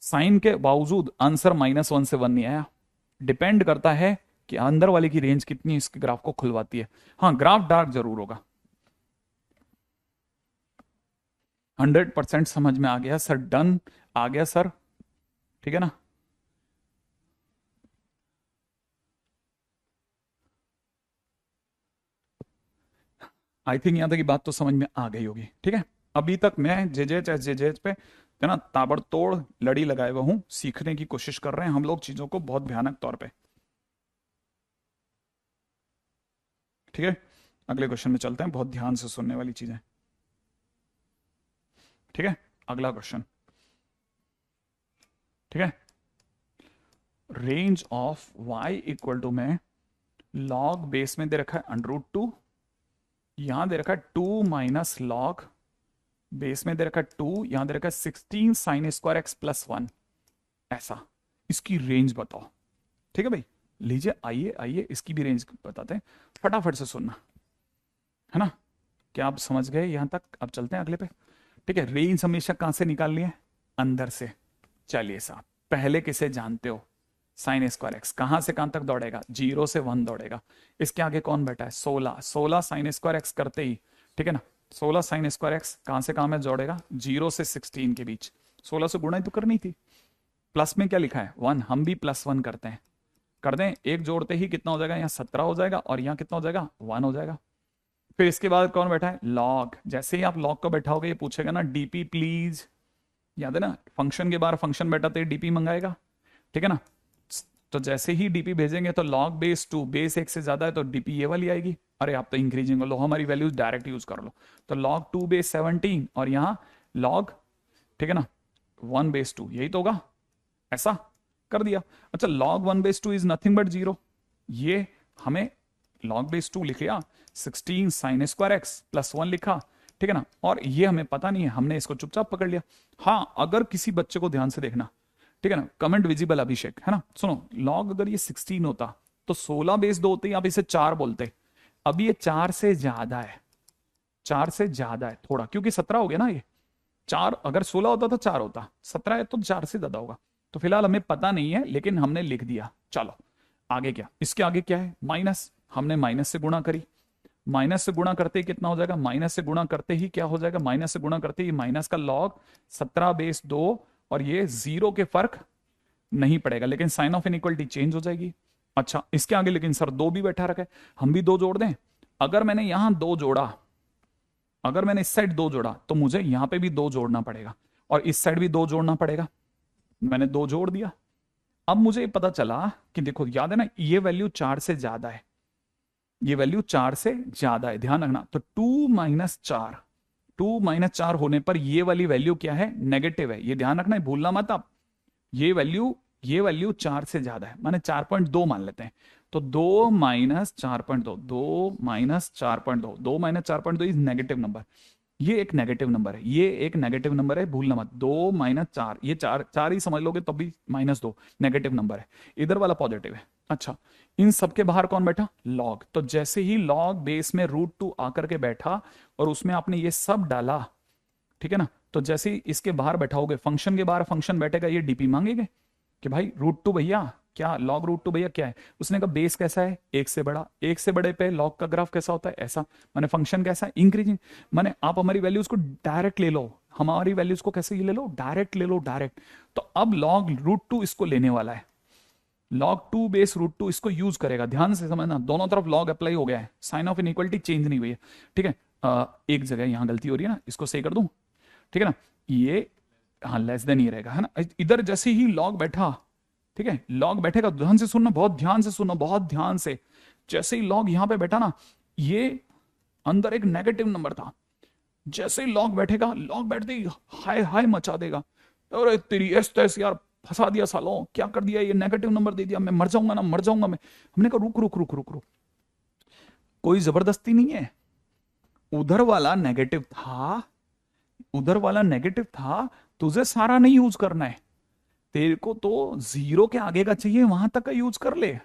साइन के बावजूद आंसर -1 से 1 नहीं आया। डिपेंड करता है कि अंदर वाले की रेंज कितनी इसके ग्राफ को खुलवाती है। हाँ, ग्राफ डार्क जरूर होगा। 100% समझ में आ गया सर, डन आ गया सर, ठीक है ना। आई थिंक यहां तक की बात तो समझ में आ गई होगी, ठीक है। अभी तक मैं जेजेच पे है ना ताबड़तोड़ लड़ी लगाए हुआ हूं, सीखने की कोशिश कर रहे हैं हम लोग चीजों को बहुत भयानक तौर पे, ठीक है। अगले क्वेश्चन में चलते हैं, बहुत ध्यान से सुनने वाली चीजें, ठीक है। अगला क्वेश्चन, ठीक है। Range of y equal to में लॉग बेस में दे रखा है √2, यहां दे रखा है 2 माइनस लॉग बेस में दे रखा है 2, यहां दे रखा है 16 साइन स्क्वायर एक्स प्लस 1, ऐसा। इसकी रेंज बताओ, ठीक है भाई। लीजिए, आइए आइए इसकी भी रेंज बताते हैं, फटाफट से सुनना, है ना। क्या आप समझ गए यहां तक? अब चलते हैं अगले पे, ठीक है। रेंज हमेशा कहां से निकालनी है? अंदर से। चलिए साहब, पहले किसे जानते हो? साइन स्क्वायर एक्स कहां से कहां तक दौड़ेगा? 0 से 1 दौड़ेगा। इसके आगे कौन बैठा है? 16। 16 साइन स्क्वायर एक्स करते ही, ठीक है ना, 16 साइन स्क्वायर एक्स कहां से कहां में दौड़ेगा? 0 से 16 के बीच। 16 से गुणा ही तो करनी थी। प्लस में क्या लिखा है? 1। हम भी +1 करते हैं, कर दें। एक जोड़ते ही कितना हो जाएगा? यहाँ 17 हो जाएगा, और यहाँ कितना हो जाएगा? 1 हो जाएगा। फिर इसके बाद कौन बैठा है? लॉग। जैसे ही आप लॉग को बैठाओगे ये पूछेगा ना डीपी प्लीज, याद है ना, फंक्शन के बाहर फंक्शन बैठा तो ये डीपी मंगाएगा, ठीक है ना। तो जैसे ही डीपी भेजेंगे तो लॉग बेस 2, बेस 1 से ज्यादा है तो डीपी ये वाली आएगी। अरे आप तो इंक्रीजिंग लो, हमारी वैल्यूज डायरेक्ट यूज कर लो। तो लॉग 2 बेस 17, और यहाँ लॉग, ठीक है ना, 1 बेस 2, यही तो होगा। ऐसा कर दिया। अच्छा, log 1 base 2 is nothing but 0, ये हमें log बेस 2 लिख लिया, 16 साइन स्क्वायर एक्स प्लस 1 लिखा, ठीक है ना। और ये हमें पता नहीं है, हमने इसको चुपचाप पकड़ लिया। हाँ, अगर किसी बच्चे को ध्यान से देखना, ठीक है ना, कमेंट विजिबल अभिषेक, है ना, सुनो, log अगर ये 16 होता तो 16 बेस 2 होते ही आप इसे 4 बोलते। अब ये 4 से ज्यादा है, 4 से ज्यादा है थोड़ा, क्योंकि 17 हो गया ना ये। 4 अगर 16 होता तो 4 होता, 17 है तो 4 से ज्यादा होगा। तो फिलहाल हमें पता नहीं है, लेकिन हमने लिख दिया। चलो आगे क्या, इसके आगे क्या है? माइनस। हमने माइनस से गुणा करी, माइनस से गुणा करते ही कितना हो जाएगा? माइनस से गुणा करते ही क्या हो जाएगा? माइनस से गुणा करते ही माइनस का लॉग 17 बेस 2, और ये 0 के फर्क नहीं पड़ेगा, लेकिन साइन ऑफ इनइक्वलिटी चेंज हो जाएगी। अच्छा, इसके आगे लेकिन सर 2 भी बैठा रखा है, हम भी 2 जोड़ दें। अगर मैंने यहां 2 जोड़ा, अगर मैंने इस साइड 2 जोड़ा तो मुझे यहां पे भी 2 जोड़ना पड़ेगा, और इस साइड भी 2 जोड़ना पड़ेगा। मैंने 2 जोड़ दिया। अब मुझे पता चला कि देखो, याद है ना, ये वैल्यू 4 से ज्यादा है, ये वैल्यू 4 से ज्यादा है, ध्यान रखना। तो 2 माइनस 4, 2 माइनस 4 होने पर ये वाली वैल्यू क्या है? नेगेटिव है, ये ध्यान रखना है, भूलना मत आप। ये वैल्यू 4 से ज्यादा है, माने 4.2 मान लेते हैं। तो 2 minus 4.2, 2 minus 4.2, 2 minus 4.2 is negative number. ये एक नेगेटिव नंबर है, ये एक नेगेटिव नंबर है, भूलना मत। 2 माइनस 4, ये 4 ही समझ लोगे तब भी -2 नेगेटिव नंबर है, इधर वाला पॉजिटिव है। अच्छा, इन सब के बाहर कौन बैठा? लॉग। तो जैसे ही लॉग बेस में √2 आकर के बैठा और उसमें आपने ये सब डाला, ठीक है ना, तो जैसे ही इसके बाहर बैठाओगे, फंक्शन के बाहर फंक्शन बैठेगा, ये डीपी मांगेगे कि भाई √2 भैया क्या, लॉग √2 भैया क्या है? उसने कहा बेस कैसा है? 1 से बड़ा, 1 से बड़े पे लॉग का ग्राफ कैसा होता है? ऐसा। माने फंक्शन कैसा है? इंक्रीजिंग। माने आप हमारी वैल्यूज को डायरेक्ट ले लो, हमारी वैल्यूज को कैसे ले लो? डायरेक्ट ले लो, डायरेक्ट। तो अब लॉग √2 इसको लेने वाला है, log 2 बेस √2 इसको यूज करेगा। ध्यान से समझना, दोनों तरफ log अप्लाई हो गया है, साइन ऑफ इनइक्वलिटी चेंज नहीं हुई है, ठीक है। एक जगह यहां गलती हो रही है ना, इसको सही कर दूं, ठीक है ना। ये हाँ लेस देन ही रहेगा, है ना। इधर जैसे ही log बैठा, ठीक है, log बैठेगा, ध्यान से सुनना, बहुत ध्यान से सुनना, बहुत ध्यान से। जैसे ही log यहां पे बैठा ना, ये अंदर एक नेगेटिव नंबर था, जैसे ही लॉग बैठेगा, लॉग बैठते ही हाय हाय मचा देगा, अरे तेरी एस तैस यार, फंसा दिया सालों, क्या कर दिया, ये नेगेटिव नंबर दे दिया, मैं मर जाऊंगा ना, मर जाऊंगा मैं। हमने कहा रुक रुक रुक रुक रुक, कोई जबरदस्ती नहीं है, उधर वाला नेगेटिव था, उधर वाला नेगेटिव था, तुझे सारा नहीं यूज करना है, तेरे को तो जीरो के आगे का चाहिए, वहां तक का यूज कर ले।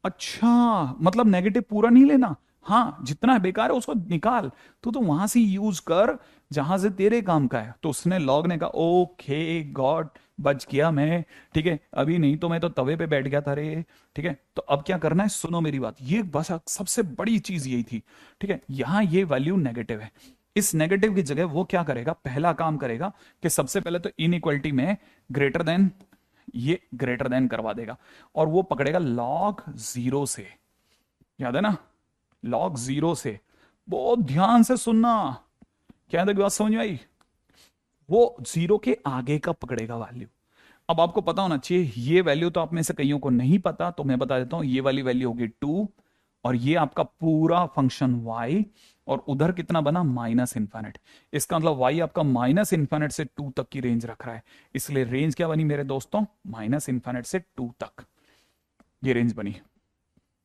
अच्छा, मतलब नेगेटिव पूरा नहीं लेना, हाँ जितना बेकार है उसको निकाल, तो वहां से यूज कर जहां से तेरे काम का है। तो उसने लॉग ने कहा ओके गॉड, बच गया मैं, ठीक है, अभी नहीं तो मैं तो तवे पे बैठ गया था रे। ठीक है, तो अब क्या करना है, सुनो मेरी बात, ये बस सबसे बड़ी चीज यही थी। ठीक है, यहां ये वैल्यू नेगेटिव है, इस नेगेटिव की जगह वो क्या करेगा, पहला काम करेगा कि सबसे पहले तो इनइक्वलिटी में ग्रेटर देन, ये ग्रेटर देन करवा देगा, और वो पकड़ेगा लॉग जीरो से, याद है ना, लॉग जीरो से। बहुत ध्यान से सुनना, क्या बात समझ में आई, वो जीरो के आगे का पकड़ेगा वैल्यू। अब आपको पता होना चाहिए, ये वैल्यू तो आप में से कईयों को नहीं पता, तो मैं बता देता हूं, ये वाली वैल्यू होगी 2, और ये आपका पूरा फंक्शन y, और उधर कितना बना, माइनस इन्फिनिट। इसका मतलब y आपका माइनस इन्फिनिट से 2 तक की रेंज रख रहा है, इसलिए रेंज क्या बनी मेरे दोस्तों, माइनस इन्फिनिट से 2 तक ये रेंज बनी,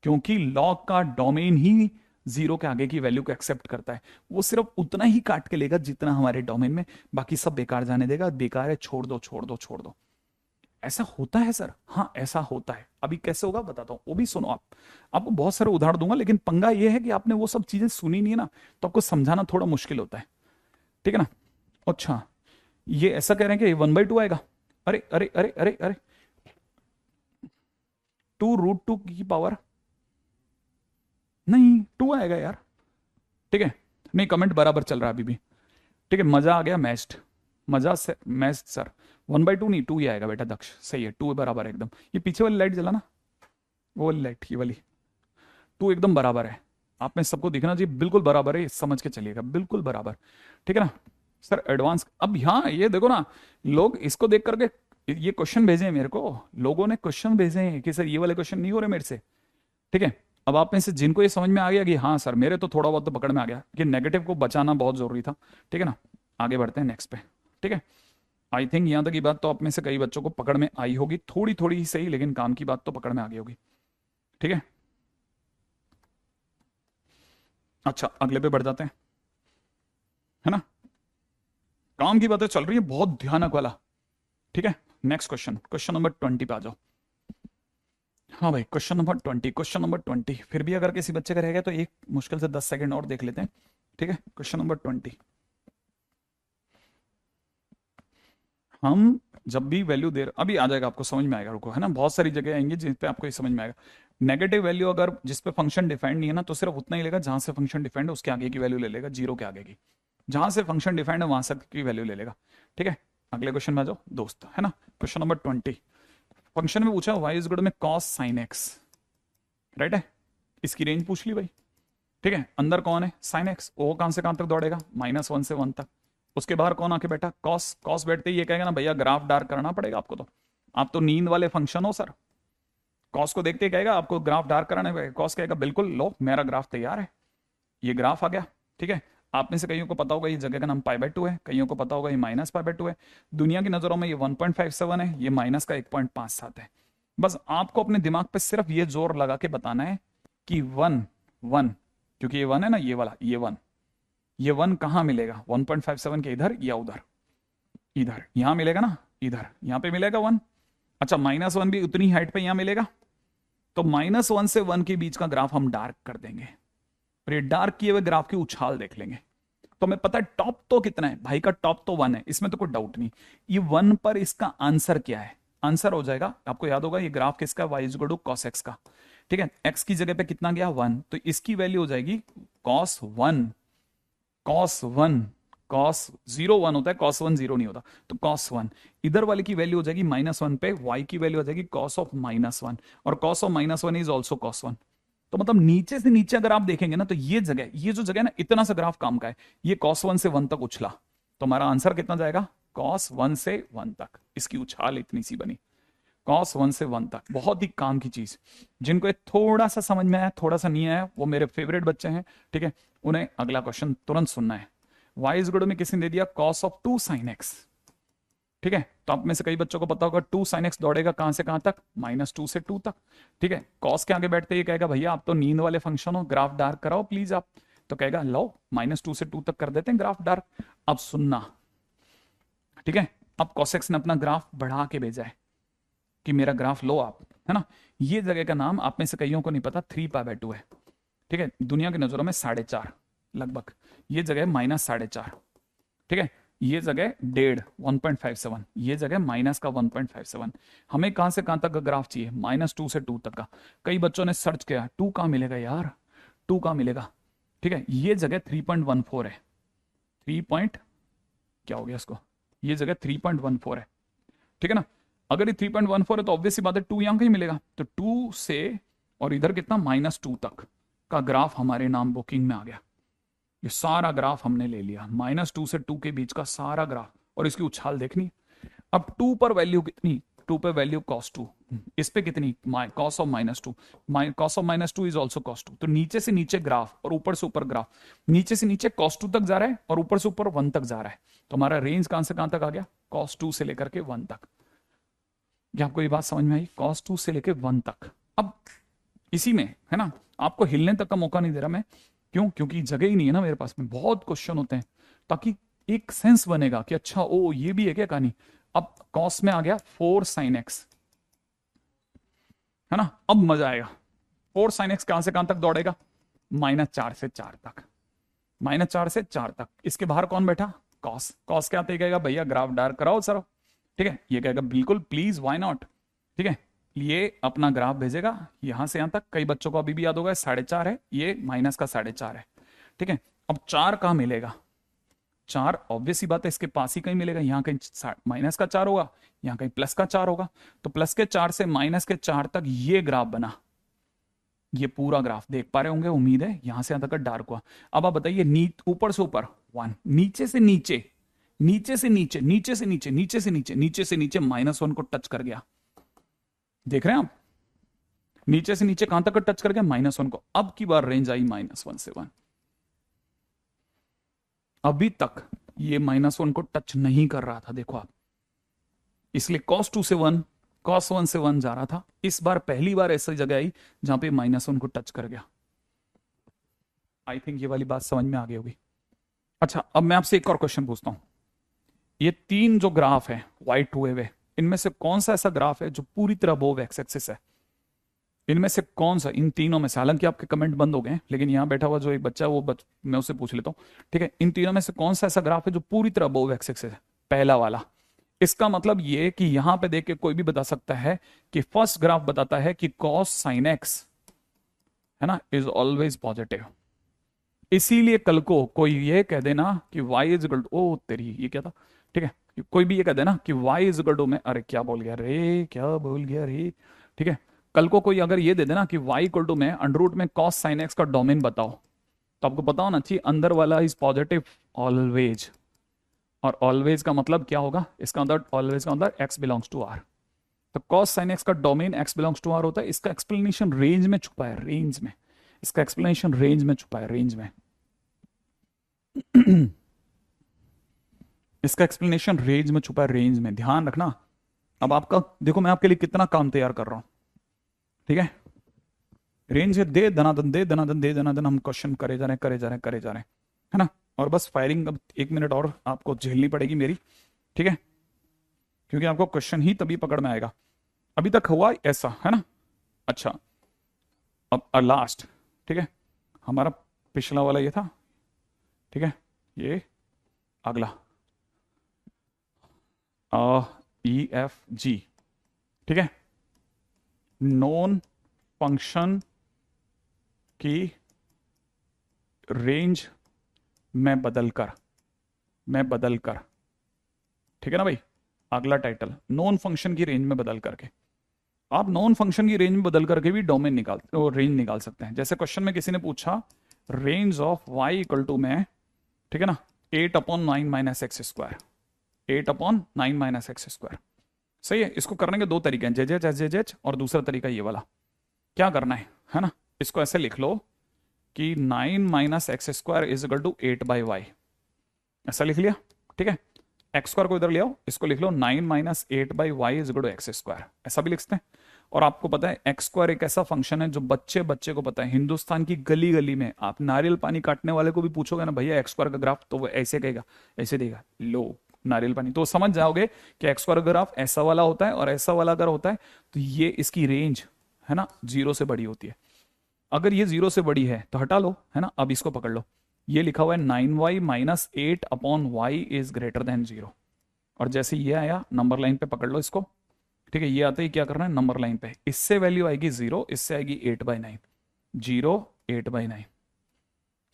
क्योंकि लॉग का डोमेन ही जीरो के आगे की वैल्यू को एक्सेप्ट करता है, वो सिर्फ उतना ही काट के लेगा जितना हमारे डोमेन में, बाकी सब बेकार जाने देगा, बेकार है छोड़ दो छोड़ दो छोड़ दो। ऐसा होता है सर, हाँ ऐसा होता है। अभी कैसे होगा बताता हूं, वो भी सुनो आप, आपको बहुत सारे उदाहरण दूंगा, लेकिन पंगा ये है कि आपने वो सब चीजें सुनी नहीं है ना, तो आपको समझाना थोड़ा मुश्किल होता है, ठीक है ना। अच्छा, ये ऐसा कह रहे हैं कि 1/2 आएगा, अरे अरे अरे अरे अरे, 2√2 की पावर नहीं 2 आएगा यार, ठीक है, नहीं कमेंट बराबर चल रहा है अभी भी, ठीक है, मजा आ गया, मैच्ड, मजा से मैच्ड सर, 1/2 नहीं 2 ही आएगा बेटा दक्ष, सही है, 2 बराबर है एकदम। ये पीछे वाली लाइट जलाना, वो वाली लाइट, ये वाली, 2 एकदम बराबर है, आप में सबको दिखना चाहिए, बिल्कुल बराबर है, समझ के चलिएगा, बिल्कुल बराबर, ठीक है ना सर। एडवांस, अब यहाँ ये देखो ना, लोग इसको देख करके ये क्वेश्चन भेजे हैं मेरे को, लोगों ने क्वेश्चन भेजे हैं कि सर ये वाले क्वेश्चन नहीं हो रहे मेरे से, ठीक है। अब आप में से जिनको ये समझ में आ गया कि हाँ सर मेरे तो थोड़ा बहुत तो पकड़ में आ गया कि नेगेटिव को बचाना बहुत जरूरी था, ठीक है ना, आगे बढ़ते हैं नेक्स्ट पे, ठीक है। आई थिंक यहां तक की बात तो आप में से कई बच्चों को पकड़ में आई होगी, थोड़ी थोड़ी ही सही, लेकिन काम की बात तो पकड़ में आ गई होगी, ठीक है। अच्छा अगले पे बढ़ जाते हैं, है ना, काम की बातें चल रही है बहुत ध्यानक वाला, ठीक है। नेक्स्ट क्वेश्चन, क्वेश्चन नंबर 20 पे आ जाओ। हाँ भाई क्वेश्चन नंबर 20, क्वेश्चन नंबर 20, फिर भी अगर किसी बच्चे का रह गया तो एक मुश्किल से 10 सेकंड और देख लेते हैं, ठीक है। क्वेश्चन नंबर 20, हम जब भी वैल्यू दे, अभी आ जाएगा आपको समझ में आएगा, रुको, है ना, बहुत सारी जगह आएंगी जिस पे आपको ये समझ में आएगा। नेगेटिव वैल्यू अगर जिस पे फंक्शन डिफाइंड नहीं है ना, तो सिर्फ उतना ही लेगा जहां से फंक्शन डिफाइंड है उसके आगे की वैल्यू ले लेगा, जीरो के आगे की, जहां से फंक्शन डिफाइंड है वहां से की वैल्यू ले लेगा, ठीक है। अगले क्वेश्चन में आ जाओ दोस्त, है ना, क्वेश्चन नंबर 20, फंक्शन में पूछा y इज इक्वल में cos sin x, राइट है, इसकी रेंज पूछ ली भाई, ठीक है। अंदर कौन है, sin x, वो कहां से कहां तक दौड़ेगा, -1 से 1 तक, उसके बाहर कौन आके बैठा, कॉस, कॉस बैठते ही ये कहेगा ना भैया ग्राफ डार्क करना पड़ेगा आपको, तो आप तो नींद वाले फंक्शन हो सर, कॉस को देखते ही कहेगा आपको ग्राफ डार्क कराना है, कॉस कहेगा बिल्कुल लो मेरा ग्राफ तैयार है, ये ग्राफ आ गया, ठीक है। आप में से कईयों को पता होगा ये जगह का नाम π/2 है, कईयों को पता होगा ये -π/2 है, दुनिया की नजरों में ये 1.57 है, ये माइनस का 1.57 है। बस आपको अपने दिमाग पे सिर्फ ये जोर लगा के बताना है कि 1 1, क्योंकि ये 1 है ना, ये वाला ये 1, ये 1 कहाँ मिलेगा, 1.57 के इधर या उधर, इधर, यहां मिलेगा ना, इधर यहां पे मिलेगा 1। अच्छा -1 भी उतनी हाइट पे यहां मिलेगा, तो -1 से 1 के बीच का ग्राफ हम डार्क कर देंगे, और ये डार्क किए हुए ग्राफ की उछाल देख लेंगे, तो हमें पता है टॉप तो कितना है भाई का, टॉप तो 1 है, इसमें तो कोई डाउट नहीं। ये 1 पर इसका आंसर क्या है, आंसर हो जाएगा, आपको याद होगा ये ग्राफ किसका, y is equal to cos x का, ठीक है। x की जगह पे कितना गया 1, तो इसकी वैल्यू हो जाएगी cos 1, cos 1, cos 0 1 होता है, cos 1 0 नहीं होता, तो cos 1, इधर वाले की वैल्यू हो जाएगी -1 पे, y की वैल्यू हो जाएगी cos ऑफ -1, और cos of -1 is also cos 1। तो मतलब नीचे से नीचे अगर आप देखेंगे ना, तो ये जगह, ये जो जगह ना, इतना सा ग्राफ काम का है, ये cos 1 से 1 तक उछला, तो हमारा आंसर कितना जाएगा, cos 1 से 1 तक, इसकी उछाल इतनी सी बनी। कॉस 1 से 1 तक, बहुत ही काम की चीज। जिनको ये थोड़ा सा समझ में आया, थोड़ा सा नहीं आया, वो मेरे फेवरेट बच्चे हैं, ठीक है, उन्हें अगला क्वेश्चन तुरंत सुनना है। वाई इज इक्वल टू में किसने दे दिया, कॉस ऑफ 2 साइन एक्स, ठीक है। तो आप में से कई बच्चों को पता होगा 2 साइन एक्स दौड़ेगा कहां से कहां तक, -2 से 2 तक, ठीक है। कॉस के आगे बैठते ही कहेगा भैया आप तो नींद वाले फंक्शन हो, ग्राफ डार्क कराओ प्लीज आप, तो कहेगा लो -2 से 2 तक कर देते हैं ग्राफ डार्क। अब सुनना, ठीक है, अब कॉसेक्स ने अपना ग्राफ बढ़ा के भेजा है कि मेरा ग्राफ लो आप, है ना। ये जगह का नाम आप में से कईयों को नहीं पता, 3π/2 है, ठीक है। दुनिया की नजरों में 4.5 लगभग, ये जगह -4.5, ठीक है। ये जगह 1.5 1.57, ये जगह माइनस का 1.57। हमें कहां से कहां तक का ग्राफ चाहिए, -2 से 2 तक का। कई बच्चों ने सर्च किया 2 कहां मिलेगा यार, 2 कहां मिलेगा, ठीक है। ये जगह 3.14 है, 3 पॉइंट क्या हो गया इसको, ये जगह 3.14 है, ठीक है ना। अगर ये 3.14 है तो ऑब्वियस सी बात है 2 यहां कहीं मिलेगा, तो 2 से और इधर कितना -2 तक का ग्राफ हमारे नाम बुकिंग में आ गया। ये सारा ग्राफ हमने ले लिया, -2 से 2 के बीच का सारा ग्राफ, और इसकी उछाल देखनी। अब 2 पर वैल्यू कितनी, 2 पे वैल्यू cos 2, इस पे कितनी cos of -2, cos of -2 is also cos 2। तो नीचे से नीचे ग्राफ और ऊपर से ऊपर ग्राफ, नीचे से नीचे cos 2 तक जा रहा है और ऊपर से ऊपर 1 तक जा रहा है। तो हमारा रेंज कहां से कहां तक आ गया, cos 2 से लेकर के 1 तक। क्या आपको ये बात समझ में आई, cos 2 से लेकर 1 तक। अब इसी में है ना, आपको हिलने तक का मौका नहीं दे रहा मैं, क्यों, क्योंकि जगह ही नहीं है ना मेरे पास में, बहुत क्वेश्चन होते हैं, ताकि एक सेंस बनेगा कि अच्छा ओ ये भी है क्या कहानी। अब कॉस में आ गया 4 sin x, है ना, अब मजा आएगा। 4 sin x कहां से कहां तक दौड़ेगा, -4 से 4 तक, -4 से 4 तक। इसके बाहर कौन बैठा, कॉस। कॉस क्या कहेगा, भैया ग्राफ डार्क कराओ सर, ठीक है। ये कहेगा बिल्कुल प्लीज व्हाई नॉट, ठीक है। ये अपना ग्राफ भेजेगा यहां से यहां तक। कई बच्चों को अभी भी याद होगा 4.5 है, ये माइनस का 4.5 है, ठीक है। अब 4 कहां मिलेगा, 4 ऑब्वियस ही बात है इसके पास ही कहीं मिलेगा, यहां कहीं -4 होगा, यहां कहीं +4 होगा। तो +4 से -4 तक ये ग्राफ बना, ये पूरा ग्राफ देख पा रहे होंगे उम्मीद है, यहां से यहां तक डार्क हुआ। अब आप बताइए ऊपर से ऊपर 1, नीचे से नीचे, नीचे से नीचे, नीचे से नीचे, नीचे से नीचे, नीचे से नीचे -1 को टच कर गया, देख रहे हैं आप, नीचे से नीचे कहां तक टच कर गया, -1 को। अब की बार रेंज आई -1 से 1, अभी तक ये -1 को टच नहीं कर रहा था, देखो आप, इसलिए cos 2 से 1, cos 1 से 1 जा रहा था। इस बार पहली बार ऐसी जगह आई जहां पे -1 को टच कर गया। आई थिंक ये वाली बात समझ में आ गई होगी। अच्छा, अब मैं आपसे एक और क्वेश्चन पूछता हूं, ये 3 जो ग्राफ है व्हाइट हुए हुए, इनमें से कौन सा ऐसा ग्राफ है जो पूरी तरह अबोव एक्स एक्सिस है, इनमें से कौन सा, इन तीनों में से, हालांकि आपके कमेंट बंद हो गए, लेकिन यहां बैठा हुआ जो एक बच्चा है वो मैं उससे पूछ लेता हूं, ठीक है। इन तीनों में से कौन सा ऐसा ग्राफ है जो पूरी तरह अबोव एक्स एक्सिस है, पहला वाला। इसका मतलब ये कि यहां पे देख के कोई भी बता सकता है कि फर्स्ट ग्राफ बताता है कि cos sin x, है ना, इज ऑलवेज पॉजिटिव। इसीलिए कल को कोई ये कह देना कि y इज इक्वल टू, ओ तेरी ये क्या था, ठीक है, कोई भी ये कह देना कि y इज इक्वल टू में, अरे क्या बोल गया रे, क्या बोल गया रे, ठीक है। कल को कोई अगर ये दे देना कि y इक्वल टू में √ में cos sin x का डोमेन बताओ, तो आपको पता होना चाहिए अंदर वाला इज पॉजिटिव ऑलवेज, और ऑलवेज का मतलब क्या होगा, इसका अंदर ऑलवेज का अंदर x बिलोंग्स टू r। तो cos sin x का domain x belongs to r होता है। इसका एक्सप्लेनेशन रेंज में छुपा है, रेंज में, इसका एक्सप्लेनेशन रेंज में छुपा है, रेंज में इसका एक्सप्लेनेशन रेंज में छुपा है, रेंज में, ध्यान रखना। अब आपका देखो मैं आपके लिए कितना काम तैयार कर रहा हूं, ठीक है। रेंज दे दनादन, दे दनादन, दे दनादन, हम क्वेश्चन करे जा रहे हैं, करे जा रहे हैं, करे जा रहे हैं, है ना। और बस फायरिंग अब 1 मिनट और आपको झेलनी पड़ेगी मेरी, ठीक है, क्योंकि आपको क्वेश्चन ही तभी पकड़ में आएगा। अभी तक हुआ ऐसा, है ना। अच्छा, अब लास्ट, ठीक है, हमारा पिछला वाला ये था, ठीक है, ये अगला EFG, ठीक है, नॉन फंक्शन की रेंज में बदलकर, ठीक है ना भाई। अगला टाइटल, नॉन फंक्शन की रेंज में बदल करके। आप नॉन फंक्शन की रेंज में बदल करके भी डोमेन रेंज निकाल सकते हैं। जैसे क्वेश्चन में किसी ने पूछा range of y equal to में, ठीक है ना, 8/9 - x², 8/9 - x²। सही है। इसको करने के दो तरीके हैं, जेजेच एस जेजेच, और दूसरा तरीका ये वाला। क्या करना है ना, इसको ऐसे लिख लो कि 9 minus x square is equal to 8/y, ऐसा लिख लिया। ठीक है, एक्स स्क्वायर को इधर ले आओ, इसको लिख लो 9 minus 8/y is equal to x square, ऐसा भी लिखते हैं। और आपको पता है एक्स स्क्वायर एक ऐसा फंक्शन है जो बच्चे बच्चे को पता है। हिंदुस्तान की गली गली में आप नारियल पानी काटने वाले को भी पूछोगे ना, भैया एक्स स्क्वायर का ग्राफ, तो वो ऐसे कहेगा, ऐसे देगा, लो नारियल पानी, तो समझ जाओगे कि एक्स स्क्वायर ग्राफ ऐसा वाला होता है, और ऐसा वाला अगर होता है तो ये इसकी रेंज है ना 0 से बड़ी होती है। अगर ये 0 से बड़ी है तो हटा लो, है ना। अब इसको पकड़ लो, ये लिखा हुआ है 9y minus 8/y is greater than 0, और जैसे ये आया नंबर लाइन पे पकड़ लो इसको। ठीक है, ये आते ही क्या करना है, नंबर लाइन पे, इससे वैल्यू आएगी 0, इससे आएगी 8/9, 0 8/9,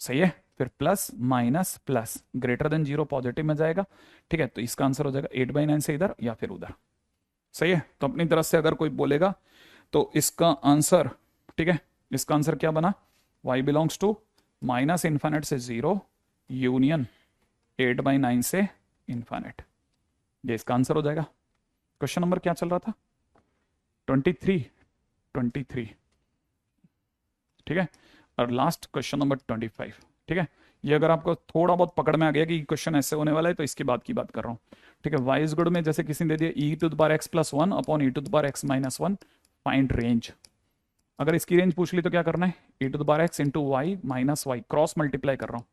सही है। फिर plus minus plus, greater than 0 positive में जाएगा। ठीक है, तो इसका आंसर हो जाएगा 8/9 से इधर या फिर उधर, सही है। तो अपनी तरफ से अगर कोई बोलेगा तो इसका आंसर, ठीक है, इसका आंसर क्या बना, y belongs to minus infinite से 0 यूनियन 8/9 से इन्फानेट, ये इसका आंसर हो जाएगा। क्वेश्चन नंबर क्या चल रहा था, 23। ठीक है, और लास्ट क्वेश्चन नंबर 25। ठीक है, ये अगर आपको थोड़ा बहुत पकड़ में आ गया कि क्वेश्चन ऐसे होने वाला है, तो इसके बाद की बात कर रहा हूँ। ठीक है, वाई इज गुड में जैसे किसी ने दे दिया e⁻x+1 upon e⁻x-1, find range. अगर इसकी रेंज पूछ ली तो क्या करना है, e⁻x into y minus y, cross multiply कर रहा हूँ,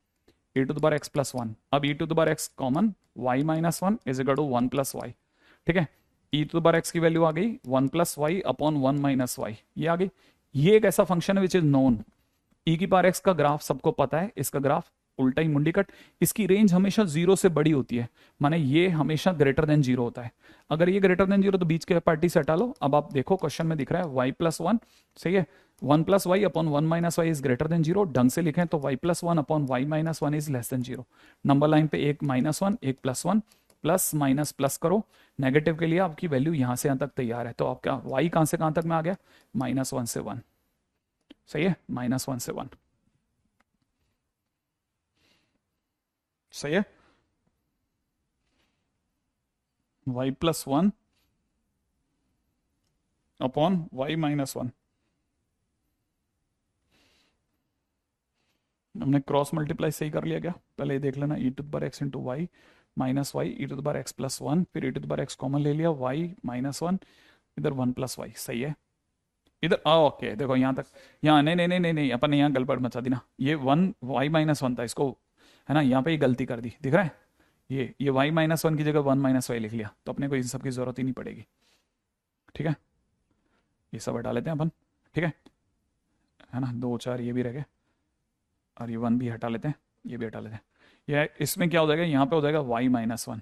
e⁻x+1, अब e⁻x common, y minus 1 is equal to 1 plus y. ठीक है, e⁻x की वैल्यू आ गई 1 plus y upon 1 minus y, ये आ गई। ये एक ऐसा फंक्शन है विच इज नोन, e⁻x का ग्राफ सबको पता है, इसका ग्राफ उल्टा ही मुंडी कट, इसकी रेंज हमेशा 0 से बड़ी होती है, माने ये हमेशा ग्रेटर देन 0 होता है। अगर ये ग्रेटर देन 0 तो बीच के पार्टी से हटा लो। अब आप देखो क्वेश्चन में दिख रहा है y+1, सही है, 1 plus y upon 1 minus y is greater than 0, ढंग से लिखें तो y+1 upon y minus 1 is less than 0। Number line पे एक -1 एक +1, प्लस माइनस प्लस करो, नेगेटिव के लिए आपकी वैल्यू यहां से यहां तक तैयार है, तो आपका y कहां से कहां तक में आ गया, -1 से 1, सही है, -1 से 1, सही है। y+1 अपॉन y -1, हमने क्रॉस मल्टीप्लाई सही कर लिया क्या, पहले ये देख लेना, e⁻x into y minus Y e⁻x+1, फिर e⁻x कॉमन ले लिया, y -1 इधर 1 प्लस वाई, सही है। इधर ओके, देखो यहाँ तक, यहाँ नहीं नहीं नहीं नहीं नहीं, अपन ने यहाँ गड़बड़ मचा दी ना, ये 1 y -1 था, इसको है ना यहाँ पे ही गलती कर दी, दिख रहा है, ये y -1 की जगह 1 माइनस वाई लिख लिया, तो अपने को इन सब की जरूरत ही नहीं पड़ेगी। ठीक है, ये सब हटा लेते हैं अपन, ठीक है ना, 2 4 ये भी रह गए, और ये 1 भी हटा लेते हैं, ये भी हटा लेते हैं। ये इसमें क्या हो जाएगा, यहाँ पे हो जाएगा y -1,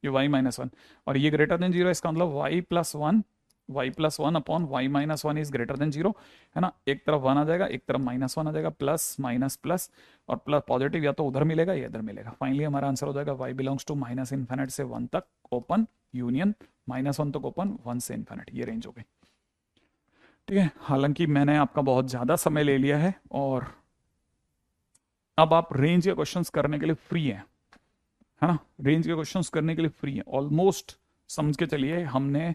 ये y -1, और ये ग्रेटर देन 0, इसका मतलब y+1 upon y -1 is greater than 0, है ना। एक तरफ 1 आ जाएगा, एक तरफ -1 आ जाएगा, प्लस माइनस प्लस, और प्लस पॉजिटिव या तो उधर मिलेगा या इधर मिलेगा। फाइनली हमारा आंसर हो जाएगा y belongs to minus infinite से 1 तक ओपन यूनियन -1 तक ओपन, 1 से इन्फिनिट, ये रेंज हो गई। ठीक है, हालांकि मैंने आपका बहुत ज़्यादा समय ले लिया है, और अब आप रेंज के क्वेश्चंस करने के लिए फ्री हैं, है ना, रेंज के क्वेश्चंस करने के लिए फ्री हैं ऑलमोस्ट। समझ के चलिए हमने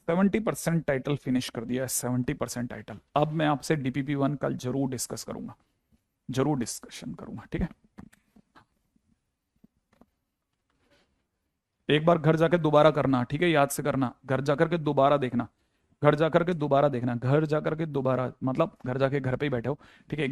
70% टाइटल फिनिश कर दिया है, 70% टाइटल। अब मैं आपसे DPP1 कल जरूर डिस्कस करूंगा, जरूर डिस्कशन करूंगा, ठीक है। एक बार घर जाकर दोबारा करना, ठीक है, याद से करना, घर जाकर के दोबारा देखना, घर जाकर के दोबारा देखना, घर जाकर के दोबारा, मतलब घर जाके घर पे ही बैठे हो, ठीक है।